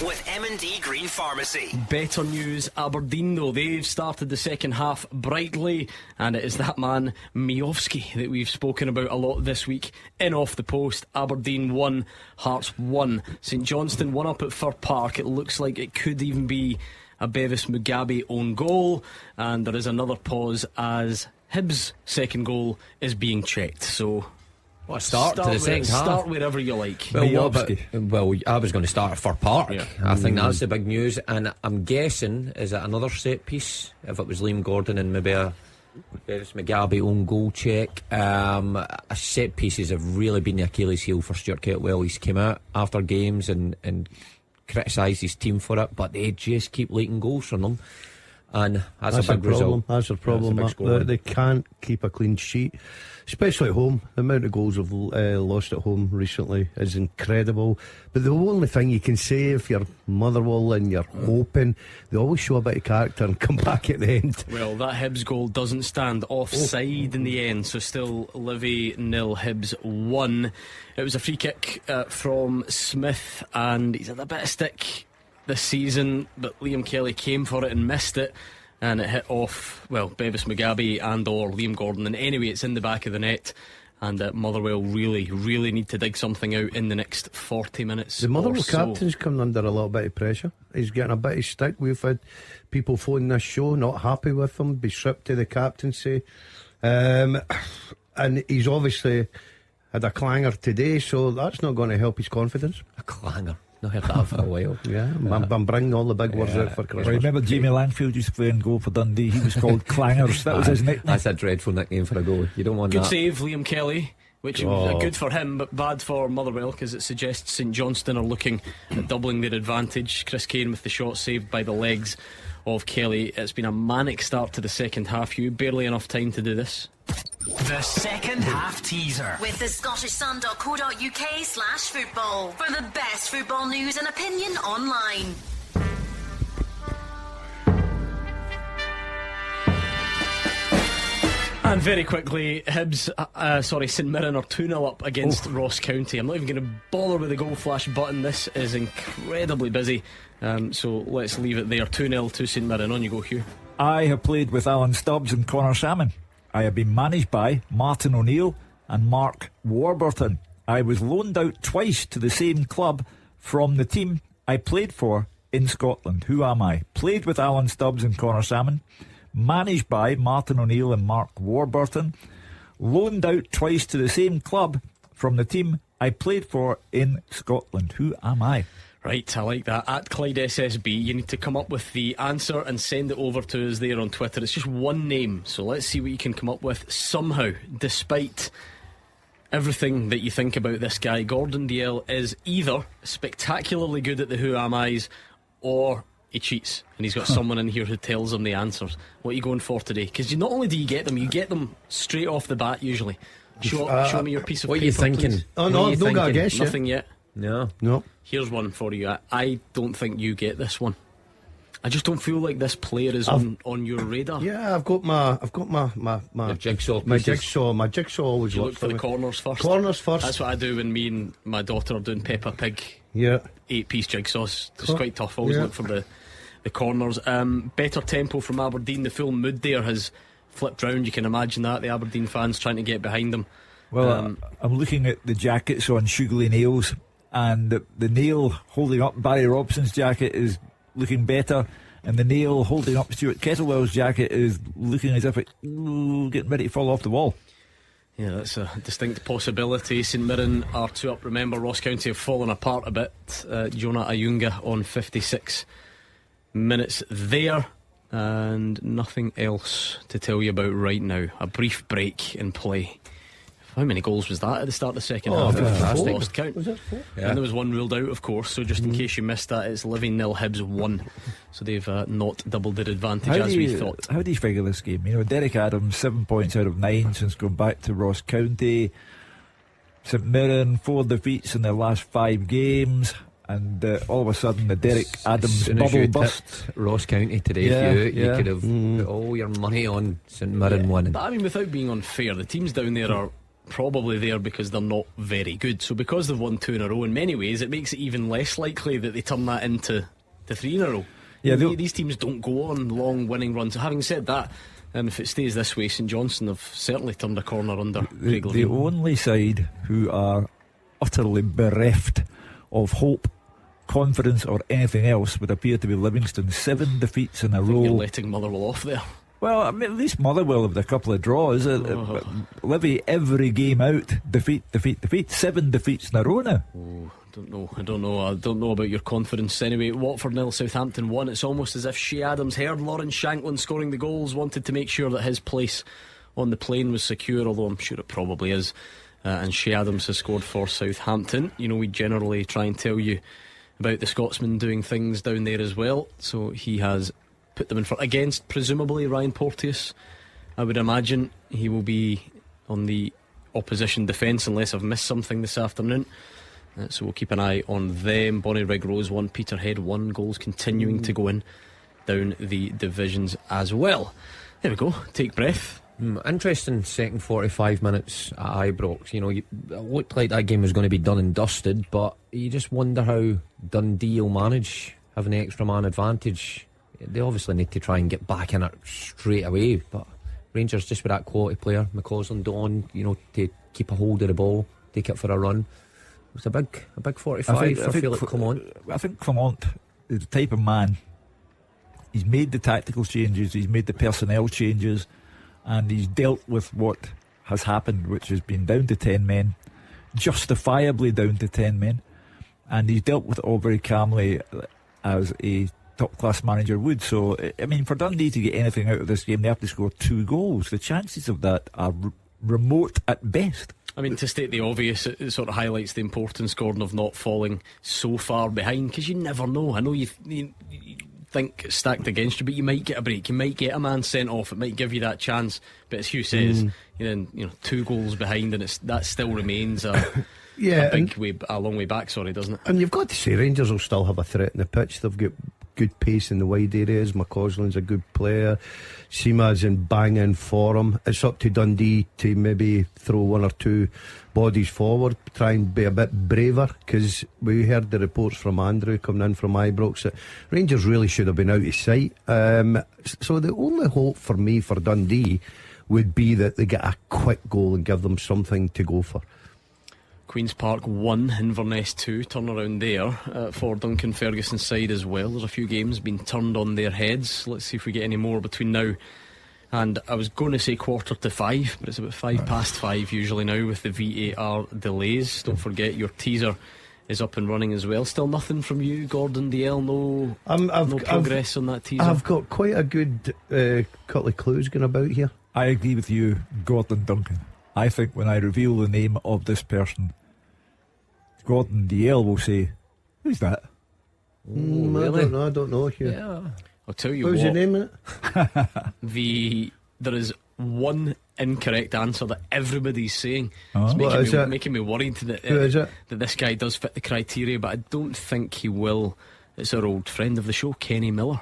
with M&D Green Pharmacy. Better news, Aberdeen though, they've started the second half brightly, and it is that man Miovski that we've spoken about a lot this week in Off the Post. Aberdeen 1, Hearts 1. St Johnstone 1 up at Fir Park. It looks like it could even be a Bevis Mugabe own goal, and there is another pause as Hibs' second goal is being checked. So what a start to the second half. Start wherever you like. Well, I was going to start at Fir Park. Yeah. I think that's the big news, and I'm guessing, is it another set piece? If it was Liam Gordon and maybe a Bevis Mugabe own goal check. Set pieces have really been the Achilles heel for Stuart Kettlewell. He's came out after games and criticised his team for it, but they just keep leaking goals from them, and that's a big result. That's a problem. They can't keep a clean sheet, especially at home. The amount of goals they've lost at home recently is incredible. But the only thing you can say, if you're Motherwell and you're hoping, they always show a bit of character and come back at the end. Well, that Hibs goal doesn't stand, offside in the end, so still Livy 0, Hibs 1. It was a free kick from Smith, and he's had a bit of stick this season, but Liam Kelly came for it and missed it, and it hit off, well, Bevis Mugabe and or Liam Gordon, and anyway it's in the back of the net, and Motherwell really need to dig something out in the next 40 minutes. The Motherwell captain's coming under a little bit of pressure. He's getting a bit of stick. We've had people phone this show not happy with him, be stripped to the captaincy, and he's obviously had a clanger today, so that's not going to help his confidence. A clanger? Not heard that for a while. Yeah, I'm bringing all the big words out for Christmas. I remember Jamie Langfield used to play and goal for Dundee. He was called Clangers. That was his nickname. That's a dreadful nickname for a goalie. You don't want good that. Good save, Liam Kelly, which was good for him but bad for Motherwell, because it suggests St Johnstone are looking at doubling their advantage. Chris Kane with the shot saved by the legs of Kelly. It's been a manic start to the second half. Hugh, barely enough time to do this. The second half teaser with the scottishsun.co.uk/football for the best football news and opinion online. And very quickly, St Mirren are 2-0 up against Ross County. I'm not even going to bother with the goal flash button. This is incredibly busy, so let's leave it there. 2-0 to St Mirren. On you go, Hugh. I have played with Alan Stubbs and Connor Salmon. I have been managed by Martin O'Neill and Mark Warburton. I was loaned out twice to the same club from the team I played for in Scotland. Who am I? Played with Alan Stubbs and Connor Salmon. Managed by Martin O'Neill and Mark Warburton. Loaned out twice to the same club from the team I played for in Scotland. Who am I? Right, I like that. At Clyde SSB, you need to come up with the answer and send it over to us there on Twitter. It's just one name, so let's see what you can come up with. Somehow, despite everything that you think about this guy, Gordon Dalziel is either spectacularly good at the Who Am I's, or he cheats and he's got someone in here who tells him the answers. What are you going for today? Because not only do you get them straight off the bat usually. Show me your piece of what paper. What are you thinking? Please. Oh no, I've not got a guess yet. Nothing yet. No. Here's one for you. I don't think you get this one. I just don't feel like this player is on your radar. Yeah, I've got my jigsaw. My jigsaw always you works look for the corners first. Corners first. That's what I do when me and my daughter are doing Peppa Pig. Yeah. 8-piece jigsaws. It's quite tough. Always look for the corners. Better tempo from Aberdeen. The full mood there has flipped round. You can imagine that. The Aberdeen fans trying to get behind them. Well, I'm looking at the jackets on Sugly Nails, and the nail holding up Barry Robson's jacket is looking better, and the nail holding up Stuart Kettlewell's jacket is looking as if it's getting ready to fall off the wall. Yeah, that's a distinct possibility. St Mirren are 2 up. Remember, Ross County have fallen apart a bit. Jonah Ayunga on 56 minutes there, and nothing else to tell you about right now. A brief break in play. How many goals was that at the start of the second half? I've lost count. Was it 4? Yeah. And there was one ruled out, of course. So just in case you missed that, it's Livy 0, Hibs 1. So they've not doubled their advantage as we thought. How do you figure this game? You know, Derek Adams 7 points out of 9 since going back to Ross County. St Mirren 4 defeats in their last 5 games. And all of a sudden the Derek Adams bubble burst. Ross County today, you could have put all your money on St Mirren winning. But I mean, without being unfair, the teams down there are probably there because they're not very good. So because they've won 2 in a row, in many ways it makes it even less likely that they turn that into the 3 in a row. Yeah, these teams don't go on long winning runs. Having said that, if it stays this way, St Johnstone have certainly turned a corner under Craig The only side who are utterly bereft of hope, confidence or anything else would appear to be Livingston. 7 defeats in a row. You're letting Motherwell off there. Well, I mean, at least Motherwell have a couple of draws. Livy every game out, defeat. 7 defeats in a row now. I don't know about your confidence. Anyway, Watford 0, Southampton 1. It's almost as if Shea Adams heard Lawrence Shanklin scoring the goals, wanted to make sure that his place on the plane was secure, although I'm sure it probably is. And Shea Adams has scored for Southampton. You know, we generally try and tell you about the Scotsman doing things down there as well. So he has put them in front against presumably Ryan Porteous. I would imagine he will be on the opposition defence unless I've missed something this afternoon. So we'll keep an eye on them. Bonnyrigg Rose 1, Peterhead 1. Goals continuing to go in down the divisions as well. There we go. Take breath. Interesting second 45 minutes at Ibrox. You know, it looked like that game was going to be done and dusted, but you just wonder how Dundee will manage having the extra man advantage. They obviously need to try and get back in it straight away, but Rangers just with that quality player, McCausland on, you know, to keep a hold of the ball, take it for a run. It was a big 45 for Philip Clement. I think Clement is the type of man. He's made the tactical changes, he's made the personnel changes, and he's dealt with what has happened, which has been down to 10 men, justifiably down to 10 men, and he's dealt with it all very calmly as a top-class manager would. So, I mean, for Dundee to get anything out of this game, they have to score 2 goals. The chances of that are remote at best. I mean, to state the obvious, it sort of highlights the importance, Gordon, of not falling so far behind, because you never know. I know you think it's stacked against you, but you might get a break, you might get a man sent off, it might give you that chance. But as Hugh says, you know, 2 goals behind, and that still remains a long way back, doesn't it? And you've got to say Rangers will still have a threat in the pitch. They've got good pace in the wide areas. McCausland's a good player. Seema's in banging form. It's up to Dundee to maybe throw 1 or 2 bodies forward, try and be a bit braver, because we heard the reports from Andrew coming in from Ibrox that Rangers really should have been out of sight. So the only hope for me for Dundee would be that they get a quick goal and give them something to go for. Queen's Park 1, Inverness 2, turnaround there for Duncan Ferguson's side as well. There's a few games been turned on their heads. Let's see if we get any more between now and, I was going to say 4:45, but it's about 5 past 5 usually now with the VAR delays. Don't forget your teaser is up and running as well. Still nothing from you, Gordon Dalziel? No progress on that teaser? I've got quite a good couple of clues going about here. I agree with you, Gordon Duncan. I think when I reveal the name of this person, Gordon Dalziel will say, "Who's that?" Really? I don't know, Hugh. Yeah. I'll tell you what. what. Who's your name in it? There is one incorrect answer that everybody's saying. What is It's it? making me worried that, Who is it? that this guy does fit the criteria, but I don't think he will. It's our old friend of the show, Kenny Miller.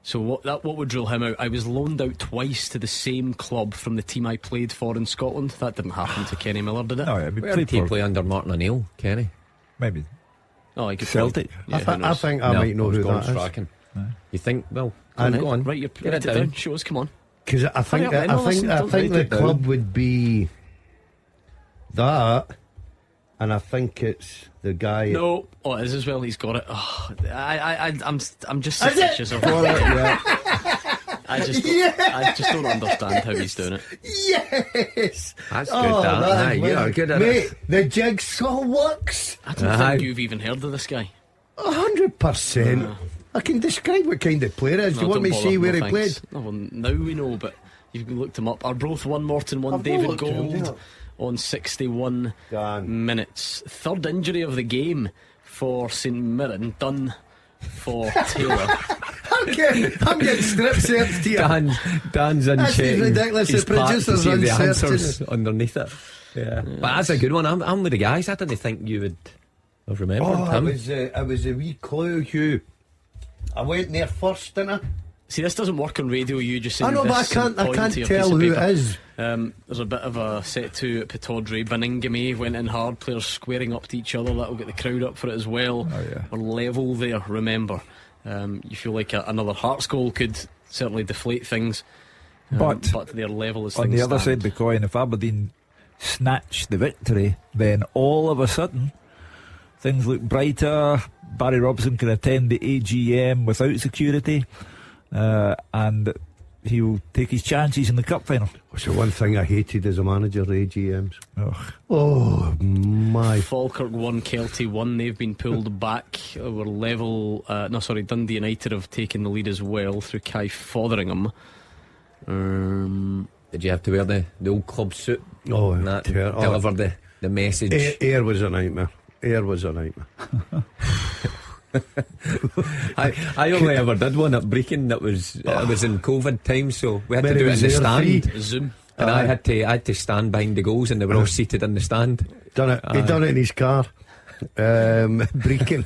So what would rule him out? I was loaned out twice to the same club from the team I played for in Scotland. That didn't happen to Kenny Miller, did it? No, Where did he play under Martin O'Neill, Kenny? Maybe. Oh, he could Celtic. play. Yeah, I think I might know who that is. Strachan. You think? Well, And- go on. Right, you're Get it it down. down. Show us, come on. Because I think Hurry up, then. I think the club would be that, and I think it's the guy. No, it is as well. He's got it. Oh, I'm just Is it? suspicious of I just don't understand how he's doing it. Yes, That's good. That. You're good at mate, it. the jigsaw works. I don't think you've even heard of this guy. 100%. I can describe what kind of player it is. Do you want me to see where he played? No, well, now we know, but you've looked him up. Arbroath 1, Morton 1, I've David not looked him Gold up. on 61 minutes. Third injury of the game for St Mirren, done for Taylor. I'm getting strip searched here. Dan's This is unchecking ridiculous. his The part to producer's see the uncertain. answers underneath it. Yeah. But that's a good one. I'm with the guys. I didn't think you would have remembered him. It was a wee clue, Hugh. I went there first, didn't I? See, this doesn't work on radio. You just saying I know, but this I and can't point to your tell piece of who it paper. is. There's a bit of a set to at Pataudry. Baningame went in hard, players squaring up to each other. That'll get the crowd up for it as well. We're level there, remember. You feel like another Hearts goal could certainly deflate things, But their level is on things the other stand. side of the coin, if Aberdeen snatch the victory, then all of a sudden things look brighter. Barry Robson can attend the AGM without security, and he'll take his chances in the cup final. What's the one thing I hated as a manager, AGMs? Oh my. Falkirk 1, Kelty 1. They've been pulled back. We're level. Dundee United have taken the lead as well through Kai Fotheringham. Did you have to wear the old club suit? Oh, and that dear. deliver the message. Air was a nightmare. Air was a nightmare. I only ever did one at Brecon. It was in COVID time, so we had Where to do it it was in the there stand. Zoom. And I had to stand behind the goals, and they were all seated in the stand. He done it in his car. Brecon.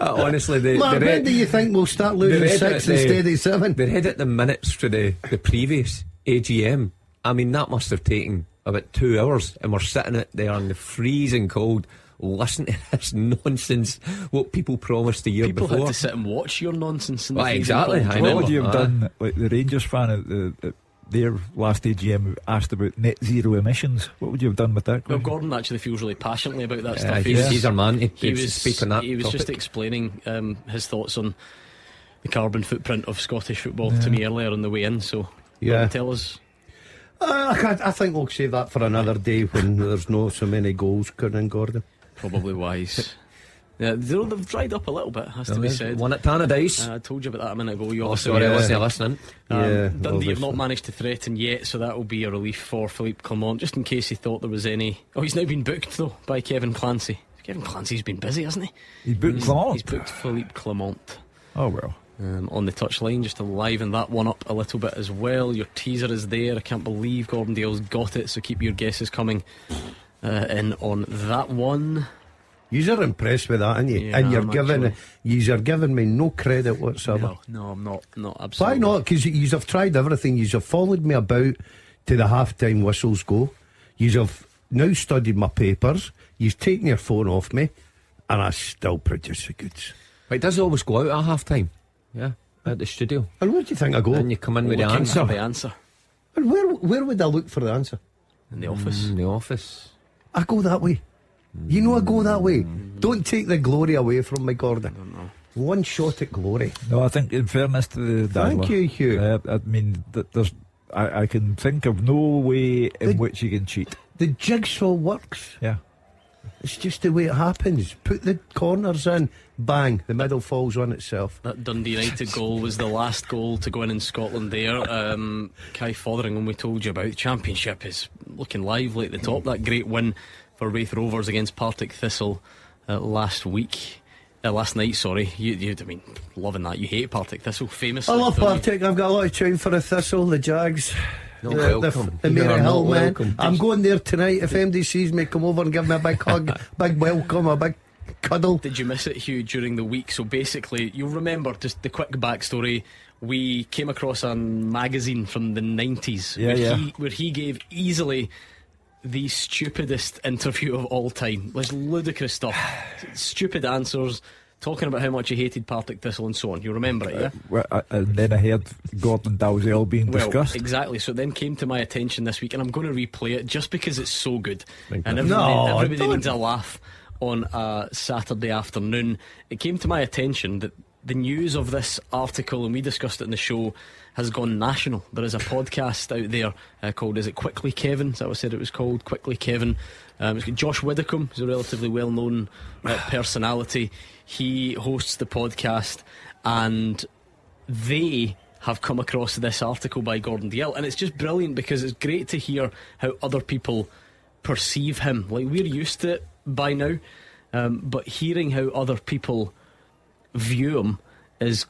Honestly, when do you think we'll start losing 6 instead of 7? They read at the minutes for the previous AGM. I mean, that must have taken about 2 hours, and we're sitting it there in the freezing cold, listen to this nonsense. What people promised the year People before. had to sit and watch your nonsense. In the freezing Exactly. cold. I know. What would you have done? Like the Rangers fan at their last AGM asked about net zero emissions. What would you have done with that? Well, Gordon actually feels really passionately about that Yeah, stuff. he's our man. He was speak on that. He was topic. just explaining his thoughts on the carbon footprint of Scottish football to me earlier on the way in. So, tell us. I think we'll save that for another day when there's no so many goals coming in, Gordon. Probably wise. Yeah, they've dried up a little bit, has to be said. One at Tannadice. I told you about that a minute ago. You Sorry, I wasn't listening. Dundee have not managed to threaten yet, so that will be a relief for Philippe Clement, just in case he thought there was any. Oh, he's now been booked though by Kevin Clancy. Kevin Clancy's been busy, hasn't he? He booked Clement. He's booked Philippe Clement. Oh well. On the touchline, just to liven that one up a little bit as well. Your teaser is there. I can't believe Gordon Dale's got it, so keep your guesses coming in on that one. You're impressed with that, aren't you? Yeah, and I'm you're giving me no credit whatsoever. No, I'm not absolutely. Why not? Because you have tried everything. You have followed me about to the half-time whistles go. You have now studied my papers. You've taken your phone off me, and I still produce the goods. It does always go out at half time. Yeah, at the studio. And where do you think I go? And you come in with the Looking answer. for the answer And where would I look for the answer? in the office. In the office. I go that way. You know I go that way. Don't take the glory away from me, Gordon. One shot at glory. No, I think in fairness to the Thank Dazzler, you, Hugh. I mean, I can think of no way in which you can cheat. The jigsaw works. Yeah. It's just the way it happens. Put the corners in, bang, the middle falls on itself. That Dundee United goal was the last goal to go in Scotland there. Kai Fotheringham, we told you about. The Championship is looking lively at the top. That great win for Wraith Rovers against Partick Thistle last night, sorry. You, I mean, loving that. You hate Partick Thistle, famously. I love Partick. I've got a lot of tune for the Thistle, the Jags. Welcome. The Mary Hill man. Welcome. I'm going there tonight. If MD sees me, come over and give me a big hug, big welcome, a big cuddle. Did you miss it, Hugh, during the week? So basically, you'll remember just the quick backstory. We came across a magazine from the 90s where he gave easily the stupidest interview of all time. Like, ludicrous stuff. Stupid answers, talking about how much he hated Partick Thistle and so on. You remember it, yeah? And then I heard Gordon Dalziel being discussed. Exactly. So it then came to my attention this week, and I'm going to replay it just because it's so good. And everybody needs a laugh on a Saturday afternoon. It came to my attention that the news of this article, and we discussed it in the show, has gone national. There is a podcast out there called, is it Quickly Kevin? Is that what I said it was called? Quickly Kevin. It's got Josh Widdicombe, who's a relatively well-known personality. He hosts the podcast, and they have come across this article by Gordon Dalziel, and it's just brilliant because it's great to hear how other people perceive him. Like, we're used to it by now, but hearing how other people view him is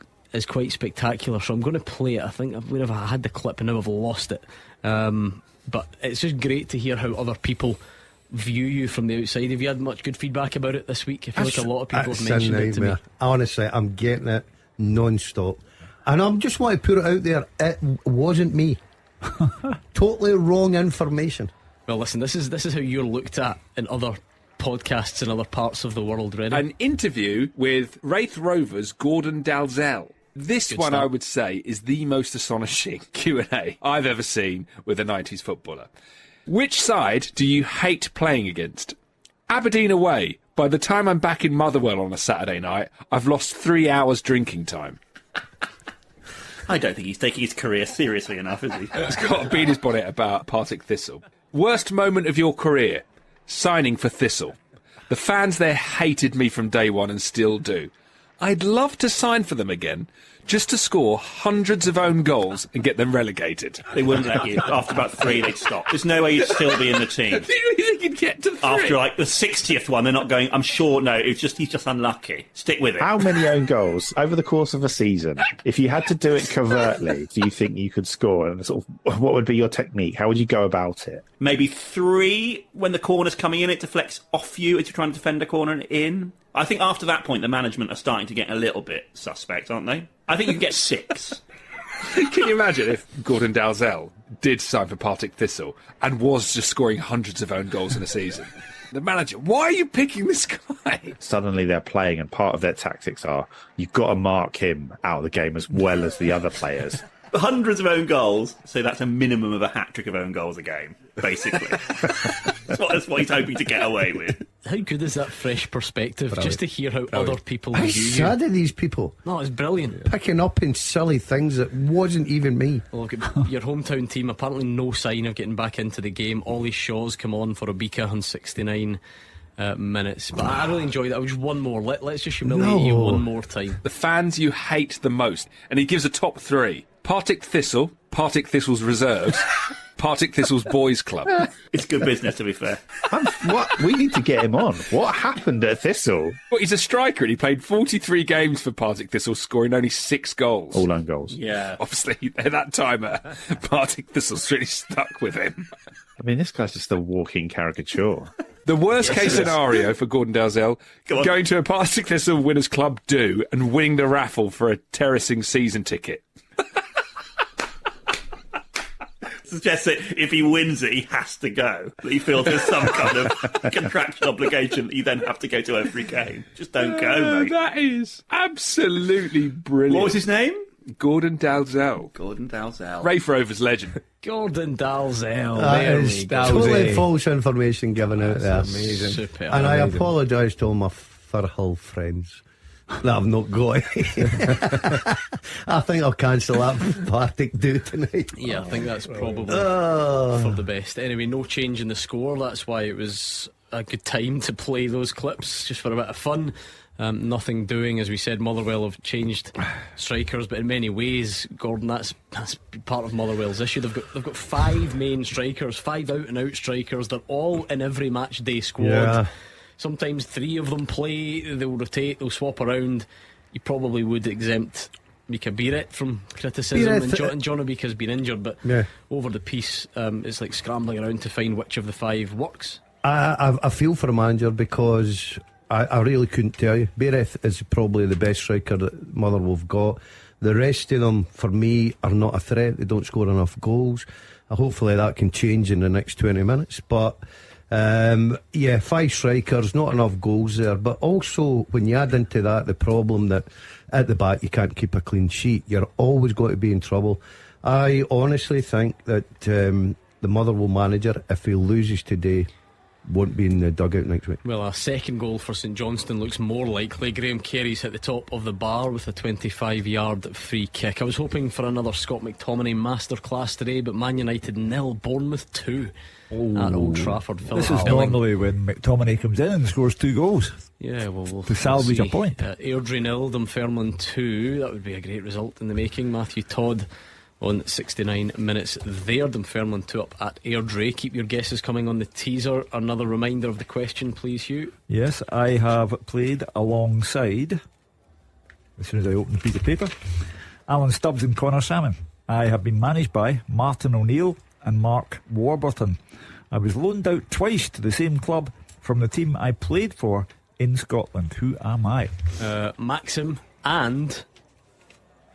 quite spectacular. So I'm going to play it. I think I had the clip and now I've lost it, but it's just great to hear how other people view you from the outside. Have you had much good feedback about it this week? I feel like a lot of people have mentioned it to me. Honestly, I'm getting it non-stop, and I just want to put it out there, it wasn't me. Totally wrong information. Well, listen, this is how you're looked at in other podcasts in other parts of the world. Ready? An interview with Wraith Rovers Gordon Dalziel. This Good one, start. I would say, is the most astonishing Q&A I've ever seen with a 90s footballer. Which side do you hate playing against? Aberdeen away. By the time I'm back in Motherwell on a Saturday night, I've lost 3 hours drinking time. I don't think he's taking his career seriously enough, is he? He's got a beat his bonnet about Partick Thistle. Worst moment of your career? Signing for Thistle. The fans there hated me from day one and still do. I'd love to sign for them again, just to score hundreds of own goals and get them relegated. They wouldn't let you. After about 3, they'd stop. There's no way you'd still be in the team. Do you think you'd get to 3? After like the 60th one, they're not going, I'm sure, no, he's just unlucky. Stick with it. How many own goals over the course of a season, if you had to do it covertly, do you think you could score? And sort of, what would be your technique? How would you go about it? Maybe 3 when the corner's coming in, it deflects off you as you're trying to defend a corner and in. I think after that point, the management are starting to get a little bit suspect, aren't they? I think you can get 6. Can you imagine if Gordon Dalziel did sign for Partick Thistle and was just scoring hundreds of own goals in a season? The manager, why are you picking this guy? Suddenly they're playing, and part of their tactics are you've got to mark him out of the game as well as the other players. Hundreds of own goals, so that's a minimum of a hat-trick of own goals a game, basically. That's what he's hoping to get away with. How good is that fresh perspective? Brilliant. Just to hear how other people How view you. sad are these people? No, it's brilliant. Picking up in silly things that wasn't even me. Well, look at your hometown team, apparently no sign of getting back into the game. Ollie Shaw's come on for Obika on 69 minutes. But I really enjoyed that. Just one more. Let's just humiliate you one more time. The fans you hate the most. And he gives a top 3. Partick Thistle, Partick Thistle's Reserves, Partick Thistle's Boys Club. It's good business, to be fair. What? We need to get him on. What happened at Thistle? Well, he's a striker and he played 43 games for Partick Thistle, scoring only 6 goals. All own goals. Yeah. Obviously, at that time, Partick Thistle's really stuck with him. I mean, this guy's just a walking caricature. The worst case scenario for Gordon Dalziel, going to a Partick Thistle Winners' Club do and winning the raffle for a terracing season ticket. Suggests that if he wins it, he has to go. That he feels there's some kind of contractual obligation that you then have to go to every game. Just don't go, mate. That is absolutely brilliant. What was his name? Gordon Dalziel. Gordon Dalziel. Wraith Rovers legend. Gordon Dalziel. That There is we go. totally false information given out there. amazing. Superb. And I Amazing. apologise to all my Firhill friends that I've not got. I think I'll cancel that Partick do tonight. Yeah, I think that's probably for the best. Anyway, no change in the score. That's why it was a good time to play those clips just for a bit of fun. Nothing doing, as we said. Motherwell have changed strikers, but in many ways, Gordon, that's part of Motherwell's issue. They've got 5 main strikers, 5 out and out strikers. They're all in every match day squad. Yeah. Sometimes 3 of them play. They'll rotate. They'll swap around. You probably would exempt Mika Biret from criticism, and John Obika's been injured, but over the piece, it's like scrambling around to find which of the 5 works. I feel for a manager because I really couldn't tell you. Bereth is probably the best striker that Motherwell have got. The rest of them, for me, are not a threat. They don't score enough goals. Hopefully that can change in the next 20 minutes. But 5 strikers, not enough goals there. But also, when you add into that the problem that at the back you can't keep a clean sheet, you're always going to be in trouble. I honestly think that the Motherwell manager, if he loses today, won't be in the dugout next week. Well, a second goal for St Johnstone looks more likely. Graham Carey's hit the top of the bar with a 25-yard free kick. I was hoping for another Scott McTominay masterclass today, but Man United 0, Bournemouth 2 at Old Trafford. This is normally when McTominay comes in and scores 2 goals. Yeah, we'll to salvage a point. Airdrie 0, Dunfermline 2. That would be a great result in the making. Matthew Todd on 69 minutes there. Dunfermline 2 up at Airdrie. Keep your guesses coming on the teaser. Another reminder of the question, please, Hugh. Yes, I have played alongside, as soon as I open the piece of paper, Alan Stubbs and Connor Salmon. I have been managed by Martin O'Neill and Mark Warburton. I was loaned out twice to the same club from the team I played for in Scotland. Who am I? Maxim and...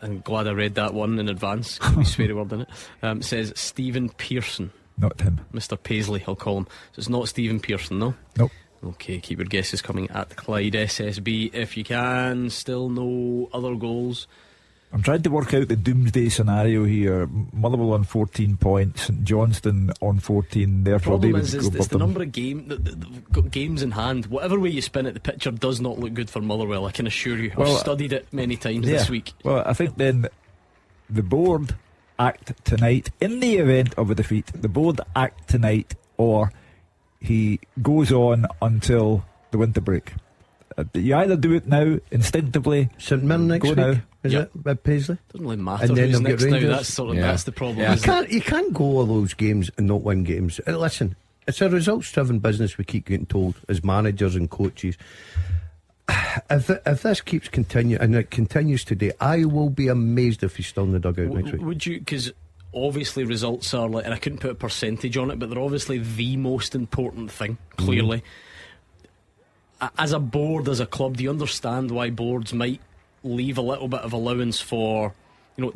I'm glad I read that one in advance. Could be a sweary word in it. Says Stephen Pearson. Not him. Mr. Paisley, I'll call him. So it's not Stephen Pearson, no? Nope. Okay, keep your guesses coming at Clyde SSB if you can. Still no other goals. I'm trying to work out the doomsday scenario here. Motherwell on 14 points, St Johnstone on 14. Therefore, the problem is it's the number of they've got games in hand. Whatever way you spin it, the picture does not look good for Motherwell, I can assure you. I've studied it many times this week. Well, I think then the board act tonight, in the event of a defeat, the board act tonight, or he goes on until the winter break. You either do it now instinctively. St Mirren next week, now. Is it with Paisley? Doesn't really matter who's next now. That's the problem. You can't go all those games and not win games. Listen, it's a results-driven business. We keep getting told as managers and coaches. If this keeps continuing, and it continues today, I will be amazed if he's still in the dugout next week. Would you? Because obviously results are like, and I couldn't put a percentage on it, but they're obviously the most important thing. Clearly. As a board, as a club, do you understand why boards might leave a little bit of allowance for,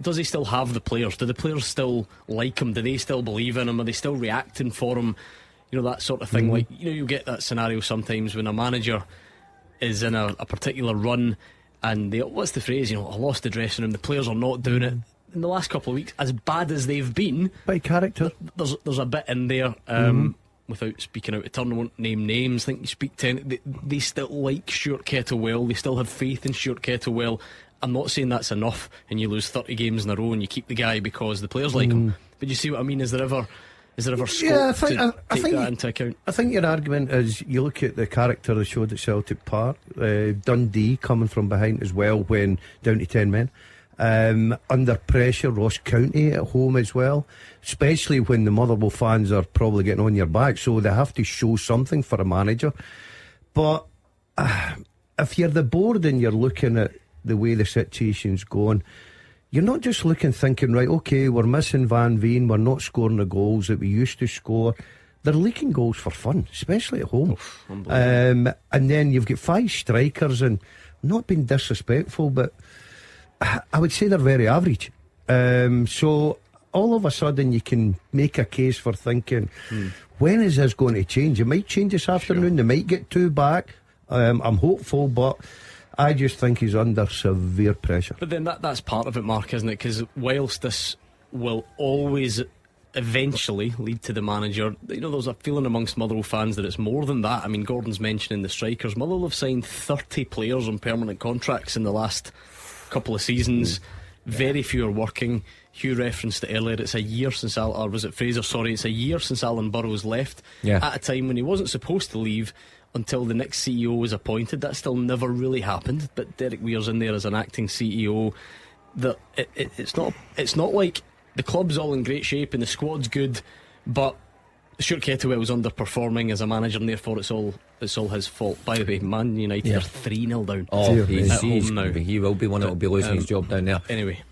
does he still have the players? Do the players still like him? Do they still believe in him? Are they still reacting for him? That sort of thing. Like, you get that scenario sometimes when a manager is in a particular run and what's the phrase? I lost the dressing room. The players are not doing it. In the last couple of weeks, as bad as they've been, by character, there's a bit in there. Without speaking out of turn, I won't name names. I think you speak to they still like Stuart Kettlewell. They still have faith in Stuart Kettlewell. I'm not saying that's enough and you lose 30 games in a row and you keep the guy because the players like him. But you see what I mean? Is there ever scope to take that into account? I think your argument is, you look at the character they showed at Celtic Park, Dundee coming from behind as well when down to 10 men. Under pressure, Ross County at home as well, especially when the Motherwell fans are probably getting on your back, so they have to show something for a manager. But if you're the board and you're looking at the way the situation's going, you're not just thinking, right, okay, we're missing Van Veen, we're not scoring the goals that we used to score. They're leaking goals for fun, especially at home. And then you've got 5 strikers, and I'm not being disrespectful, but I would say they're very average. So all of a sudden you can make a case for thinking, when is this going to change? It might change this afternoon. They might get 2 back. I'm hopeful, but I just think he's under severe pressure. But then that's part of it, Mark, isn't it? Because whilst this will always eventually lead to the manager, there's a feeling amongst Motherwell fans that it's more than that. I mean, Gordon's mentioning the strikers. Motherwell have signed 30 players on permanent contracts in the last couple of seasons. Very few are working. Hugh referenced it earlier. It's a year since or was it Fraser? Sorry, it's a year since Alan Burrows left. At a time when he wasn't supposed to leave until the next CEO was appointed. That still never really happened. But Derek Weir's in there as an acting CEO. It's not like the club's all in great shape and the squad's good, but Stuart Kettlewell was underperforming as a manager, and therefore it's all his fault. By the way, Man United are 3-0 down. He's home now. He will be one that will be losing his job down there. Anyway,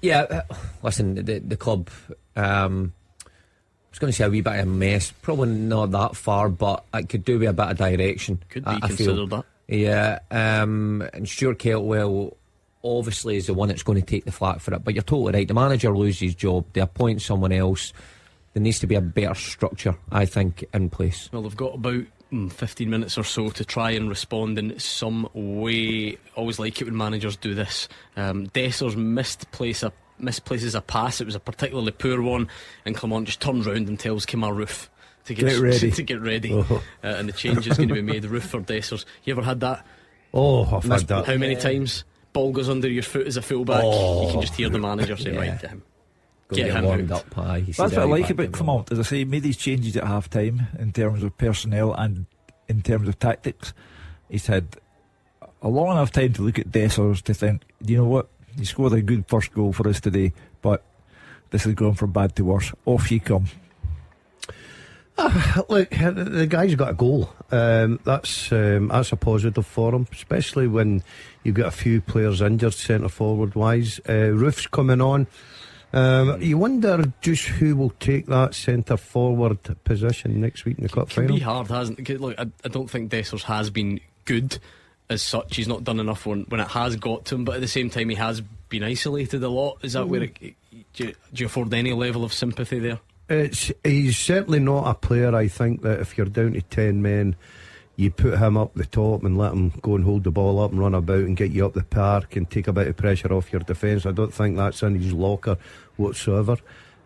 listen, the club. I was going to say a wee bit of a mess. Probably not that far, but it could do with a bit of direction. Could be considered that. Yeah, and Stuart Kettlewell obviously is the one that's going to take the flak for it. But you're totally right. The manager loses his job. They appoint someone else. There needs to be a better structure, I think, in place. Well, they've got about 15 minutes or so to try and respond in some way. Always like it when managers do this. Dessers misplaces a pass. It was a particularly poor one, and Clement just turns round and tells Kemar Roof to get ready. And the change is going to be made. Roof for Dessers. You ever had that? I've had that. How many times? Ball goes under your foot as a fullback. You can just hear the manager say, right to him. Get him warmed up. That's what I like about Clement. As I say, he made these changes at half time in terms of personnel and in terms of tactics. He's had a long enough time to look at Dessers to think, you know what, he scored a good first goal for us today, but this is going from bad to worse. Off you come. Look, the guy's got a goal. That's a positive for him, especially when you've got a few players injured centre forward wise. Roof's coming on. You wonder just who will take that centre forward position next week in the cup final. It can be hard, hasn't it? Look, I don't think Dessers has been good as such. He's not done enough when it has got to him, but at the same time he has been isolated a lot. Is that where do you afford any level of sympathy there? He's certainly not a player, I think, that if you're down to 10 men, you put him up the top and let him go and hold the ball up and run about and get you up the park and take a bit of pressure off your defence. I don't think that's in his locker whatsoever.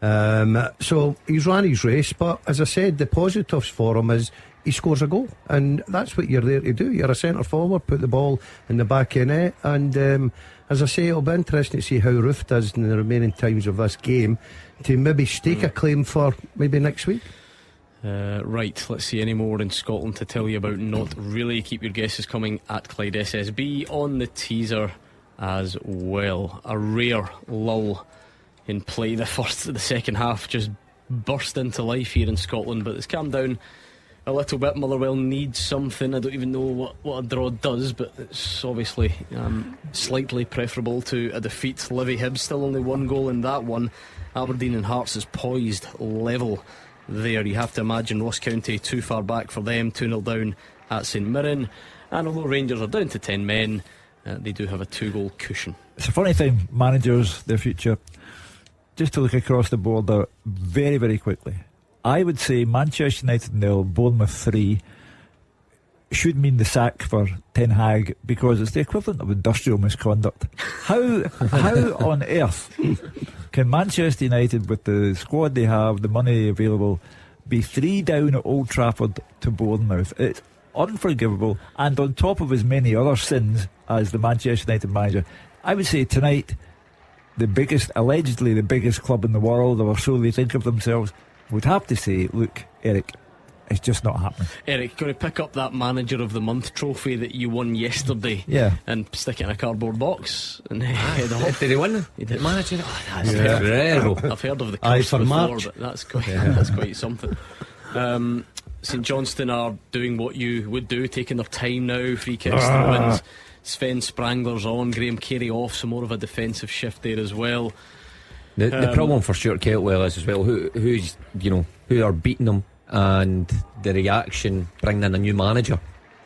So he's ran his race, but as I said, the positives for him is he scores a goal, and that's what you're there to do. You're a centre forward, put the ball in the back of the net, and as I say, it'll be interesting to see how Roof does in the remaining times of this game to maybe stake a claim for maybe next week. Right, let's see any more in Scotland to tell you about. Not really. Keep your guesses coming at Clyde SSB on the teaser as well. A rare lull in play. The second half just burst into life here in Scotland, but it's calmed down a little bit. Motherwell needs something. I don't even know what a draw does, but it's obviously slightly preferable to a defeat. Livy Hibs still only one goal in that one. Aberdeen and Hearts is poised level there. You have to imagine Ross County too far back for them, 2-0 down at St Mirren, and although Rangers are down to 10 men, they do have a 2-goal cushion. It's a funny thing, managers, their future, just to look across the board there very, very quickly. I would say Manchester United 0, Bournemouth 3 should mean the sack for Ten Hag, because it's the equivalent of industrial misconduct. How on earth can Manchester United, with the squad they have, the money available, be 3 down at Old Trafford to Bournemouth? It's unforgivable, and on top of as many other sins as the Manchester United manager, I would say tonight allegedly the biggest club in the world, or so they think of themselves, would have to say, look, Eric, it's just not happening. Eric, going to pick up that Manager of the Month trophy that you won yesterday, and stick it in a cardboard box and head off. Did he win? He did. Manager? That's incredible. I've heard of the curse before, March. but that's quite something. St Johnstone are doing what you would do, taking their time now. Free kicks to the wins. Sven Sprangler's on, Graham Carey off, so more of a defensive shift there as well. The problem for Stuart Kettlewell is as well who are beating them, and the reaction bringing in a new manager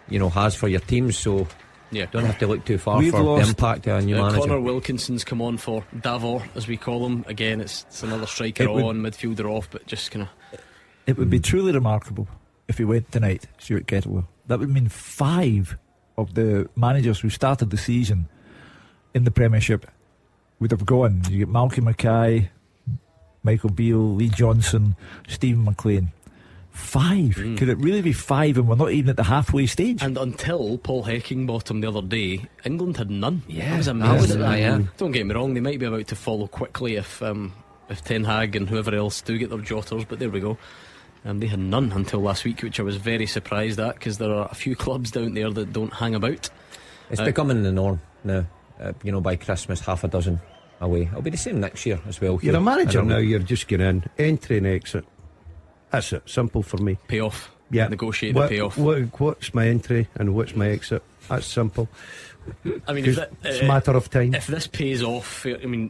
has for your teams. So don't have to look too far for the impact of a new manager. Connor Wilkinson's come on for Davor, as we call him. Again, it's another striker on, midfielder off, but just kind of. It would be truly remarkable if he went tonight, Stuart Kettlewell. That would mean 5 of the managers who started the season in the Premiership would have gone. You get Malky Mackay, Michael Beale, Lee Johnson, Stephen McLean. 5? Could it really be 5 and we're not even at the halfway stage? And until Paul Heckingbottom the other day, England had none. Yeah, that was amazing. yeah. Don't get me wrong, they might be about to follow quickly if Ten Hag and whoever else do get their jotters, but there we go. They had none until last week, which I was very surprised at, because there are a few clubs down there that don't hang about. It's becoming the norm now. By Christmas, half a dozen away. It'll be the same next year as well. You're a manager now, you're just getting in, entry and exit. That's it, simple for me. Payoff. Yeah. Negotiate the payoff. What's my entry and what's my exit? That's simple. I mean, it's a matter of time. If this pays off,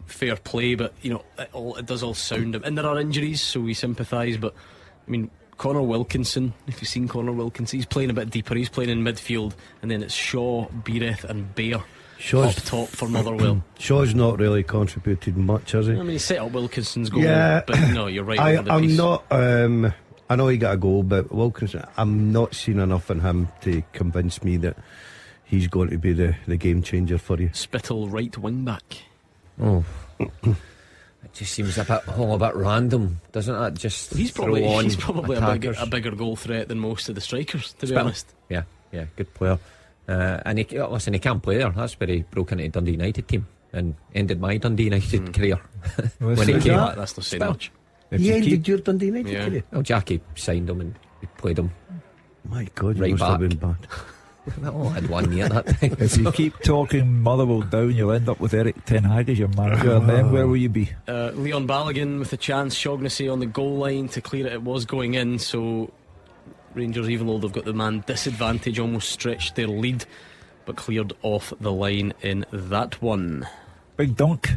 fair play, but it does all sound. And there are injuries, so we sympathise. But I mean, Connor Wilkinson, if you've seen Connor Wilkinson, he's playing a bit deeper. He's playing in midfield, and then it's Shaw, Beereth, and Bear up top for Motherwell. Shaw's not really contributed much, has he? I mean, he set up Wilkinson's goal, yeah, but no, you're right. I'm not. I know he got a goal, but Wilkinson, I'm not seeing enough in him to convince me that he's going to be the game changer for you. Spittle right wing back. Oh. It just seems a bit random, doesn't it? Just he's probably a bigger goal threat than most of the strikers, to be honest. Yeah, good player. And he can't play there. That's where he broke into Dundee United team and ended my Dundee United career. When he came, that's not saying much. He ended your Dundee United career. Well, Jackie signed him and he played him. My God, right must back. have been bad. Well, I had 1 year that time. If you keep talking Motherwell down, you'll end up with Eric Ten Hag as your manager, and then where will you be? Leon Balogun with a chance, Shaughnessy on the goal line to clear it. It was going in, so Rangers, even though they've got the man disadvantage, almost stretched their lead, but cleared off the line in that one. Big dunk.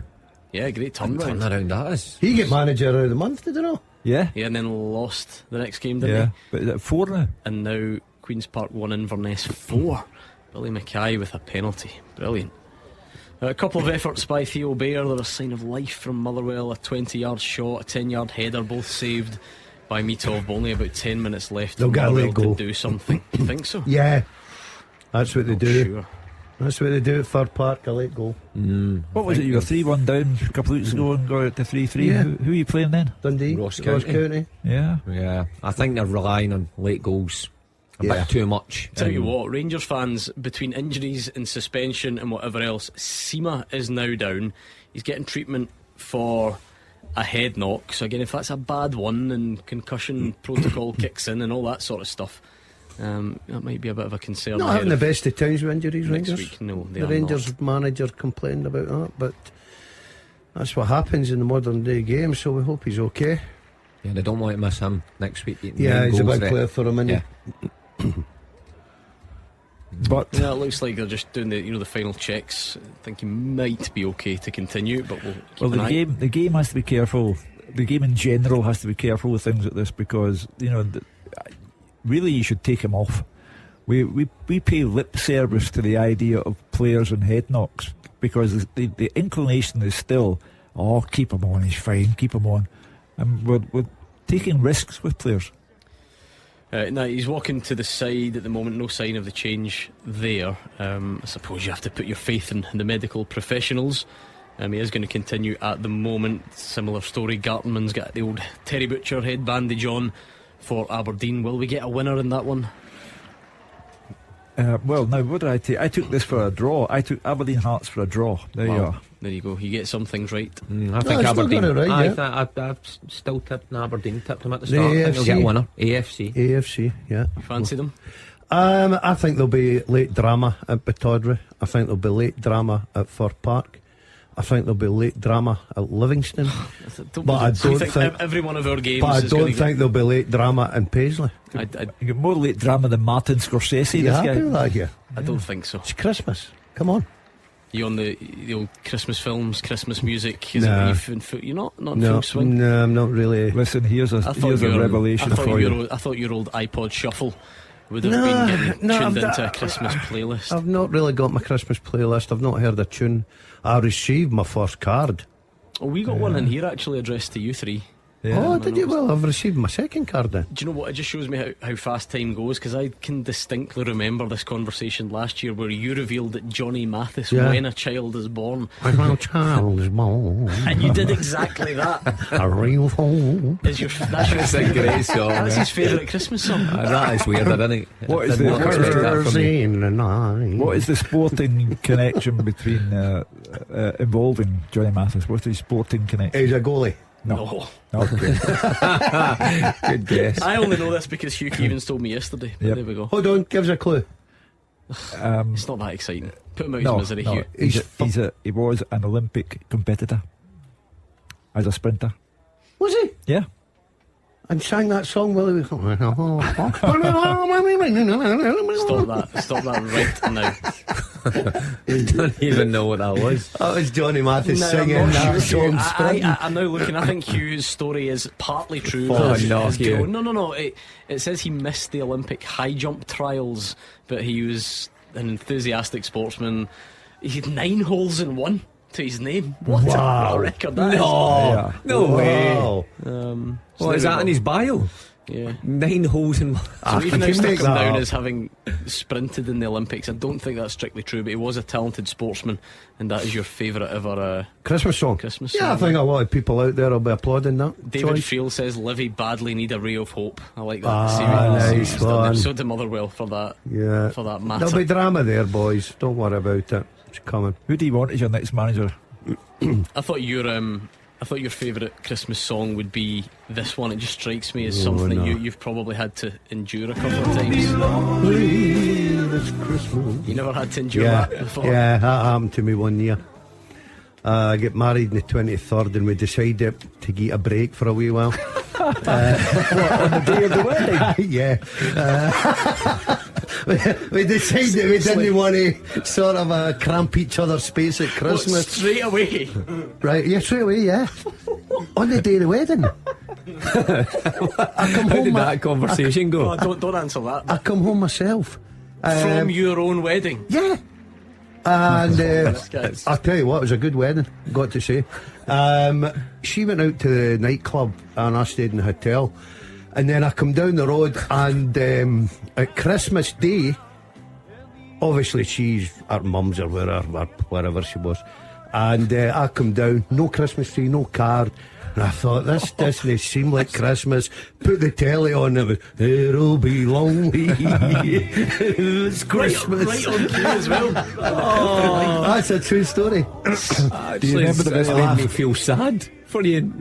Yeah, great turnaround. Turnaround that is. He get manager of the month, did he not? Yeah. Yeah, and then lost the next game, didn't he? But is it 4 now? And now Queen's Park 1, Inverness 4. Billy Mackay with a penalty. Brilliant. A couple of efforts by Theo Bayer. They're a sign of life from Motherwell. A 20-yard shot, a 10-yard header, both saved by Mitov. Only about 10 minutes left. They'll get a late goal to do something. You think so? Yeah, that's what they do. Sure. That's what they do at Fir Park, a late goal. What was it? You were 3-1 down a couple of weeks ago and got it to 3-3. Yeah. Who are you playing then? Dundee, Ross County. Yeah. I think they're relying on late goals a bit too much. Tell you what, Rangers fans, between injuries and suspension and whatever else, Sima is now down. He's getting treatment for a head knock. So again, if that's a bad one and concussion protocol kicks in and all that sort of stuff, that might be a bit of a concern. Not having the best of times with injuries, next Rangers. Week, no, they the are Rangers not. manager complained about that, but that's what happens in the modern day game. So we hope he's okay. Yeah, they don't want to miss him next week. Yeah, he's a big player for them, isn't he? But yeah, it looks like they're just doing the final checks. I think he might be okay to continue, but we'll keep an eye. The game has to be careful. The game in general has to be careful with things like this, because really you should take him off. We pay lip service to the idea of players and head knocks, because the inclination is still, keep him on, he's fine, keep him on, and we're taking risks with players. Now he's walking to the side at the moment, no sign of the change there. I suppose you have to put your faith in the medical professionals. He is going to continue at the moment. Similar story, Gartenmann's got the old Terry Butcher head bandage on for Aberdeen. Will we get a winner in that one? Well, now what did I take? I took this for a draw. I took Aberdeen Hearts for a draw. There you are. There you go. You get some things right. I think Aberdeen. I've still tipped Aberdeen. Tipped them at the start. I think they'll get a winner. AFC, yeah. You fancy them? I think there'll be late drama at Batodry. I think there'll be late drama at Fir Park. I think there'll be late drama at Livingston. But I don't think every one of our games. But I don't think there'll be late drama in Paisley. You get more late drama than Martin Scorsese. You happy with that here? I don't think so. It's Christmas. Come on. You on the old Christmas films, Christmas music? You're not in no, full swing. No, I'm not really. Listen, here's a revelation for you. I thought your old iPod Shuffle would have been getting tuned into a Christmas playlist. I've not really got my Christmas playlist. I've not heard a tune. I received my first card. Oh, we got one in here actually addressed to you three. Oh, did you? Well, I've received my second card then. Do you know what? It just shows me how fast time goes, because I can distinctly remember this conversation last year where you revealed that Johnny Mathis, when a child is born. When a child is born. And you did exactly that. A real phone. That's a great song. That's his favourite Christmas song. That is weird, isn't it? What is the sporting connection between involving Johnny Mathis? What's his sporting connection? He's a goalie. No. Okay. Good guess. I only know this because Hugh Keevins told me yesterday. Yep. There we go. Hold on, give us a clue. It's not that exciting. Put him out his misery, Hugh. He was an Olympic competitor as a sprinter. Was he? Yeah. And sang that song while he was. Stop that right now. I don't even know what that was. That was Johnny Mathis singing that song. I'm now looking. I think Hugh's story is partly true. No, Hugh. No. It says he missed the Olympic high jump trials, but he was an enthusiastic sportsman. He had 9 holes in 1 to his name. What a record that is. No way. So is that in his bio? Yeah. 9 holes in 1. So even though stuck him down as having sprinted in the Olympics, I don't think that's strictly true, but he was a talented sportsman, and that is your favourite ever Christmas song. Yeah, I think a lot of people out there will be applauding that. David Field says Livy badly need a ray of hope. I like that. Nice one. So did Motherwell for that. Yeah. For that matter. There'll be drama there, boys. Don't worry about it. It's coming. Who do you want as your next manager? I thought your favourite Christmas song would be this one. It just strikes me as something that you've probably had to endure a couple of times. You never had to endure that before? Yeah, that happened to me one year. I get married on the 23rd and we decided to get a break for a wee while. What, on the day of the wedding? Yeah. We decided we didn't want to sort of cramp each other's space at Christmas. What, straight away? Right, yeah, straight away, yeah. On the day of the wedding. How did that conversation go? Don't answer that. I come home myself. From your own wedding? Yeah. And I'll tell you what, it was a good wedding, got to say. She went out to the nightclub and I stayed in the hotel. And then I come down the road and at Christmas Day, obviously she's her mum's or wherever she was. And I come down, no Christmas tree, no card. And I thought, this doesn't seem like Christmas. Put the telly on, it'll be lonely. It's Christmas. Right on cue as well. That's a true story. Do you remember the best made me feel sad for you?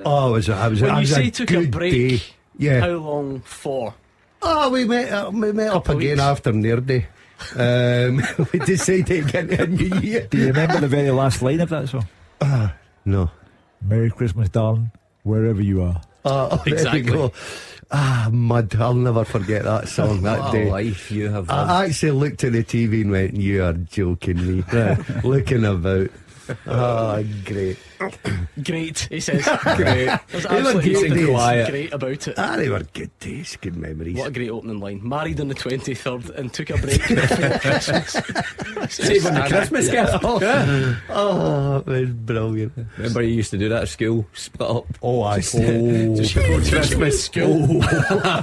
Oh, it was when you say a took good a break, day. Yeah. How long for? Oh, we met up again after Nair Day. We decided to get a new year. Do you remember the very last line of that song? No. Merry Christmas, darling, wherever you are. Exactly. There you go. Mud. I'll never forget that song that day. Life you have I actually looked at the TV and went, you are joking me. Looking about. Great. Great, he says. Great. There's They were absolutely good nothing days. great about it. They were good days, good memories. What a great opening line. Married on the 23rd and took a break before Christmas. Save on the Christmas gift. Oh, it was brilliant. Remember you used to do that at school? Split up. Just before Christmas school. I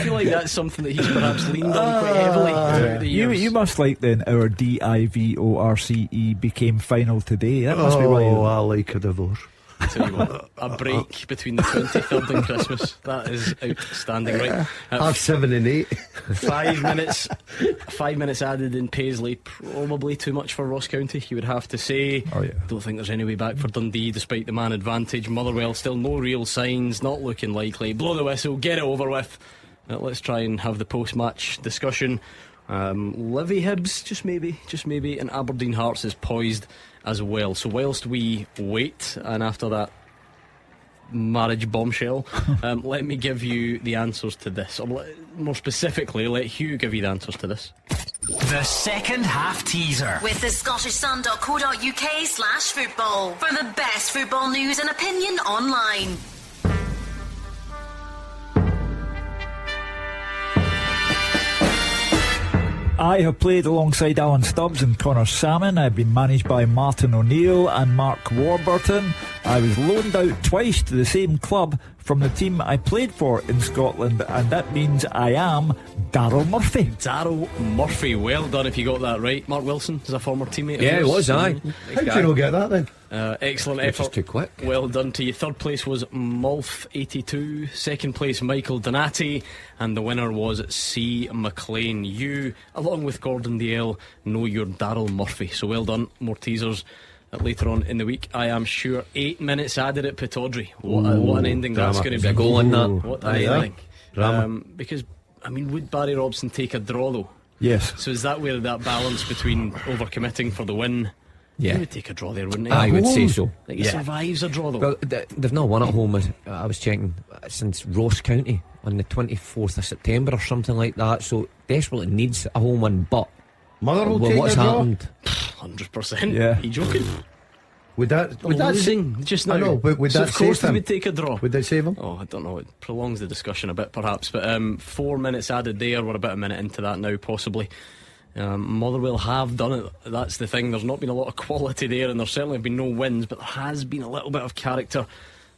feel like that's something that he's perhaps leaned on quite heavily throughout the years. You must like then our DIVORCE became final today. That must be why you... I like a divorce. I tell you what, a break between the 23rd and Christmas, that is outstanding, right? Half 7 and 8. 5 minutes 5 minutes added in Paisley, probably too much for Ross County, you would have to say. Don't think there's any way back for Dundee despite the man advantage. Motherwell still no real signs, not looking likely. Blow the whistle, get it over with. Let's try and have the post-match discussion. Livy Hibs, just maybe, and Aberdeen Hearts is poised as well. So whilst we wait, and after that marriage bombshell, let me give you the answers to this, or more specifically let Hugh give you the answers to this. The second half teaser with the scottishsun.co.uk/football for the best football news and opinion online. I have played alongside Alan Stubbs and Connor Salmon. I've been managed by Martin O'Neill and Mark Warburton. I was loaned out twice to the same club from the team I played for in Scotland, and that means I am Daryl Murphy. Daryl Murphy, well done if you got that right. Mark Wilson is a former teammate of Yeah, yours. it was, aye. How did you not get that then? Excellent Which is effort. too quick. Well done to you. Third place was Mulf82. Second place, Michael Donati. And the winner was C. McLean. You, along with Gordon DL, know you're Daryl Murphy. So well done. More teasers later on in the week, I am sure. 8 minutes added at Pittodrie. What an ending that's going to be. A goal in that. What an ending. Because, I mean, would Barry Robson take a draw though? Yes. So is that where that balance between overcommitting for the win? Yeah. He would take a draw there, wouldn't he? I would say so. Like he survives a draw though. Well, they've not won at home, I was checking, since Ross County on the 24th of September or something like that. So desperately needs a home win. But Motherwell take what's a draw? happened? 100%. Yeah. Are you joking? Would that losing just now? I know, but would so that of course save they him? would take a draw. Would they save him? Oh, I don't know. It prolongs the discussion a bit, perhaps. But 4 minutes added there. We're about a minute into that now, possibly. Motherwell have done it. That's the thing. There's not been a lot of quality there, and there's certainly been no wins, but there has been a little bit of character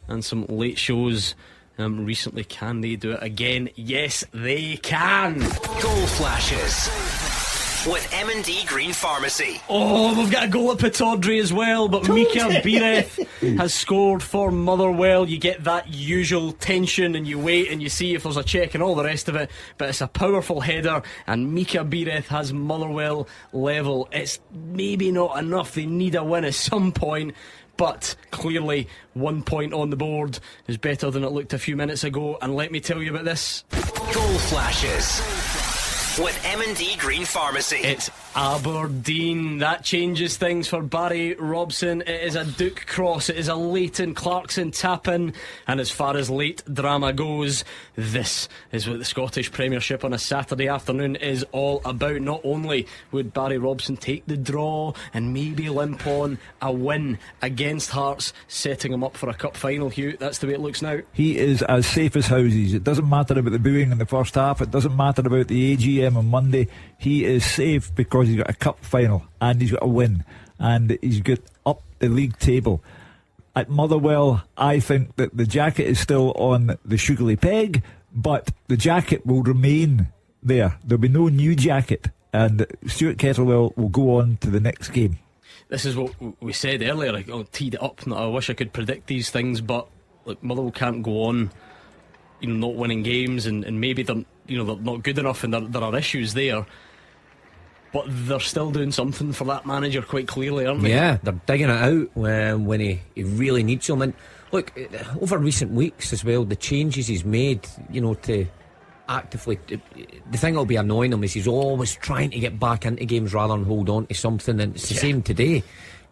and some late shows recently. Can they do it again? Yes, they can. Goal flashes with M&D Green Pharmacy. Oh, we've got a goal at Pittodrie as well, but Mika Bireth has scored for Motherwell. You get that usual tension and you wait and you see if there's a check and all the rest of it, but it's a powerful header and Mika Bireth has Motherwell level. It's maybe not enough. They need a win at some point, but clearly 1 point on the board is better than it looked a few minutes ago. And let me tell you about this. Goal flashes with M&D Green Pharmacy. It's Aberdeen. That changes things for Barry Robson. It is a Duke cross. It is a Leighton Clarkson tap in. And as far as late drama goes, this is what the Scottish Premiership on a Saturday afternoon is all about. Not only would Barry Robson take the draw and maybe limp on a win against Hearts, setting him up for a cup final, Hugh. That's the way it looks now. He is as safe as houses. It doesn't matter about the booing in the first half. It doesn't matter about the AGM on Monday. He is safe because he's got a cup final and he's got a win and he's got up the league table. At Motherwell, I think that the jacket is still on the sugary peg, but the jacket will remain there. There'll be no new jacket, and Stuart Kettlewell will go on to the next game. This is what we said earlier. I teed it up. I wish I could predict these things, but look, Motherwell can't go on, not winning games, and maybe they're not good enough, and there are issues there. But they're still doing something for that manager quite clearly, aren't they? Yeah, they're digging it out when he really needs them. And look, over recent weeks as well, the changes he's made, to actively. The thing that'll be annoying him is he's always trying to get back into games rather than hold on to something, and it's the same today.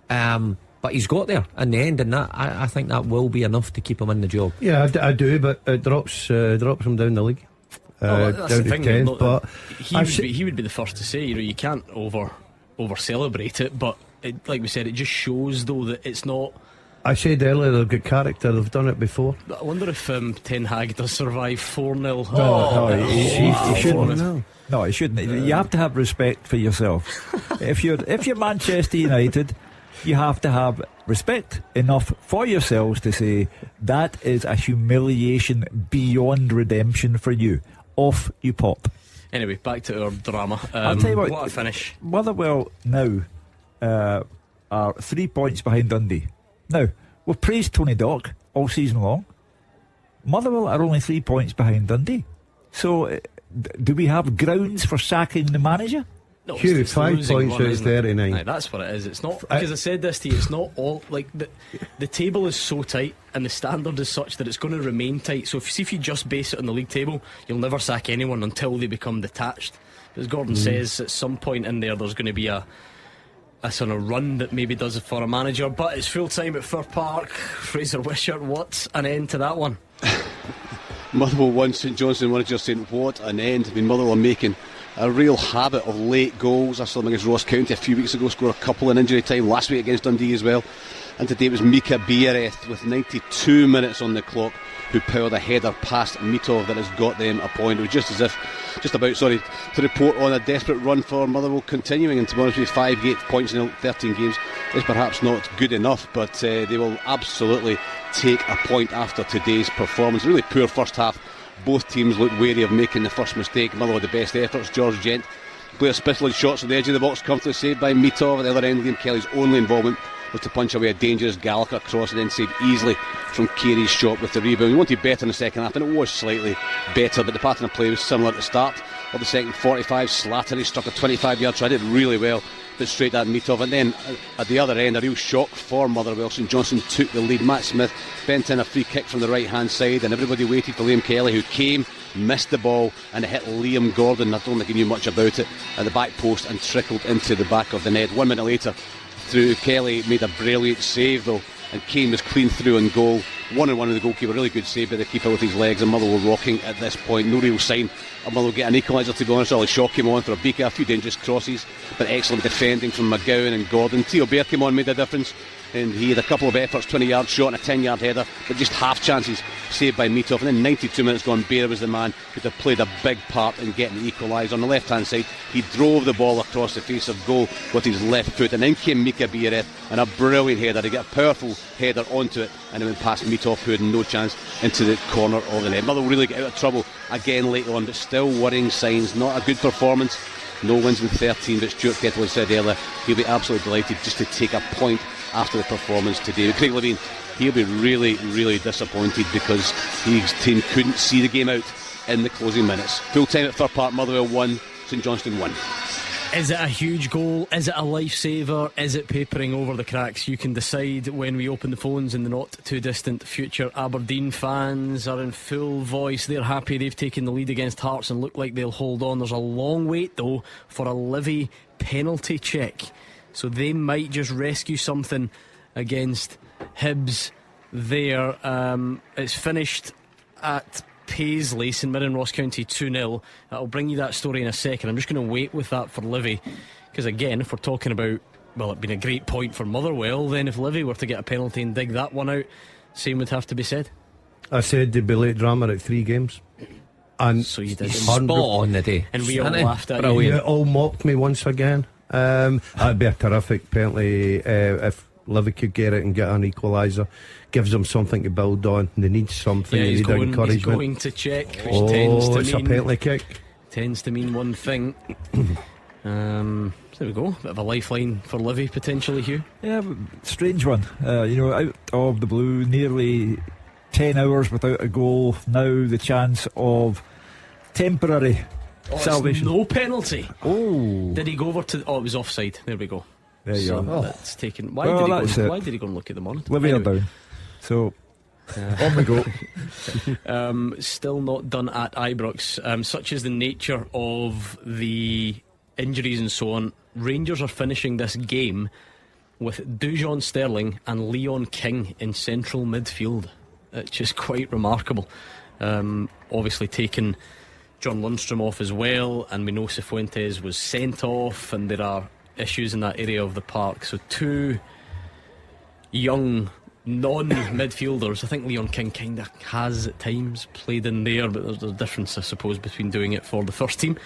But he's got there in the end, and that I think that will be enough to keep him in the job. Yeah, I do, but it drops him down the league. That's down the thing. 10th, but he would be the first to say, you can't over celebrate it, but like we said, it just shows though that it's not. I said earlier they've got character. They've done it before. I wonder if Ten Hag does survive 4-0. No, he shouldn't. No, he shouldn't. You have to have respect for yourself. if you're Manchester United, you have to have respect enough for yourselves to say that is a humiliation beyond redemption for you. Off you pop. Anyway, back to our drama. I'll tell you what a finish. Motherwell now are 3 points behind Dundee. Now, we've praised Tony Dock all season long. Motherwell are only 3 points behind Dundee. So, do we have grounds for sacking the manager? No, Hugh, it's 5 points run, out of 39. Aye, that's what it is. It's not because I said this to you. It's not all like the table is so tight and the standard is such that it's going to remain tight. So if you just base it on the league table, you'll never sack anyone until they become detached. As Gordon says, at some point in there's going to be a sort of run that maybe does it for a manager. But it's full time at Fir Park. Fraser Wishart, what's an end to that one? Motherwell 1, St Johnstone 1. Just saying, what an end. I mean, Motherwell making a real habit of late goals. I saw them against Ross County a few weeks ago, score a couple in injury time, last week against Dundee as well, and today it was Mika Bireth with 92 minutes on the clock who powered a header past Mitov that has got them a point. It was just as if, to report on a desperate run for Motherwell continuing, and to be honest with you, 5 points in 13 games is perhaps not good enough, but they will absolutely take a point after today's performance. Really poor first half. Both teams looked wary of making the first mistake. Motherwell had the best efforts. George Gent, Blair Spittler's shots at the edge of the box, comfortably saved by Mitov. At the other end, Liam Kelly's only involvement was to punch away a dangerous Gallagher cross and then saved easily from Carey's shot with the rebound. We wanted better in the second half, and it was slightly better, but the pattern of play was similar at the start of the second 45. Slattery struck a 25-yard try, did really well, but straight at Mitov. And then at the other end, a real shock for Motherwell. St Johnstone took the lead. Matt Smith bent in a free kick from the right hand side, and everybody waited for Liam Kelly, who came, missed the ball, and it hit Liam Gordon. I don't think he knew much about it, at the back post, and trickled into the back of the net. 1 minute later, through Kelly made a brilliant save though, and Kane was clean through on goal. 1-on-1 with the goalkeeper, really good save by the keeper with his legs, and Motherwell were rocking at this point. No real sign of Motherwell getting an equaliser, to be honest. Ollie Shaw came on for a Bika, a few dangerous crosses, but excellent defending from McGowan and Gordon. Theo Bair came on, made a difference, and he had a couple of efforts, 20-yard shot and a 10-yard header, but just half chances saved by Mitov. And then 92 minutes gone, Bair was the man who had played a big part in getting the equaliser. On the left hand side, he drove the ball across the face of goal with his left foot, and then came Mika Biereth and a brilliant header. He got a powerful header onto it, and it went past Mitov, who had no chance, into the corner of the net. Motherwell really get out of trouble again late on, but still worrying signs. Not a good performance, no wins in 13, but Stuart Kettle said earlier he'll be absolutely delighted just to take a point after the performance today. With Craig Levein, he'll be really, really disappointed because his team couldn't see the game out in the closing minutes. Full time at Fir Park, Motherwell 1, St Johnstone 1. Is it a huge goal? Is it a lifesaver? Is it papering over the cracks? You can decide when we open the phones in the not too distant future. Aberdeen fans are in full voice. They're happy they've taken the lead against Hearts and look like they'll hold on. There's a long wait though for a Livy penalty check, so they might just rescue something against Hibs there. It's finished at Paisley, St Mirren Ross County 2-0. I'll bring you that story in a second. I'm just going to wait with that for Livy, because again, if we're talking about, well, it'd been a great point for Motherwell, then if Livy were to get a penalty and dig that one out, same would have to be said. I said there'd be late drama at 3 games, and so you did. Spot on the day, and we all laughed at you. You all mocked me once again. That'd be a terrific penalty if Livy could get it and get an equaliser. Gives them something to build on. They need something. Yeah, they need encouragement. He's going to check, which tends to it's mean a penalty kick. Tends to mean one thing. There we go. Bit of a lifeline for Livy potentially, Hugh. Yeah, strange one. Out of the blue, nearly 10 hours without a goal. Now the chance of temporary salvation. No penalty. Oh, did he go over to? Oh, it was offside. There we go. There you go. That's taken. Why did he go and look at the monitor? Livy are down. So on we go. Still not done at Ibrox. Such is the nature of the injuries and so on. Rangers are finishing this game with Dujon Sterling and Leon King in central midfield, which is quite remarkable. Obviously taking John Lundstrom off as well, and we know Cifuentes was sent off, and there are issues in that area of the park. So 2 young non-midfielders. I think Leon King kind of has at times played in there, but there's a difference, I suppose, between doing it for the first team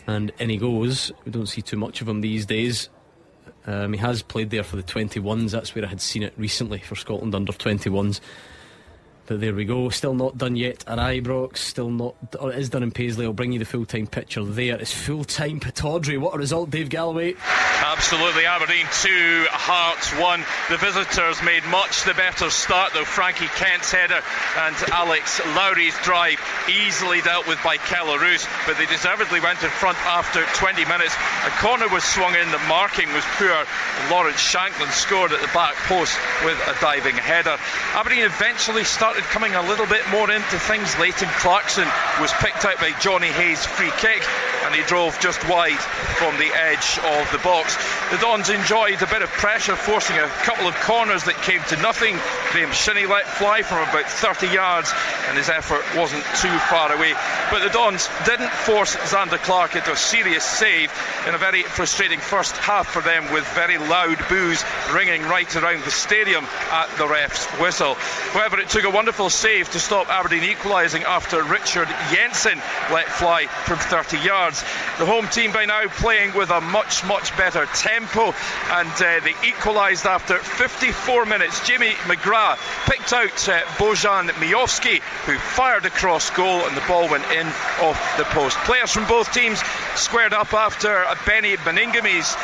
and in he goes. We don't see too much of him these days. He has played there for the 21s. That's where I had seen it recently, for Scotland under 21s. But there we go. Still not done yet at Ibrox. Still not, or it is done in Paisley. I'll bring you the full-time picture there. It's full-time Pittodrie. What a result, Dave Galloway. Absolutely. Aberdeen 2, Hearts 1. The visitors made much the better start though. Frankie Kent's header and Alex Lowry's drive easily dealt with by Kellaroos, but they deservedly went in front after 20 minutes. A corner was swung in, the marking was poor. Lawrence Shanklin scored at the back post with a diving header. Aberdeen eventually started coming a little bit more into things. Leighton Clarkson was picked out by Johnny Hayes' free kick, and and he drove just wide from the edge of the box. The Dons enjoyed a bit of pressure, forcing a couple of corners that came to nothing. Graham Shinnie let fly from about 30 yards, and his effort wasn't too far away. But the Dons didn't force Xander Clark into a serious save in a very frustrating first half for them, with very loud boos ringing right around the stadium at the ref's whistle. However, it took a wonderful save to stop Aberdeen equalising after Richard Jensen let fly from 30 yards. The home team by now playing with a much better tempo, and they equalised after 54 minutes. Jimmy McGrath picked out Bojan Miovski, who fired across goal, and the ball went in off the post. Players from both teams squared up after Benny Beningami's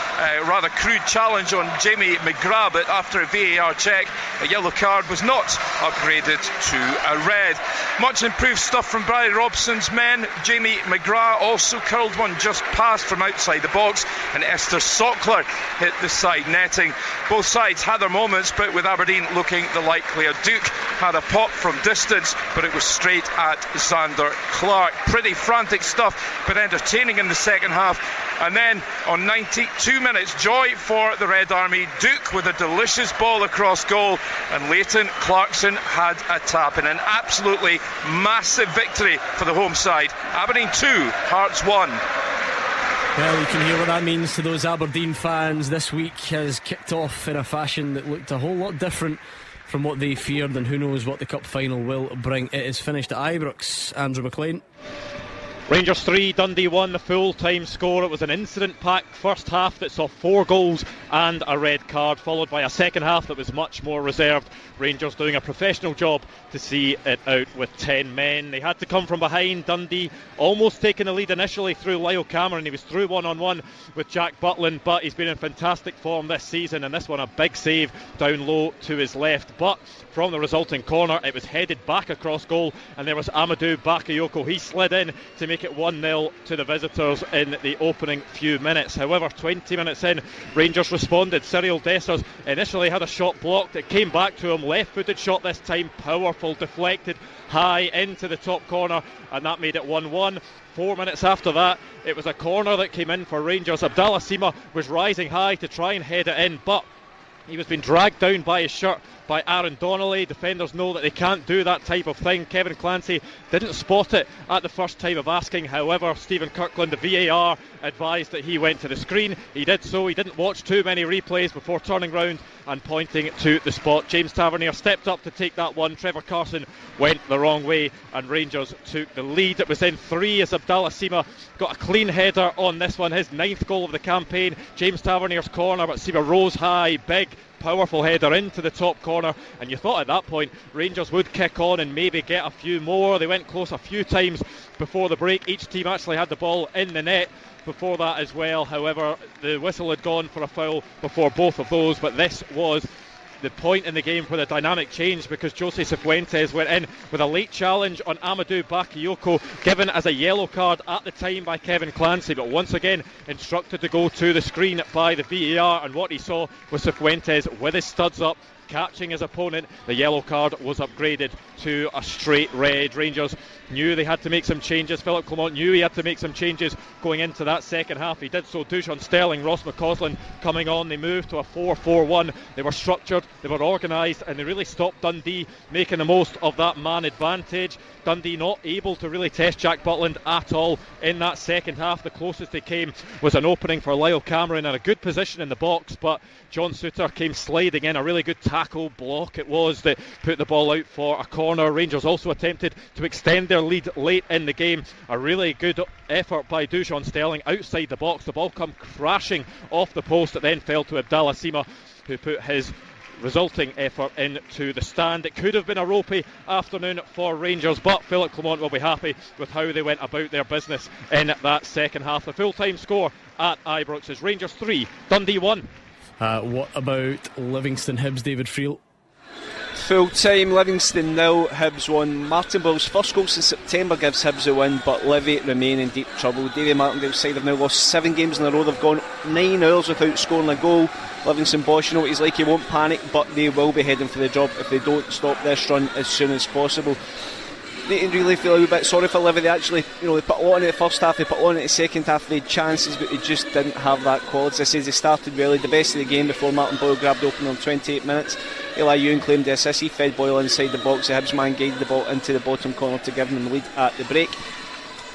rather crude challenge on Jamie McGrath, but after a VAR check, a yellow card was not upgraded to a red. Much improved stuff from Barry Robson's men. Jamie McGrath also curled one just past from outside the box, and Esther Sockler hit the side netting. Both sides had their moments, but with Aberdeen looking the likelier. Duke had a pop from distance, but it was straight at Xander Clark. Pretty frantic stuff, but entertaining in the second half. And then on 92 minutes, joy for the Red Army. Duke with a delicious ball across goal, and Leighton Clarkson had a tap in an absolutely massive victory for the home side. Aberdeen 2, Hearts 1. Well, you can hear what that means to those Aberdeen fans. This week has kicked off in a fashion that looked a whole lot different from what they feared, and who knows what the cup final will bring. It is finished at Ibrox. Andrew McLean. Rangers 3, Dundee 1, the full-time score. It was an incident-packed first half that saw 4 goals and a red card, followed by a second half that was much more reserved. Rangers doing a professional job to see it out with 10 men. They had to come from behind. Dundee almost taking the lead initially through Lyle Cameron. He was through one-on-one with Jack Butland, but he's been in fantastic form this season, and this one a big save down low to his left. But from the resulting corner, it was headed back across goal, and there was Amadou Bakayoko. He slid in to make it 1-0 to the visitors in the opening few minutes. However, 20 minutes in, Rangers responded. Cyril Dessers initially had a shot blocked. It came back to him, left-footed shot this time, powerful, deflected high into the top corner, and that made it 1-1. 4 minutes after that, it was a corner that came in for Rangers. Abdallah Sima was rising high to try and head it in, but he was being dragged down by his shirt by Aaron Donnelly. Defenders know that they can't do that type of thing. Kevin Clancy didn't spot it at the first time of asking. However, Stephen Kirkland, the VAR, advised that he went to the screen. He did so. He didn't watch too many replays before turning round and pointing to the spot. James Tavernier stepped up to take that one. Trevor Carson went the wrong way, and Rangers took the lead. It was in 3 as Abdallah Sima got a clean header on this one, his 9th goal of the campaign. James Tavernier's corner, but Sima rose high, big, powerful header into the top corner, and you thought at that point Rangers would kick on and maybe get a few more. They went close a few times before the break. Each team actually had the ball in the net before that as well. However, the whistle had gone for a foul before both of those, but this was the point in the game where the dynamic changed, because Jose Cifuentes went in with a late challenge on Amadou Bakayoko, given as a yellow card at the time by Kevin Clancy, but once again instructed to go to the screen by the VAR, and what he saw was Cifuentes with his studs up, catching his opponent. The yellow card was upgraded to a straight red. Rangers knew they had to make some changes. Philip Clement knew he had to make some changes going into that second half. He did so. Dujon Sterling, Ross McCausland coming on. They moved to a 4-4-1. They were structured, they were organised, and they really stopped Dundee making the most of that man advantage. Dundee not able to really test Jack Butland at all in that second half. The closest they came was an opening for Lyle Cameron and a good position in the box, but John Suter came sliding in. A really good tackle block it was that put the ball out for a corner. Rangers also attempted to extend their lead late in the game. A really good effort by Dujon Sterling outside the box. The ball come crashing off the post. It then fell to Abdallah Sima, who put his resulting effort into the stand. It could have been a ropey afternoon for Rangers, but Philip Clement will be happy with how they went about their business in that second half. The full-time score at Ibrox is Rangers 3, Dundee 1. What about Livingston Hibs, David Friel? Full time, Livingston 0, Hibs 1. Martinbill's first goal since September gives Hibs a win, but Livy remain in deep trouble. Davy Martindale's side have now lost 7 games in a row. They've gone 9 hours without scoring a goal. Livingston boss, you know what he's like, he won't panic, but they will be heading for the job if they don't stop this run as soon as possible. need to really feel a wee bit sorry for Livy. They actually, they put a lot in the first half, they put a lot in the second half, they had chances, but they just didn't have that quality. As I said, they started really the best of the game before Martin Boyle grabbed the opener in 28 minutes. Eli Ewan claimed the assist, he fed Boyle inside the box, the Hibs man guided the ball into the bottom corner to give them the lead at the break.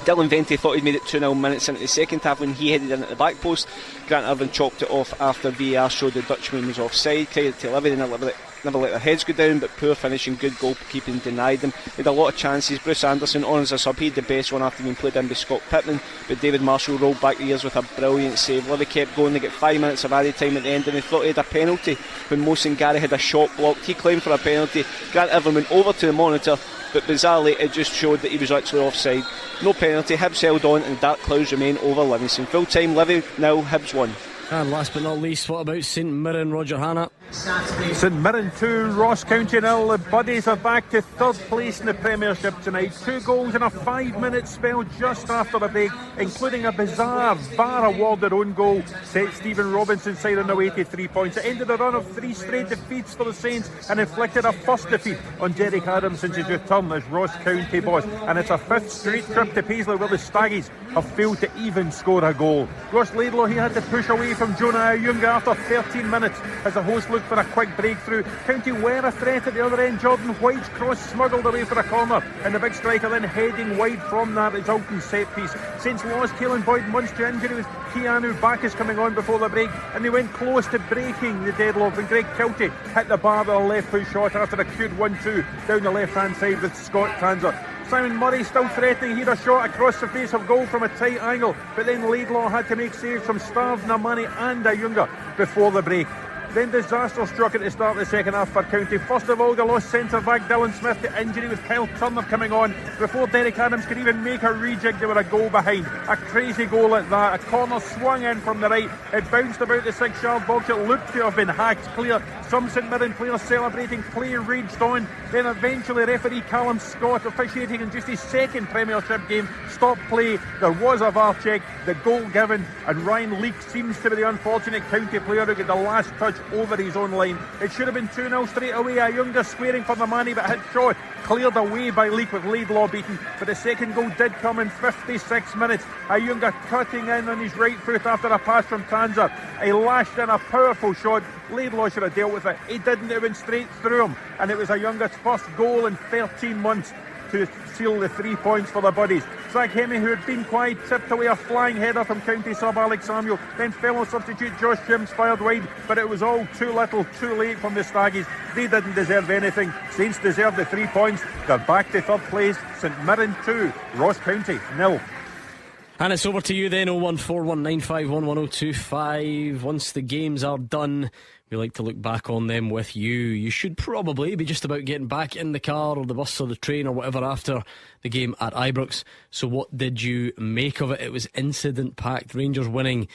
Dylan Vente thought he'd made it 2-0 minutes into the second half when he headed in at the back post. Grant Irvin chopped it off after VAR showed the Dutchman was offside. Credit to Livy, they never let their heads go down, but poor finishing, good goalkeeping denied them. They had a lot of chances. Bruce Anderson on as a sub, he had the best one after being played in by Scott Pittman, but David Marshall rolled back the ears with a brilliant save. Livy kept going, they got 5 minutes of added time at the end, and they thought he had a penalty when Mohsen Gary had a shot blocked. He claimed for a penalty. Grant Irvin went over to the monitor, but bizarrely it just showed that he was actually offside. No penalty, Hibs held on and dark clouds remain over Livingston. Full time, Livy 0, Hibs 1. And last but not least, what about St Mirren, Roger Hannah? St Mirren 2, Ross County 0. The Buddies are back to third place in the Premiership tonight. 2 goals in a 5-minute spell just after the break, including a bizarre VAR awarded own goal set Stephen Robinson side on now 83 points. It ended a run of 3 straight defeats for the Saints and inflicted a first defeat on Derek Adams since his return as Ross County boss. And it's a 5th straight trip to Paisley where the Staggies have failed to even score a goal. Ross Laidlaw, he had to push away from Jonah Ayunga after 13 minutes as the host looked for a quick breakthrough. County were a threat at the other end. Jordan White's cross smuggled away for a corner, and the big striker then heading wide from that resulting set piece. Saints lost Caelan Boyd months to injury with Keanu Bacchus coming on before the break, and they went close to breaking the deadlock when Greg Kiltie hit the bar with a left foot shot after a cute 1-2 down the left hand side with Scott Tanzer. Simon Murray still threatening, he had a shot across the face of goal from a tight angle, but then Laidlaw had to make saves from Starve, Namani and Ayunga before the break. Then disaster struck at the start of the second half for County. First of all, they lost centre-back Dylan Smith to injury with Kyle Turner coming on. Before Derek Adams could even make a rejig, they were a goal behind. A crazy goal at that. A corner swung in from the right. It bounced about the 6-yard box. It looked to have been hacked clear. Some St Mirren players celebrating, play raged on. Then eventually referee Callum Scott, officiating in just his second Premiership game, stopped play. There was a VAR check, the goal given, and Ryan Leake seems to be the unfortunate County player who got the last touch over his own line. It should have been 2-0 straight away. Ayunga squaring for the Manny, but hit shot cleared away by Leake with Laidlaw beaten. But the second goal did come in 56 minutes. Ayunga cutting in on his right foot after a pass from Tanzer. He lashed in a powerful shot. Laidlaw should have dealt with it. He didn't. It went straight through him, and it was Ayunga's first goal in 13 months to seal the 3 points for the Buddies. Zach Hemme, who had been quiet, tipped away a flying header from County sub Alex Samuel. Then fellow substitute Josh Shims fired wide, but it was all too little, too late from the Staggies. They didn't deserve anything. Saints deserved the 3 points. They're back to third place. St Mirren 2, Ross County 0. And it's over to you then, 01419511025. Once the games are done, we like to look back on them with you. You should probably be just about getting back in the car or the bus or the train or whatever after the game at Ibrox. So what did you make of it? It was incident packed. Rangers winning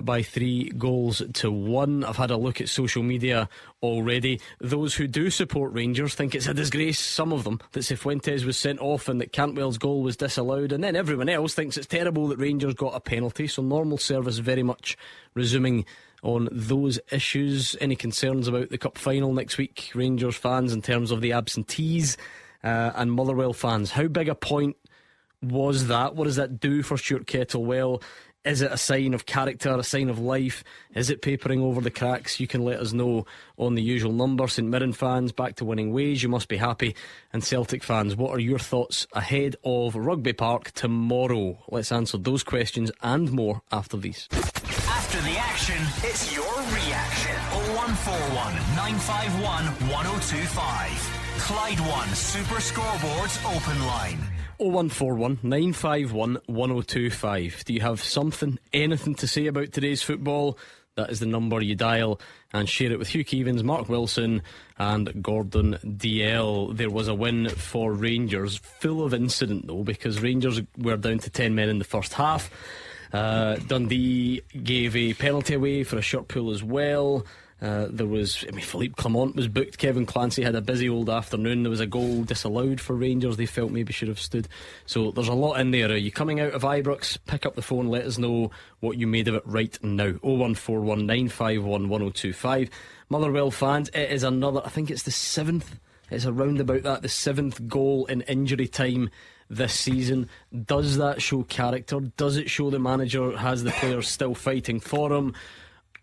by 3-1. I've had a look at social media already. Those who do support Rangers think it's a disgrace, some of them, that Cifuentes was sent off and that Cantwell's goal was disallowed, and then everyone else thinks it's terrible that Rangers got a penalty. So normal service very much resuming on those issues. Any concerns about the Cup final next week, Rangers fans, in terms of the absentees and Motherwell fans? How big a point was that? What does that do for Stuart Kettlewell? Is it a sign of character, a sign of life? Is it papering over the cracks? You can let us know on the usual number. St Mirren fans, back to winning ways, you must be happy. And Celtic fans, what are your thoughts ahead of Rugby Park tomorrow? Let's answer those questions and more after these. After the action, it's your reaction. 0141 951 1025. Clyde One Super Scoreboard's open line. 0141 951 1025. Do you have something, anything to say about today's football? That is the number you dial and share it with Hugh Keevins, Mark Wilson and Gordon DL. There was a win for Rangers, full of incident though, because Rangers were down to 10 men in the first half. Dundee gave a penalty away for a short pull as well. There was, Philippe Clement was booked. Kevin Clancy had a busy old afternoon. There was a goal disallowed for Rangers they felt maybe should have stood. So there's a lot in there. Are you coming out of Ibrox? Pick up the phone, let us know what you made of it right now. 01419511025. Motherwell fans, it is another, I think it's the 7th It's around about that, the 7th goal in injury time this season. Does that show character? Does it show the manager has the players still fighting for him?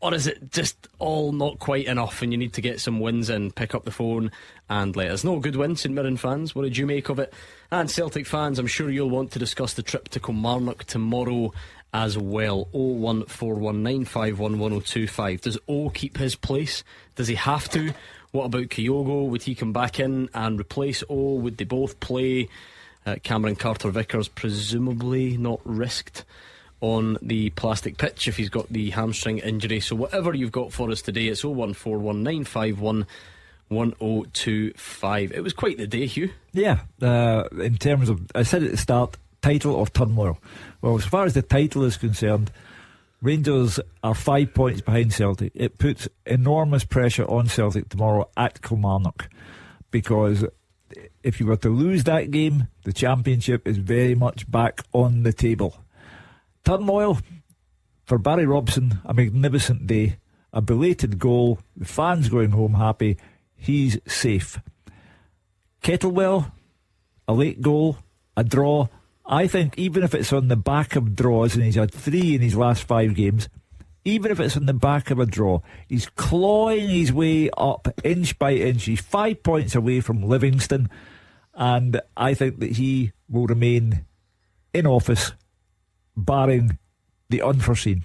Or is it just all not quite enough and you need to get some wins in? Pick up the phone and let us know. Good win, St Mirren fans. What did you make of it? And Celtic fans, I'm sure you'll want to discuss the trip to Kilmarnock tomorrow as well. 01419511025. Does O keep his place? Does he have to? What about Kyogo? Would he come back in and replace O? Would they both play? Cameron Carter-Vickers presumably not risked on the plastic pitch if he's got the hamstring injury. So whatever you've got for us today, it's 01419511025. It was quite the day, Hugh. Yeah, in terms of, I said at the start, title or turmoil. Well, as far as the title is concerned, Rangers are 5 points behind Celtic. It puts enormous pressure on Celtic tomorrow at Kilmarnock, because if you were to lose that game, the championship is very much back on the table. Turmoil for Barry Robson, a magnificent day, a belated goal, the fans going home happy, he's safe. Kettlewell, a late goal, a draw. I think even if it's on the back of draws, and he's had 3 in his last 5 games, even if it's on the back of a draw, he's clawing his way up inch by inch. He's 5 points away from Livingston, and I think that he will remain in office barring the unforeseen.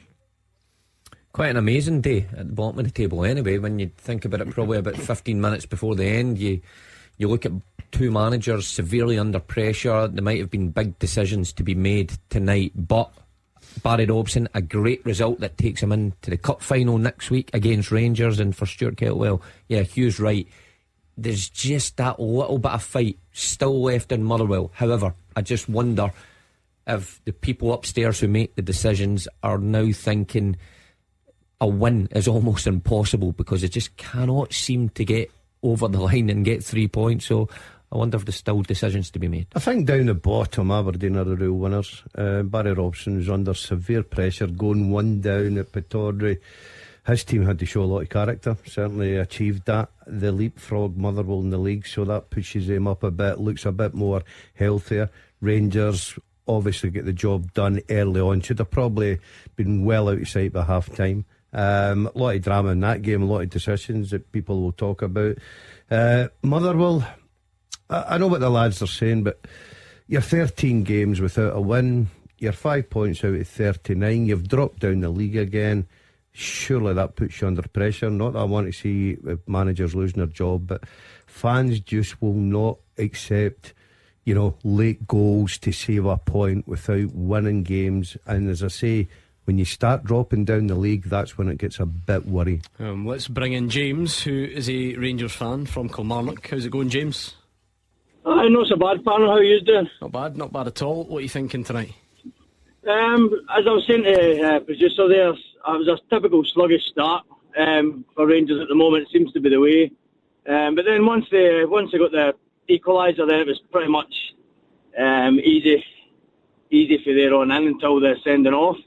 Quite an amazing day at the bottom of the table anyway. When you think about it, probably about 15 minutes before the end, you look at 2 managers severely under pressure. There might have been big decisions to be made tonight, but Barry Robson, a great result that takes him into the cup final next week against Rangers. And for Stuart Kettlewell, yeah, Hugh's right, there's just that little bit of fight still left in Motherwell. However, I just wonder if the people upstairs who make the decisions are now thinking a win is almost impossible, because it just cannot seem to get over the line and get 3 points. So I wonder if there's still decisions to be made. I think down the bottom, Aberdeen are the real winners. Barry Robson's under severe pressure, going 1 down at Pittodrie. His team had to show a lot of character, certainly achieved that. The leapfrog Motherwell in the league, so that pushes him up a bit, looks a bit more healthier. Rangers obviously get the job done early on, should have probably been well out of sight by half time. A lot of drama in that game, a lot of decisions that people will talk about. Motherwell, I know what the lads are saying, but you're 13 games without a win, you're 5 points out of 39, you've dropped down the league again. Surely that puts you under pressure. Not that I want to see managers losing their job, but fans just will not accept, you know, late goals to save a point without winning games. And as I say, when you start dropping down the league, that's when it gets a bit worrying. Let's bring in James, who is a Rangers fan from Kilmarnock. How's it going, James? Not so bad, partner. How are you doing? Not bad at all. What are you thinking tonight? As I was saying to producer there, it was a typical sluggish start for Rangers at the moment. It seems to be the way. But then once they got the equaliser, then it was pretty much easy for there on in until the sending off.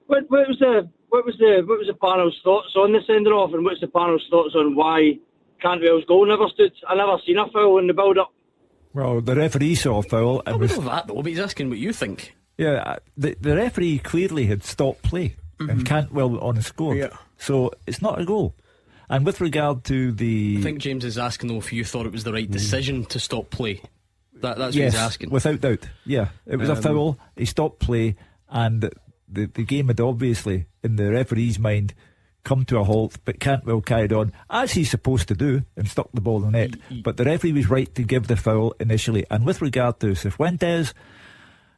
What was the panel's thoughts on the sending off, and what's the panel's thoughts on why Cantwell's goal never stood? I never seen a foul in the build up. Well, the referee saw a foul. I don't know that though, but he's asking what you think. Yeah, the referee clearly had stopped play and Cantwell on the score. Yeah. So it's not a goal. And with regard to the... I think James is asking though if you thought it was the right decision to stop play. That's what yes, he's asking. Without doubt. Yeah, it was a foul. He stopped play, and the game had obviously, in the referee's mind, come to a halt, but Cantwell carried on as he's supposed to do and stuck the ball in the net. But the referee was right to give the foul initially. And with regard to Cifuentes,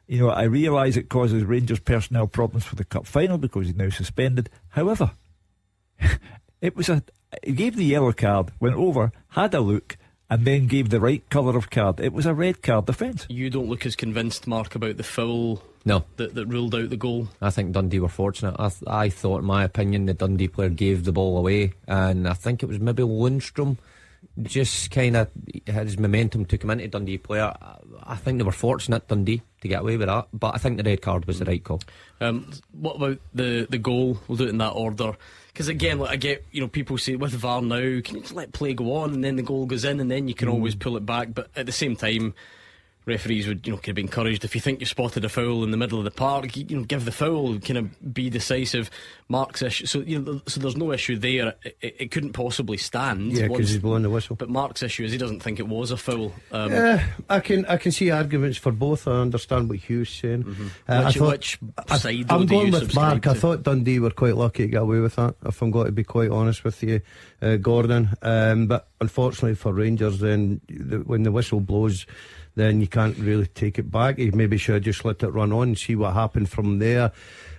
you know, I realise it causes Rangers personnel problems for the cup final because he's now suspended. However, he gave the yellow card, went over, had a look, and then gave the right colour of card. It was a red card defence. You don't look as convinced, Mark, about the foul No. that ruled out the goal. I think Dundee were fortunate. I thought, in my opinion, the Dundee player gave the ball away, and I think it was maybe Lundstrom just kind of his momentum took him into Dundee player. I think they were fortunate, Dundee, to get away with that, but I think the red card was the right call. What about the goal? We'll do it in that order, because again, like, I get, people say with VAR now, can you just let play go on and then the goal goes in and then you can always pull it back, but at the same time, referees would, could be encouraged, if you think you spotted a foul in the middle of the park, give the foul, kind of be decisive. Mark's issue, so there's no issue there. It couldn't possibly stand. Yeah, because he's blowing the whistle. But Mark's issue is he doesn't think it was a foul. I can see arguments for both. I understand what Hugh's saying. Which side? I'm going with subscribe Mark. I to? thought Dundee were quite lucky to get away with that, if I'm going to be quite honest with you, Gordon. But unfortunately for Rangers, then when the whistle blows, then you can't really take it back. You maybe should have just let it run on and see what happened from there.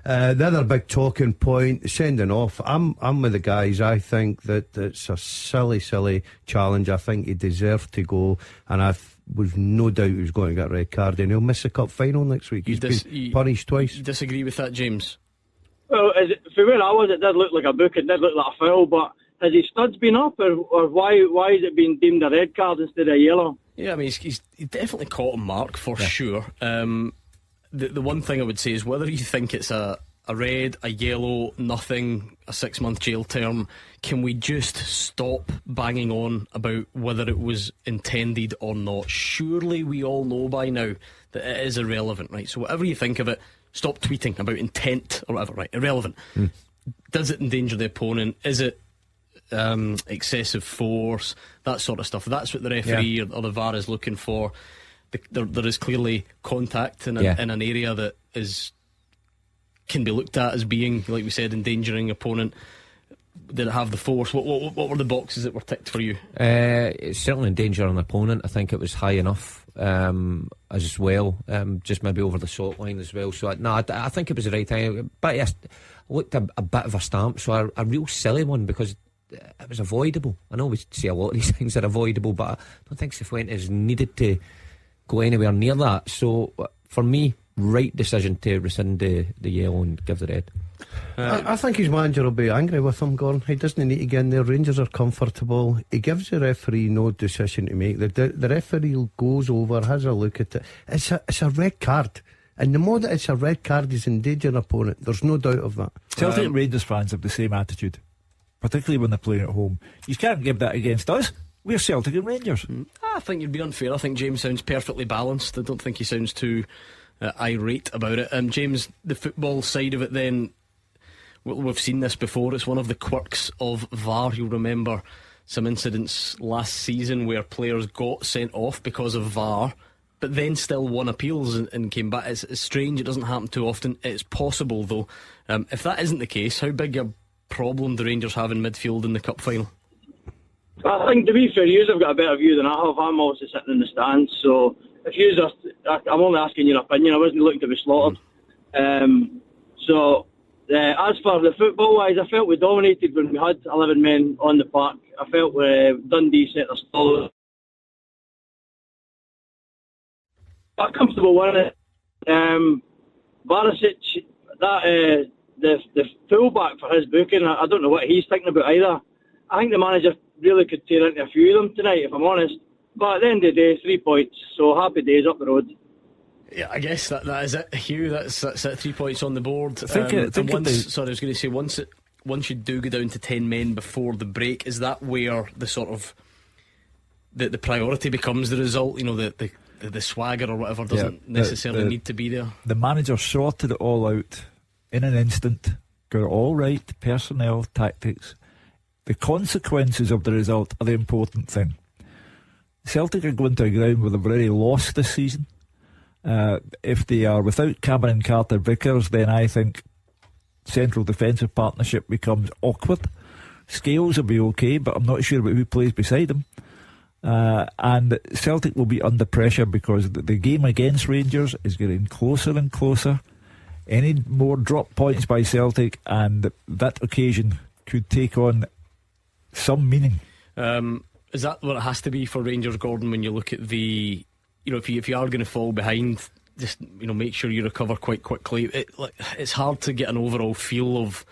The other big talking point, sending off. I'm with the guys. I think that it's a silly challenge. I think he deserved to go, and was no doubt he was going to get a red card, and he'll miss the cup final next week. He's been punished twice. You disagree with that, James? Well, for where I was, it did look like a book. It did look like a foul, but has his studs been up, or why is it being deemed a red card instead of yellow? Yeah, I mean, he's definitely caught him, Mark, for sure. The one thing I would say is whether you think it's a red, a yellow, nothing, a 6-month jail term, can we just stop banging on about whether it was intended or not? Surely we all know by now that it is irrelevant, right? So whatever you think of it, stop tweeting about intent or whatever, right? Irrelevant. Does it endanger the opponent? Is it excessive force, that sort of stuff? That's what the referee or the VAR is looking for. There is clearly contact in an area that can be looked at as being, like we said, endangering opponent. Did it have the force? What were the boxes that were ticked for you? It's certainly endangering an opponent. I think it was high enough as well, just maybe over the short line as well. So I think it was the right thing. But yes, I looked a bit of a stamp, so a real silly one, because it was avoidable. I know we see a lot of these things are avoidable, but I don't think Cifuentes needed to go anywhere near that. So for me, right decision to rescind the yellow and give the red. I think his manager will be angry with him, Gordon. He doesn't need to get in there. Rangers are comfortable. He gives the referee no decision to make. The referee goes over, has a look at it. It's a red card, and the more that it's a red card, he's endangering an opponent. There's no doubt of that. Celtic and Rangers fans have the same attitude, particularly when they're playing at home. You can't give that against us. We're Celtic and Rangers. I think you'd be unfair. I think James sounds perfectly balanced. I don't think he sounds too irate about it. James, the football side of it then, we've seen this before. It's one of the quirks of VAR. You'll remember some incidents last season where players got sent off because of VAR, but then still won appeals and came back. It's strange. It doesn't happen too often. It's possible though. If that isn't the case, how big a problem do Rangers have in midfield in the cup final? I think, to be fair, you have got a better view than I have. I'm also sitting in the stands, so if you I'm only asking your opinion. I wasn't looking to be slaughtered. As for the football wise, I felt we dominated when we had 11 men on the park. I felt Dundee set their stall. A comfortable win. Barisic, the fullback for his booking, I don't know what he's thinking about either. I think the manager really could tear into a few of them tonight, if I'm honest. But at the end of the day, 3 points, so happy days up the road. Yeah, I guess that is it, Hugh. That's it. 3 points on the board. I was going to say once you do go down to 10 men before the break, is that where the sort of the priority becomes the result? You know, the swagger or whatever doesn't necessarily need to be there. The manager sorted it all out in an instant, got it all right. Personnel, tactics. The consequences of the result are the important thing. Celtic are going to a ground where they've already lost this season. If they are without Cameron Carter-Vickers, then I think central defensive partnership becomes awkward. Scales will be okay, but I'm not sure about who plays beside him. And Celtic will be under pressure because the game against Rangers is getting closer and closer. Any more drop points by Celtic, and that occasion could take on some meaning. Is that what it has to be for Rangers, Gordon, when you look at the, if you are going to fall behind, just make sure you recover quite quickly? It's hard to get an overall feel of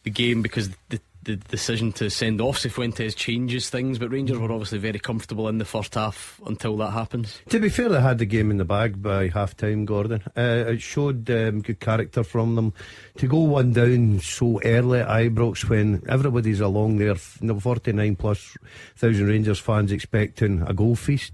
the game because the the decision to send off Cifuentes changes things, but Rangers were obviously very comfortable in the first half until that happens. To be fair, they had the game in the bag by half time, Gordon. It showed good character from them to go one down so early at Ibrox when everybody's along there, 49 plus thousand Rangers fans expecting a goal feast.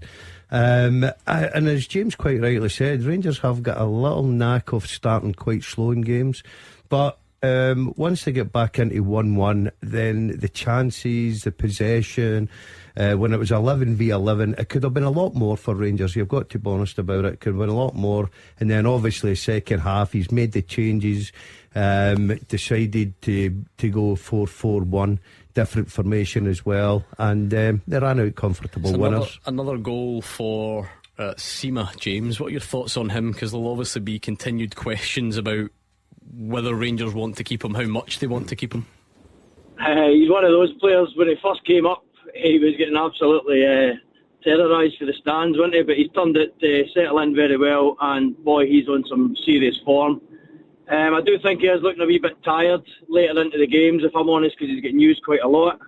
And as James quite rightly said, Rangers have got a little knack of starting quite slow in games, but once they get back into 1-1, then the chances, the possession, when it was 11v11, it could have been a lot more for Rangers. You've got to be honest about it. It could have been a lot more. And then obviously second half, he's made the changes, decided to go 4-4-1, different formation as well, and they ran out comfortable winners. Another goal for Sima, James. What are your thoughts on him? Because there'll obviously be continued questions about whether Rangers want to keep him, how much they want to keep him. He's one of those players. When he first came up, he was getting absolutely terrorised for the stands, wasn't he? But he's turned it to settle in very well, and boy, he's on some serious form. I do think he is looking a wee bit tired later into the games, if I'm honest, because he's getting used quite a lot.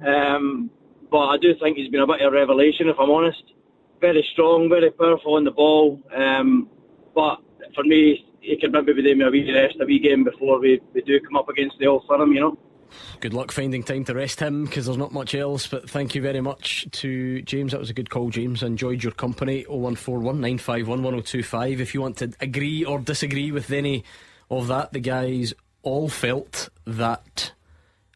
But I do think he's been a bit of a revelation, if I'm honest. Very strong, very powerful on the ball. But for me, he could maybe be doing a wee rest, a wee game before we do come up against the Old Firm, you know. Good luck finding time to rest him, because there's not much else. But thank you very much to James. That was a good call, James. I enjoyed your company. 0141 951 1025. If you want to agree or disagree with any of that, the guys all felt that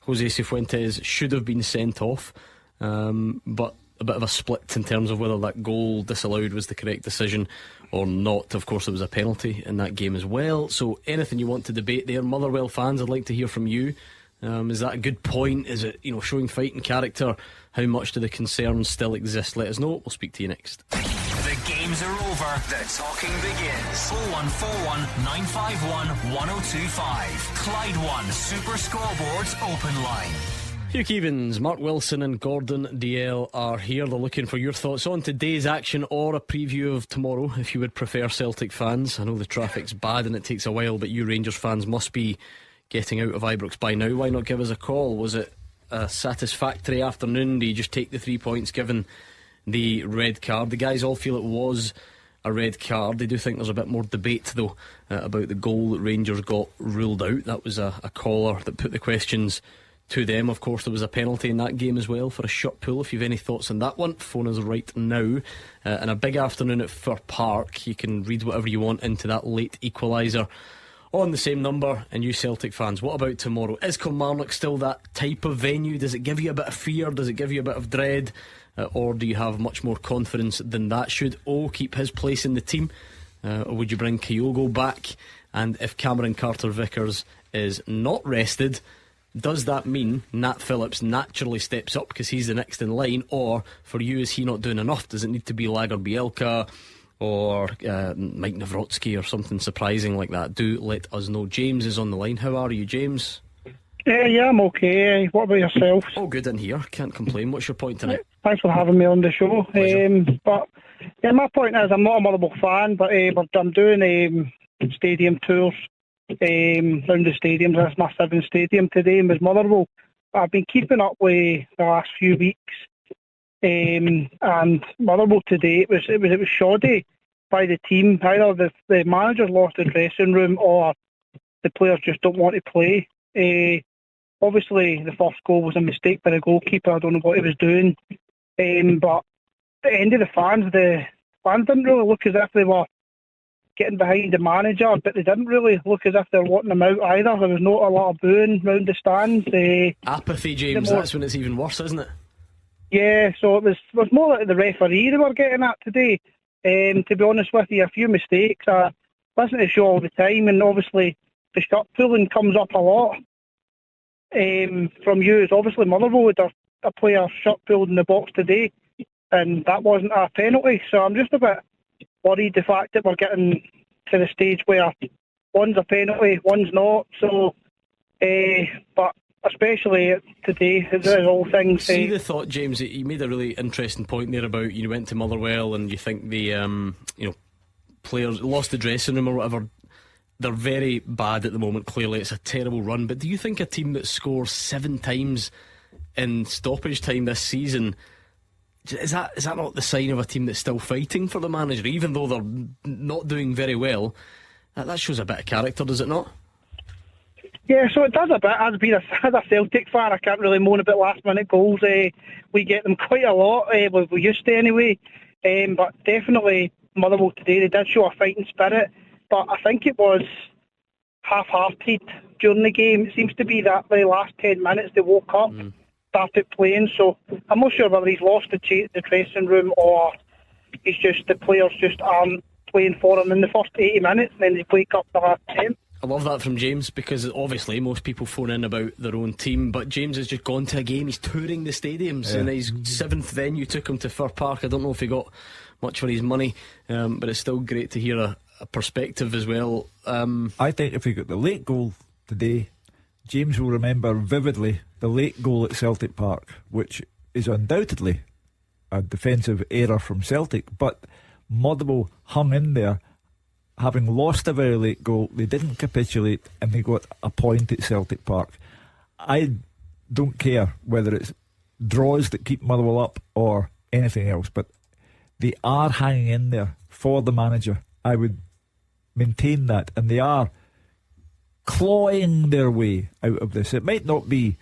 Jose Cifuentes should have been sent off, but a bit of a split in terms of whether that goal disallowed was the correct decision or not. Of course, there was a penalty in that game as well. So anything you want to debate there, Motherwell fans, I'd like to hear from you. Is that a good point? Is it, showing fight and character? How much do the concerns still exist? Let us know. We'll speak to you next. The games are over. The talking begins. 0141 951 1025. Clyde One Super Scoreboard's open line. Hugh Keevins, Mark Wilson and Gordon DL are here. They're looking for your thoughts on today's action or a preview of tomorrow, if you would prefer, Celtic fans. I know the traffic's bad and it takes a while, but you Rangers fans must be getting out of Ibrox by now. Why not give us a call? Was it a satisfactory afternoon? Do you just take the 3 points given the red card? The guys all feel it was a red card. They do think there's a bit more debate though about the goal that Rangers got ruled out. That was a caller that put the questions to them. Of course, there was a penalty in that game as well for a shot pull. If you've any thoughts on that one, phone us right now. And a big afternoon at Fir Park. You can read whatever you want into that late equaliser on the same number. And you Celtic fans, what about tomorrow? Is Kilmarnock still that type of venue? Does it give you a bit of fear? Does it give you a bit of dread? Or do you have much more confidence than that? Should O keep his place in the team? Or would you bring Kyogo back? And if Cameron Carter-Vickers is not rested, does that mean Nat Phillips naturally steps up because he's the next in line? Or for you, is he not doing enough? Does it need to be Lager Bielka or Mike Nawrocki or something surprising like that? Do let us know. James is on the line. How are you, James? Yeah, I'm okay. What about yourself? Oh, good in here. Can't complain. What's your point tonight? Thanks for having me on the show. But yeah, my point is, I'm not a Motherwell fan, but I'm doing stadium tours round the stadiums. That's my 7th stadium today was Motherwell. I've been keeping up with the last few weeks, and Motherwell today it was shoddy by the team. Either the manager's lost the dressing room or the players just don't want to play. Obviously, the first goal was a mistake by the goalkeeper. I don't know what he was doing, but at the end of the fans didn't really look as if they were getting behind the manager, but they didn't really look as if they were wanting him out either. There was not a lot of booing round the stands. Apathy, James, that's when it's even worse, isn't it? Yeah, so it was more like the referee they were getting at today. To be honest with you, a few mistakes. I listen to the show all the time, and obviously the shot pulling comes up a lot from you. It's obviously Motherwell with a player shot pulled in the box today, and that wasn't a penalty. So I'm just a bit worried the fact that we're getting to the stage where one's a penalty, one's not. So, but especially today, there's all things. See the thought, James. You made a really interesting point there about you went to Motherwell and you think the players lost the dressing room or whatever. they're very bad at the moment. Clearly it's a terrible run, but do you think a team that scores 7 times in stoppage time this season, is that not the sign of a team that's still fighting for the manager, even though they're not doing very well? That shows a bit of character, does it not? Yeah, so it does a bit. As a Celtic fan, I can't really moan about last minute goals. We get them quite a lot. We used to anyway. But definitely Motherwell today, they did show a fighting spirit. But I think it was half-hearted during the game. It seems to be that the last 10 minutes they woke up, started playing. So I'm not sure whether he's lost the dressing room or it's just the players just aren't playing for him in the first 80 minutes and then they wake up the last 10. I love that from James, because obviously most people phone in about their own team, but James has just gone to a game. He's touring the stadiums, and his 7th venue took him to Fir Park. I don't know if he got much for his money, but it's still great to hear a perspective as well. I think if we got the late goal today, James will remember vividly the late goal at Celtic Park, which is undoubtedly a defensive error from Celtic, but Motherwell hung in there. Having lost a very late goal, they didn't capitulate and they got a point at Celtic Park. I don't care whether it's draws that keep Motherwell up or anything else, but they are hanging in there for the manager. I would maintain that, and they are clawing their way out of this. It might not be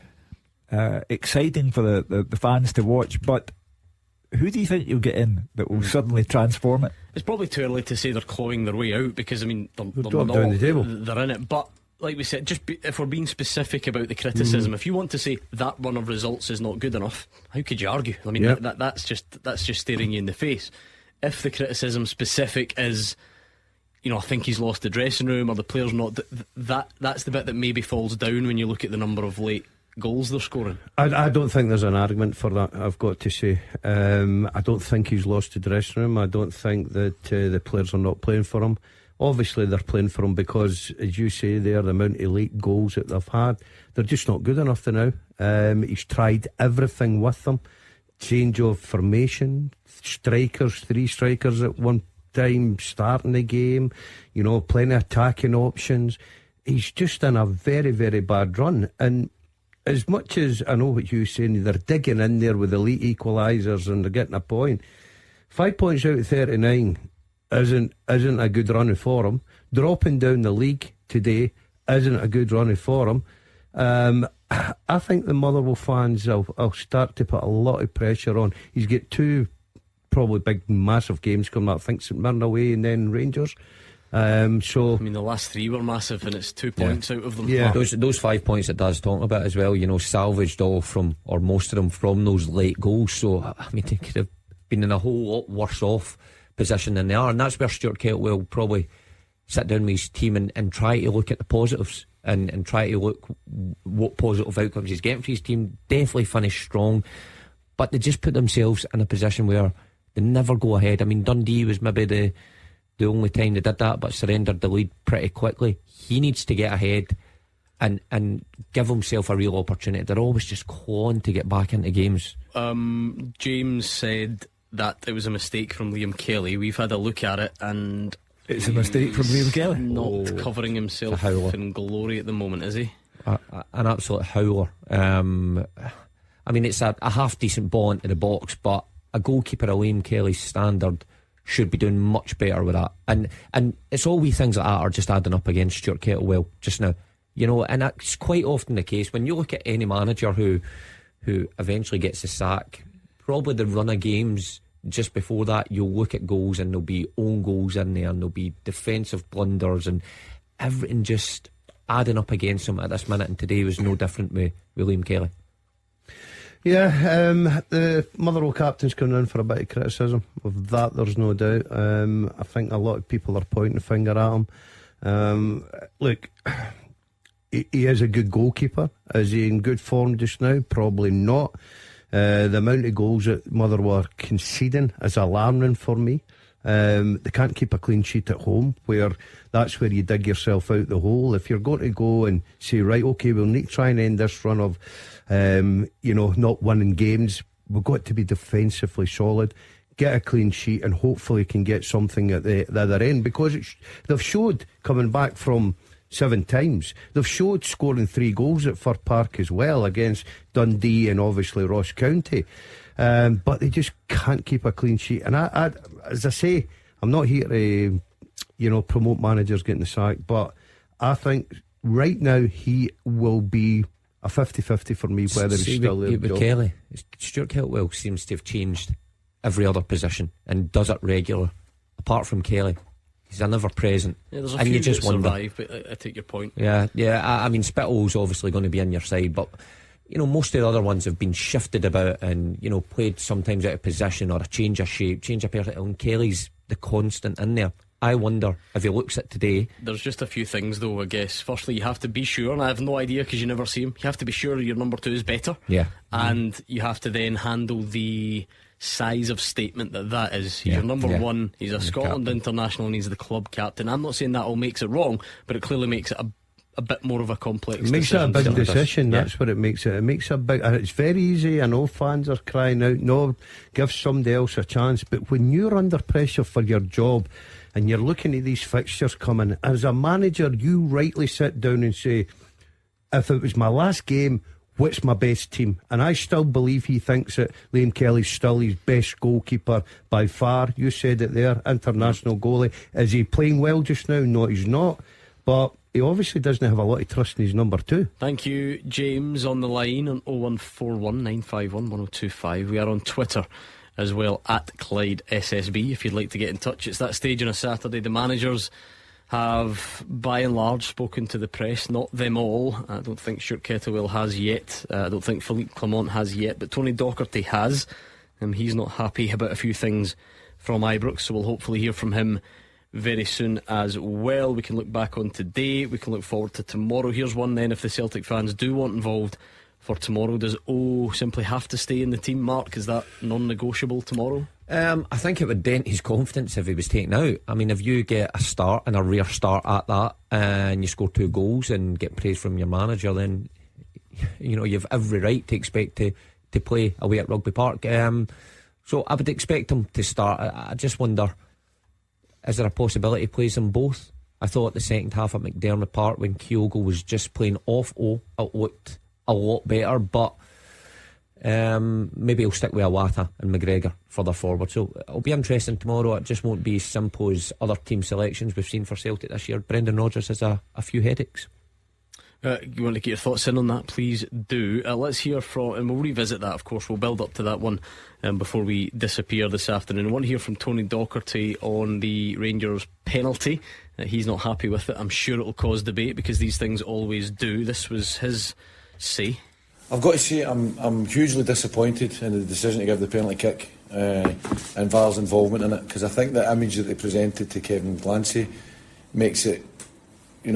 exciting for the fans to watch, but who do you think you'll get in that will suddenly transform it? It's probably too early to say they're clawing their way out, because I mean they're not down the table. They're in it. But like we said, if we're being specific about the criticism, if you want to say that run of results is not good enough, how could you argue? I mean, that's just staring you in the face. If the criticism specific is, I think he's lost the dressing room or the players not, that's the bit that maybe falls down when you look at the number of late goals they're scoring. I don't think there's an argument for that, I've got to say. I don't think he's lost the dressing room. I don't think that the players are not playing for him. Obviously they're playing for him because, as you say there, the amount of late goals that they've had, they're just not good enough to now. He's tried everything with them. Change of formation, strikers, 3 strikers at one time starting the game, plenty of attacking options. He's just in a very, very bad run. And as much as I know what you're saying, they're digging in there with elite equalisers and they're getting a point. 5 points out of 39 isn't a good run for him. Dropping down the league today isn't a good run for him. I think the Motherwell fans will start to put a lot of pressure on. He's got 2 probably big, massive games coming up. I think St Mirren away and then Rangers. So I mean, the last 3 were massive, and it's 2 points out of them. Yeah, those 5 points that Dad's talking about as well, salvaged all from, or most of them from those late goals. So I mean, they could have been in a whole lot worse off position than they are, and that's where Stuart Kettle will probably sit down with his team and try to look at the positives and try to look what positive outcomes he's getting for his team. Definitely finished strong, but they just put themselves in a position where they never go ahead. I mean, Dundee was maybe the only time they did that, but surrendered the lead pretty quickly. He needs to get ahead and give himself a real opportunity. They're always just clawing to get back into games. James said that it was a mistake from Liam Kelly. We've had a look at it, and it's a mistake from Liam Kelly. Not covering himself in glory at the moment, is he? An absolute howler. I mean, it's a half decent ball into the box, but a goalkeeper of Liam Kelly's standard should be doing much better with that. And it's all wee things like that are just adding up against Stuart Kettlewell just now. And that's quite often the case when you look at any manager who eventually gets the sack. Probably the run of games just before that, you'll look at goals and there'll be own goals in there and there'll be defensive blunders and everything just adding up against him at this minute. And today was no different with Liam Kelly. Yeah, the Motherwell captain's coming in for a bit of criticism. Of that, there's no doubt. I think a lot of people are pointing the finger at him. Look, he is a good goalkeeper. Is he in good form just now? Probably not. The amount of goals that Motherwell are conceding is alarming for me. They can't keep a clean sheet at home, where that's where you dig yourself out the hole. If you're going to go and say, right, okay, we'll need to try and end this run of not winning games, we've got to be defensively solid. get a clean sheet, and hopefully can get something at the other end, because they've showed coming back from 7 times. They've showed scoring 3 goals at Fir Park as well against Dundee and obviously Ross County, but they just can't keep a clean sheet. And I, as I say, I'm not here to promote managers getting the sack, but I think right now he will be a 50-50 for me whether he's still there. With Kelly, Stuart Keltwell seems to have changed every other position and does it regular. Apart from Kelly, he's a never present. Yeah, there's a and few you just that wonder. survive, but I take your point. Yeah. I mean, Spittle's obviously going to be on your side, but most of the other ones have been shifted about and played sometimes out of position or a change of shape, change of person. And Kelly's the constant in there. I wonder if he looks at today. There's just a few things though, I guess. Firstly, you have to be sure, and I have no idea because you never see him, you have to be sure your number 2 is better. Yeah. And you have to then handle the size of statement that is. He's your number 1, he's a Scotland international, and he's the club captain. I'm not saying that all makes it wrong, but it clearly makes it a bit more of a complex decision. It makes it a big decision. That's what it makes it. It makes a big. It's very easy. I know fans are crying out, no, give somebody else a chance. But when you're under pressure for your job and you're looking at these fixtures coming, as a manager, you rightly sit down and say, if it was my last game, what's my best team? And I still believe he thinks that Liam Kelly's still his best goalkeeper by far. You said it there, international goalie. Is he playing well just now? No, he's not. But he obviously doesn't have a lot of trust in his number 2. Thank you, James, on the line on 0141 951 1025. We are on Twitter as well, at Clyde SSB, if you'd like to get in touch. It's that stage on a Saturday. The managers have by and large spoken to the press, not them all. I don't think Stuart Kettlewell has yet. I don't think Philippe Clement has yet, but Tony Docherty has. He's not happy about a few things from Ibrox, so we'll hopefully hear from him very soon as well. We can look back on today, we can look forward to tomorrow. Here's one then: if the Celtic fans do want involved for tomorrow, does O simply have to stay in the team, Mark? Is that non-negotiable tomorrow? I think it would dent his confidence if he was taken out. I mean, if you get a start and a rare start at that, and you score 2 goals and get praise from your manager, then you've every right to expect to play away at Rugby Park. So I would expect him to start. I just wonder, is there a possibility he plays them both? I thought the second half at McDermott Park, when Kyogo was just playing off O, it looked a lot better, but maybe he'll stick with Awata and McGregor further forward. So it'll be interesting tomorrow. It just won't be as simple as other team selections we've seen for Celtic this year. Brendan Rodgers has a few headaches. You want to get your thoughts in on that, please do. Let's hear from, and we'll revisit that, of course. We'll build up to that one before we disappear this afternoon. I want to hear from Tony Docherty on the Rangers penalty. He's not happy with it. I'm sure it'll cause debate, because these things always do. This was his say. I've got to say I'm hugely disappointed in the decision to give the penalty kick and VAR's involvement in it, because I think the image that they presented to Kevin Clancy makes it,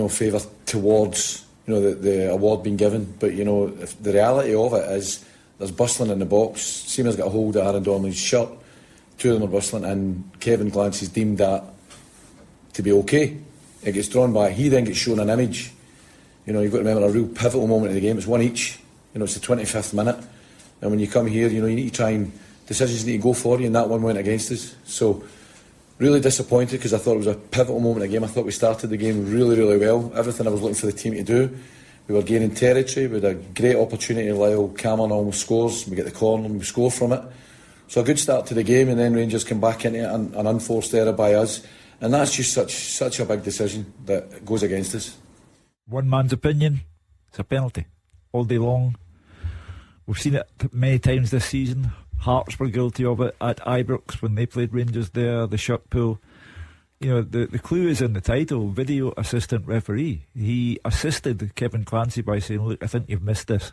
favour towards the award being given. But if the reality of it is there's bustling in the box. Seamer's got a hold of Aaron Donnelly's shirt, 2 of them are bustling, and Kevin Clancy's deemed that to be okay. It gets drawn back. He then gets shown an image. You've got to remember a real pivotal moment in the game. It's 1 each. It's the 25th minute, and when you come here, you need to try and decisions need to go for you, and that one went against us. So really disappointed, because I thought it was a pivotal moment in the game. I thought we started the game really, really well. Everything I was looking for the team to do. We were gaining territory. We had a great opportunity. Lyle Cameron almost scores. We get the corner and we score from it. So a good start to the game, and then Rangers come back into it, and an unforced error by us, and that's just such a big decision that goes against us. One man's opinion, it's a penalty all day long. We've seen it many times this season. Hearts were guilty of it at Ibrox when they played Rangers there, the shot pull. The clue is in the title: video assistant referee. He assisted Kevin Clancy by saying, look, I think you've missed this.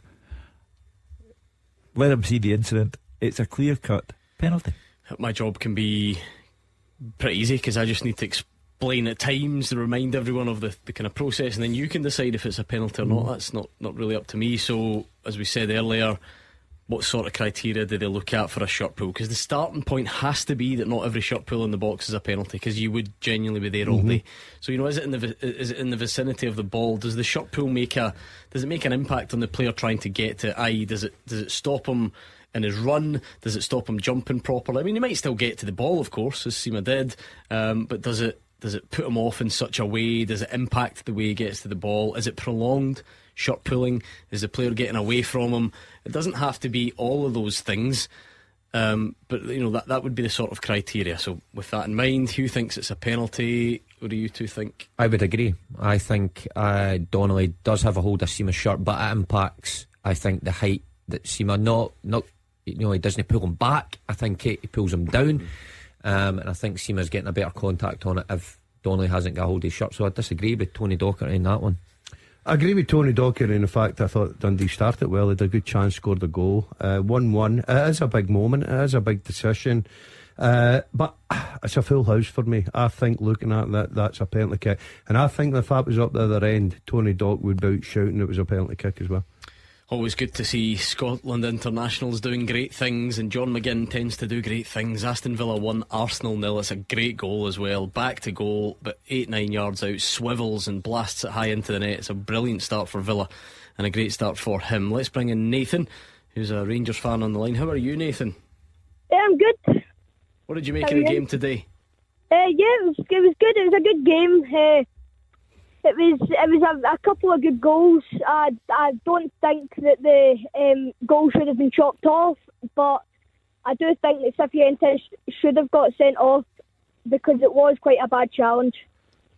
Let him see the incident. It's a clear-cut penalty. My job can be pretty easy, because I just need to explain at times, to remind everyone of the kind of process, and then you can decide if it's a penalty or not. That's not really up to me. So, as we said earlier, what sort of criteria do they look at for a shot pull? Because the starting point has to be that not every shot pull in the box is a penalty, because you would genuinely be there all day. So is it in the vicinity of the ball? Does the shot pull make an impact on the player trying to get to? I.e., does it stop him in his run? Does it stop him jumping properly? I mean, he might still get to the ball, of course, as Sima did, but does it put him off in such a way? Does it impact the way he gets to the ball? Is it prolonged shot pulling? Is the player getting away from him? It doesn't have to be all of those things, but that would be the sort of criteria. So with that in mind, Hugh thinks it's a penalty. What do you two think? I would agree. I think Donnelly does have a hold of Seema's shirt, but it impacts, I think, the height that Seema not he doesn't pull him back. I think he pulls him down, and I think Seema's getting a better contact on it if Donnelly hasn't got a hold of his shirt. So I disagree with Tony Docherty in that one. I agree with Tony Docherty in the fact I thought Dundee started well. They had a good chance, scored a goal. 1-1. It is a big moment. It is a big decision. But it's a full house for me. I think looking at that's a penalty kick. And I think if that was up the other end, Tony Dock would be out shouting it was a penalty kick as well. Always good to see Scotland internationals doing great things, and John McGinn tends to do great things. Aston Villa 1, Arsenal 0. It's a great goal as well. Back to goal, but 8-9 yards out, swivels and blasts it high into the net. It's a brilliant start for Villa and a great start for him. Let's bring in Nathan, who's a Rangers fan on the line. How are you, Nathan? Yeah, I'm good. What did you make of the game today? It was good. It was a good game. It was a couple of good goals. I don't think that the goal should have been chopped off, but I do think that Cifuentes should have got sent off because it was quite a bad challenge.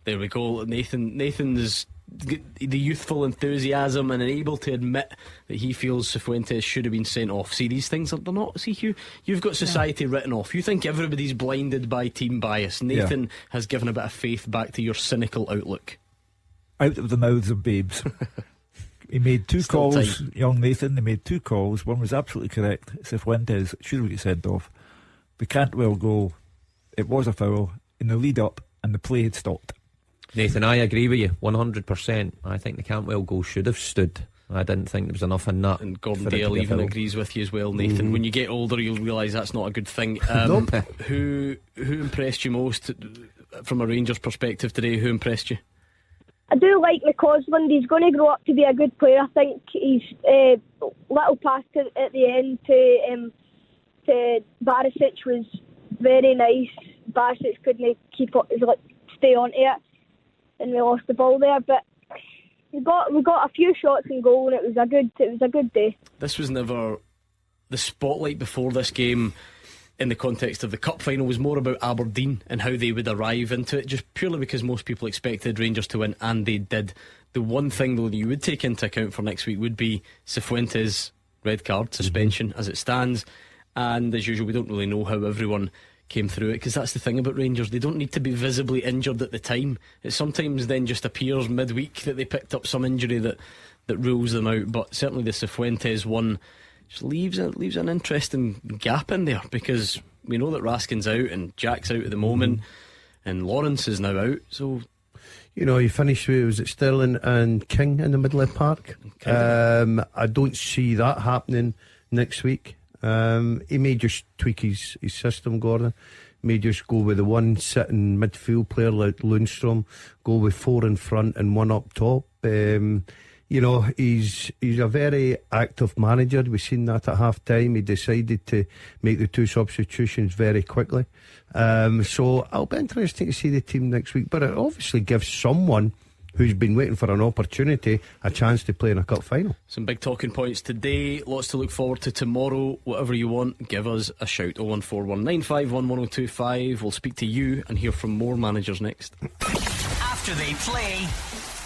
There we go. Nathan's the youthful enthusiasm and able to admit that he feels Cifuentes should have been sent off. See, these things they're not. See, Hugh, you've got society written off. You think everybody's blinded by team bias. Nathan has given a bit of faith back to your cynical outlook. Out of the mouths of babes. He made two calls, young Nathan. He made two calls. One was absolutely correct. Cifuentes should have been sent off. The Cantwell goal, it was a foul in the lead up, and the play had stopped. Nathan, I agree with you 100%. I think the Cantwell goal should have stood. I didn't think there was enough in that. And Gordon Dale even agrees with you as well, Nathan. When you get older, you'll realise that's not a good thing. Nope. Who impressed you most from a Rangers perspective today? Who impressed you? I do like McCausland. He's going to grow up to be a good player. I think he's little pass at the end to Barisic was very nice. Barisic couldn't stay on it, and we lost the ball there. But we got a few shots in goal, and it was a good day. This was never the spotlight before this game. In the context of the cup final, was more about Aberdeen and how they would arrive into it, just purely because most people expected Rangers to win, and they did. The one thing though that you would take into account for next week would be Cifuentes' red card suspension as it stands, and as usual we don't really know how everyone came through it, because that's the thing about Rangers, they don't need to be visibly injured at the time. It sometimes then just appears midweek that they picked up some injury that rules them out. But certainly the Cifuentes one just leaves an interesting gap in there, because we know that Raskin's out and Jack's out at the moment, and Lawrence is now out. So you finished with, was it Sterling and King in the middle of the park? I don't see that happening next week. He may just tweak his system, Gordon. May just go with the one sitting midfield player like Lundstrom, go with four in front and one up top. He's a very active manager. We've seen that at half time. He decided to make the two substitutions very quickly. So it'll be interesting to see the team next week. But it obviously gives someone who's been waiting for an opportunity a chance to play in a cup final. Some big talking points today, lots to look forward to tomorrow. Whatever you want, give us a shout. 0141951 1025. We'll speak to you and hear from more managers next. After they play,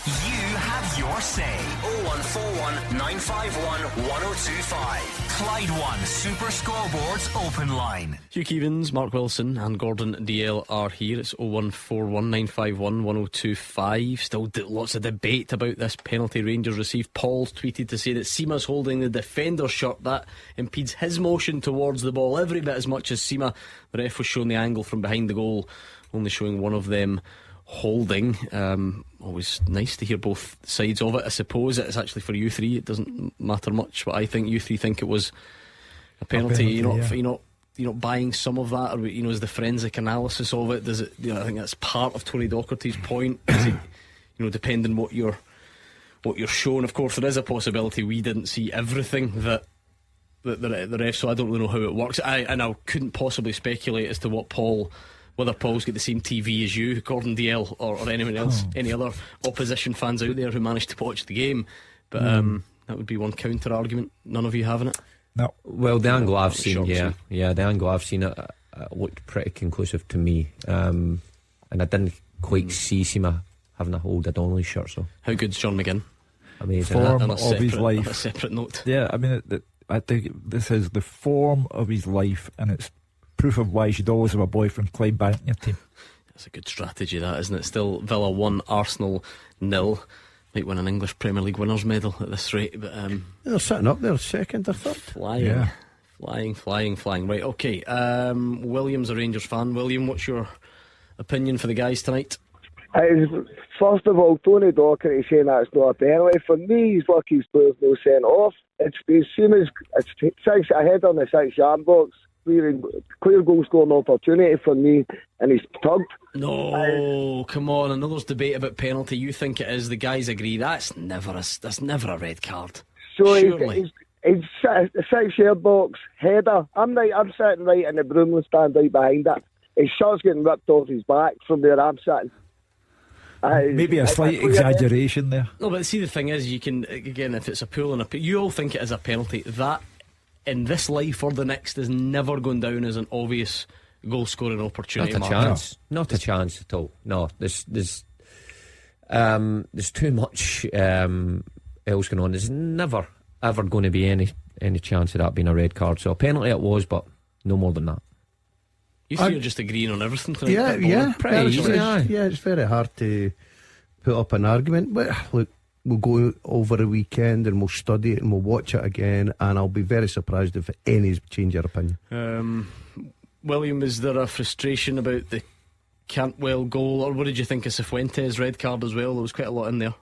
you have your say. 0141 951 1025. Clyde One Super Scoreboard's open line. Hugh Keevins, Mark Wilson and Gordon DL are here. It's 0141 951 1025. Still lots of debate about this penalty Rangers received. Paul's tweeted to say that Seema's holding the defender's shirt. That impedes his motion towards the ball every bit as much as Seema. The ref was showing the angle from behind the goal, only showing one of them holding. Always nice to hear both sides of it. I suppose it's actually for you three, it doesn't matter much, but I think you three think it was a penalty. You're not buying some of that, or is the forensic analysis of it, does it? I think that's part of Tony Docherty's point. Is it, depending what you're shown. Of course, there is a possibility we didn't see everything that the ref, so I don't really know how it works. I couldn't possibly speculate as to whether Paul's got the same TV as you, Gordon DL, or anyone else, any other opposition fans out there who managed to watch the game. But that would be one counter argument. None of you having it? No. Well, the angle I've seen, the angle I've seen it looked pretty conclusive to me, and I didn't quite see Sima having a hold of Donnelly's shirt. So how good's John McGinn? Amazing. Form of his life. On a separate note. Yeah, I mean, I think this is the form of his life, and it's proof of why you should always have a boy from Clydebank in your team. That's a good strategy, that, isn't it? Still Villa 1, Arsenal 0. Might win an English Premier League winners' medal at this rate, but they're sitting up there second or third. Flying. Right, okay. William's a Rangers fan. William, what's your opinion for the guys tonight? First of all, Tony Docherty saying that's not a penalty. For me, he's lucky his player's no sent off. It's Seamus, it's 6 ahead on the 6-yard box. Clear goal scoring opportunity for me, and he's tugged. No, come on. I know there's debate about penalty. You think it is? The guys agree that's never a red card. So surely. He's the 6-yard box header. I'm sitting right in the Broomley stand right behind it. His shirt's getting ripped off his back from where I'm sitting. Maybe a slight exaggeration there. No, but see, the thing is, you can, again, if it's a pull and a you all think it is a penalty. That in this life or the next is never going down as an obvious goal scoring opportunity. Not a chance. Not a chance at all. No, there's too much else going on. There's never ever going to be any chance of that being a red card. So a penalty it was, but no more than that. You three are just agreeing on everything tonight. Yeah. Pretty easy. Yeah, it's very hard to put up an argument. But look, we'll go over the weekend and we'll study it and we'll watch it again, and I'll be very surprised if any change your opinion. William, is there a frustration about the Cantwell goal, or what did you think of Cifuentes' red card as well? There was quite a lot in there.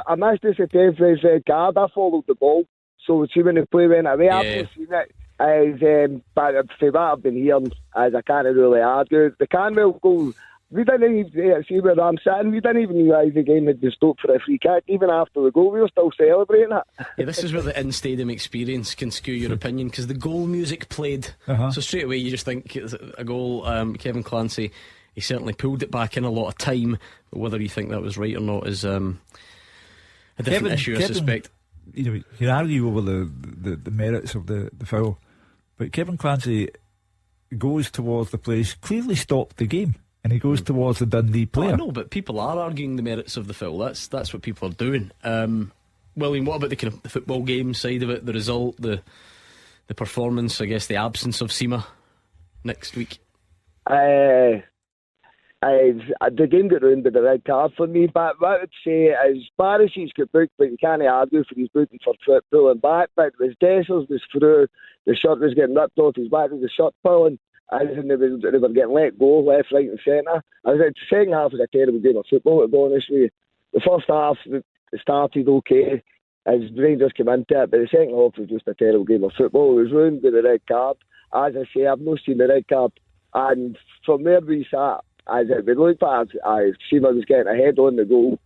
I missed the Cifuentes red card. I followed the ball, so see when the play went away, I've not seen it. But for that I've been hearing, as I can't really argue. The Cantwell goal, we didn't even see where I'm sitting. We didn't even realise the game had been stopped for a free kick. Even after the goal, we were still celebrating it. Yeah, this is where the in-stadium experience can skew your opinion, because the goal music played. So straight away you just think it's a goal. Kevin Clancy, he certainly pulled it back in a lot of time, but whether you think that was right or not is a different issue, I suspect. You know, you can argue over the merits of the foul, but Kevin Clancy goes towards the place, clearly stopped the game, and he goes towards the Dundee player. I know, but people are arguing the merits of the foul. That's what people are doing. William, what about the kind of the football game side of it, the result, the performance, I guess the absence of Sima next week? The game got ruined with the red card for me, but what I would say is Barisi's got booked, but you can't argue for his booking for pulling back. But it was Dessers was through, the shirt was getting ripped off his back with the shirt pulling, as in they were getting let go left, right and centre. The second half was a terrible game of football, to be honest with you. The first half it started okay as Rangers came into it, but the second half was just a terrible game of football. It was ruined with the red card. As I say, I've not seen the red card, and from where we sat, as it would look back, Seamer was getting ahead on the goal,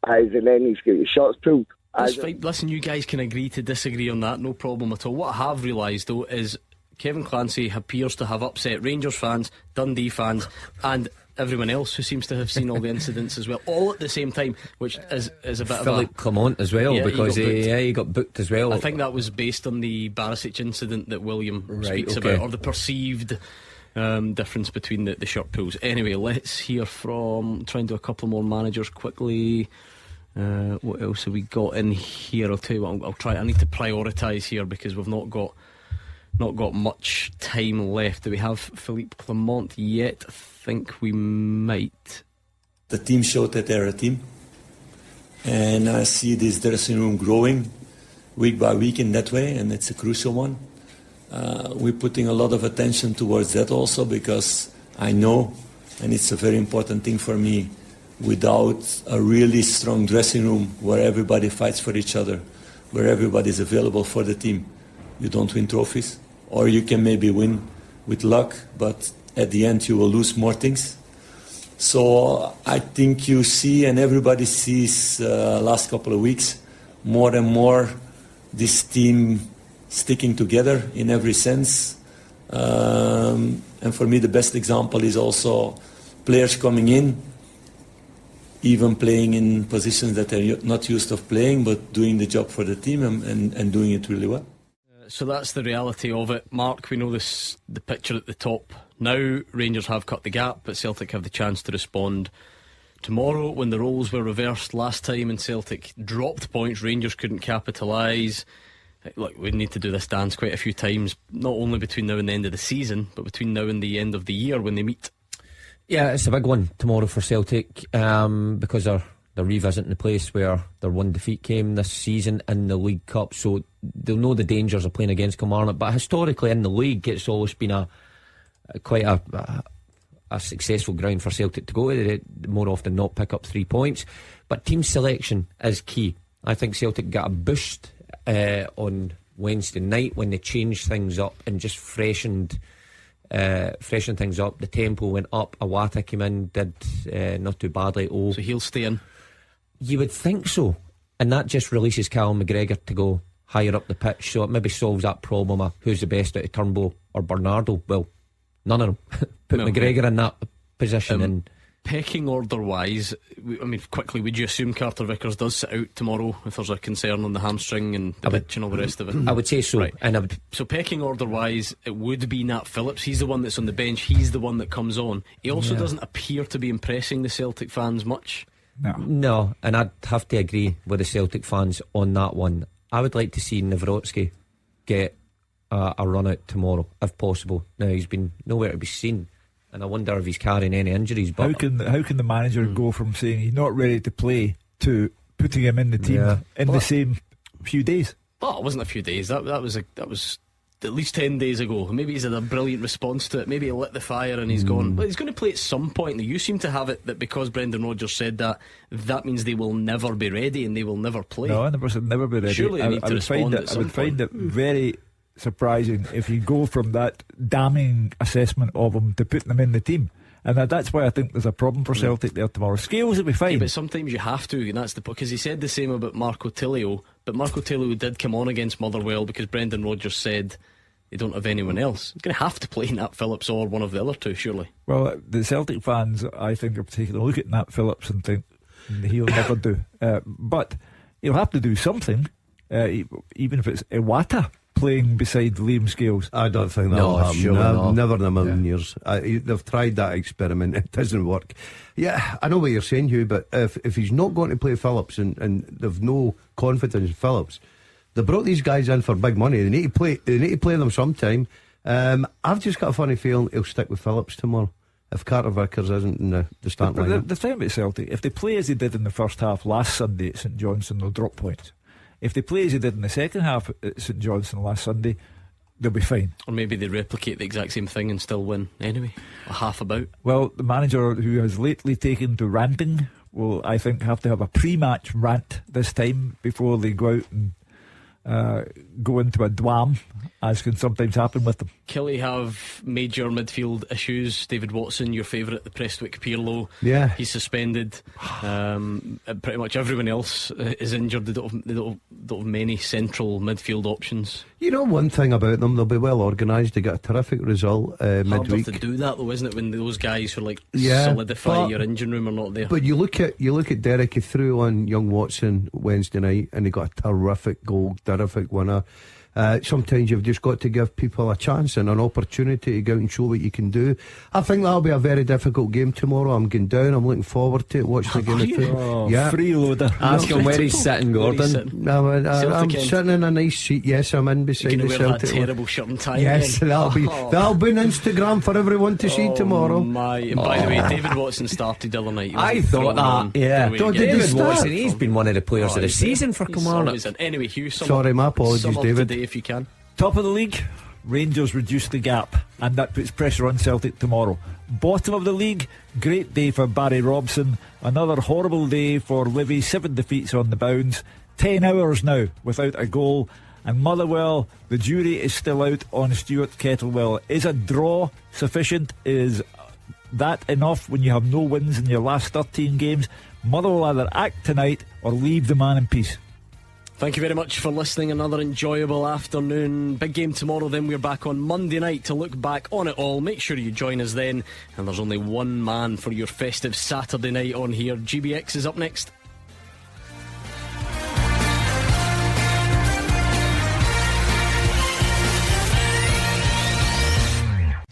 and then he's got his shots pulled. That's fine. Listen, you guys can agree to disagree on that, no problem at all. What I have realised though is Kevin Clancy appears to have upset Rangers fans, Dundee fans, and everyone else who seems to have seen all the incidents as well, all at the same time, which is a bit Philippe Clement as well, because he got booked as well. I think that was based on the Barisic incident that William speaks about, or the perceived difference between the shirt pulls. Anyway, let's hear from, try and do a couple more managers quickly. What else have we got in here? I'll tell you what, I'll try. I need to prioritise here because we've not got much time left. Do we have Philippe Clement yet? I think we might. The team showed that they're a team, and I see this dressing room growing week by week in that way, and it's a crucial one. We're putting a lot of attention towards that also, because I know, and it's a very important thing for me, without a really strong dressing room where everybody fights for each other, where everybody is available for the team, you don't win trophies. Or you can maybe win with luck, but at the end you will lose more things. So I think you see, and everybody sees last couple of weeks, more and more this team sticking together in every sense. And for me, the best example is also players coming in, even playing in positions that they're not used to playing, but doing the job for the team and doing it really well. So that's the reality of it. Mark, we know the picture at the top now. Rangers have cut the gap, but Celtic have the chance to respond tomorrow. When the roles were reversed last time and Celtic dropped points, Rangers couldn't capitalise. Look, we need to do this dance quite a few times, not only between now and the end of the season, but between now and the end of the year when they meet. Yeah, it's a big one tomorrow for Celtic, because they're revisiting the place where their one defeat came this season in the League Cup, so they'll know the dangers of playing against Kilmarnock. But historically in the league, it's always been quite a successful ground for Celtic to go to. They more often not pick up 3 points, but team selection is key. I think Celtic got a boost on Wednesday night when they changed things up and just freshened things up. The tempo went up. Iwata came in, did not too badly. So he'll stay in? You would think so, and that just releases Callum McGregor to go higher up the pitch, so it maybe solves that problem of who's the best out of Turnbull or Bernardo. Well, none of them. Put McGregor in that position. And pecking order wise, I mean, quickly, would you assume Carter Vickers does sit out tomorrow if there's a concern on the hamstring and the pitch and all the rest of it? I would say so. Right. So pecking order wise, it would be Nat Phillips. He's the one that's on the bench. He's the one that comes on. He also doesn't appear to be impressing the Celtic fans much. No, and I'd have to agree with the Celtic fans on that one. I would like to see Nawrocki get a run out tomorrow, if possible. Now, he's been nowhere to be seen, and I wonder if he's carrying any injuries. But how can the manager go from saying he's not ready to play to putting him in the team in the same few days? Oh, it wasn't a few days. That was at least 10 days ago. Maybe he's had a brilliant response to it. Maybe he lit the fire and he's gone. But he's going to play at some point. You seem to have it that because Brendan Rodgers said that means they will never be ready and they will never play. No, I never said never be ready. Surely they need to respond at some point. I would find it very surprising if you go from that damning assessment of him to putting him in the team. And that's why I think there's a problem for Celtic there tomorrow. Scales will be fine. Yeah, but sometimes you have to, and that's because he said the same about Marco Tilio. But Marco Tilio did come on against Motherwell because Brendan Rodgers said they don't have anyone else. He's going to have to play Nat Phillips or one of the other two, surely. Well, the Celtic fans, I think, are taking a look at Nat Phillips and think he'll never do. But he'll have to do something, even if it's Iwata playing beside Liam Scales. I don't think that'll happen. Never in a million years. They've tried that experiment. It doesn't work. Yeah, I know what you're saying, Hugh, but if he's not going to play Phillips and they've no confidence in Phillips, they brought these guys in for big money. They need to play them sometime. I've just got a funny feeling he'll stick with Phillips tomorrow if Carter Vickers isn't in the starting lineup. The thing about Celtic, if they play as they did in the first half last Sunday at St Johnstone, they'll drop points. If they play as they did in the second half at St Johnstone last Sunday, they'll be fine. Or maybe they replicate the exact same thing and still win anyway. A half about. Well, the manager who has lately taken to ranting will, I think, have to have a pre-match rant this time before they go out and go into a dwam, as can sometimes happen with them. Killie have major midfield issues. David Watson, your favourite, the Prestwick Pirlo, he's suspended. Pretty much everyone else is injured. They don't have many central midfield options. You know one thing about them, they'll be well organised. They get a terrific result midweek. Harder to do that though, isn't it, when those guys who solidify your engine room are not there. But you look at Derek. He threw on young Watson Wednesday night and he got a terrific goal, terrific winner. Sometimes you've just got to give people a chance and an opportunity to go out and show what you can do. I think that'll be a very difficult game tomorrow. I'm going down. I'm looking forward to it. Watch the game. Freeloader. Ask him where he's sitting, Gordon. I'm sitting in a nice seat. Yes, I'm in beside the Celtic. That terrible shirt and tie. Yes, again. that'll be on Instagram for everyone to see tomorrow. My! And by the way, David Watson started the other night. I thought that. Yeah, David Watson. He's been one of the players of the season for Kilmarnock. Anyway, Hugh. Sorry, my apologies, David. If you can. Top of the league, Rangers reduce the gap, and that puts pressure on Celtic tomorrow. Bottom of the league, great day for Barry Robson. Another horrible day for Livy. 7 defeats on the bounce. 10 hours now without a goal. And Motherwell, the jury is still out on Stuart Kettlewell. Is a draw sufficient? Is that enough when you have no wins in your last 13 games? Motherwell either act tonight or leave the man in peace. Thank you very much for listening. Another enjoyable afternoon. Big game tomorrow, then we're back on Monday night to look back on it all. Make sure you join us then. And there's only one man for your festive Saturday night on here. GBX is up next.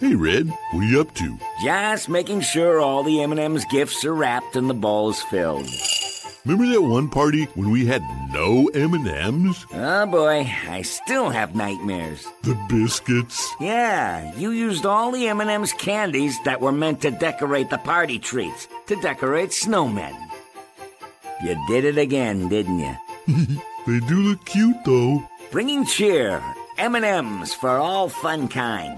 Hey, Red, what are you up to? Just making sure all the M&M's gifts are wrapped and the balls filled. Remember that one party when we had no M&Ms? Oh boy, I still have nightmares. The biscuits? Yeah, you used all the M&M's candies that were meant to decorate the party treats, to decorate snowmen. You did it again, didn't you? They do look cute, though. Bringing cheer, M&M's for all fun kind.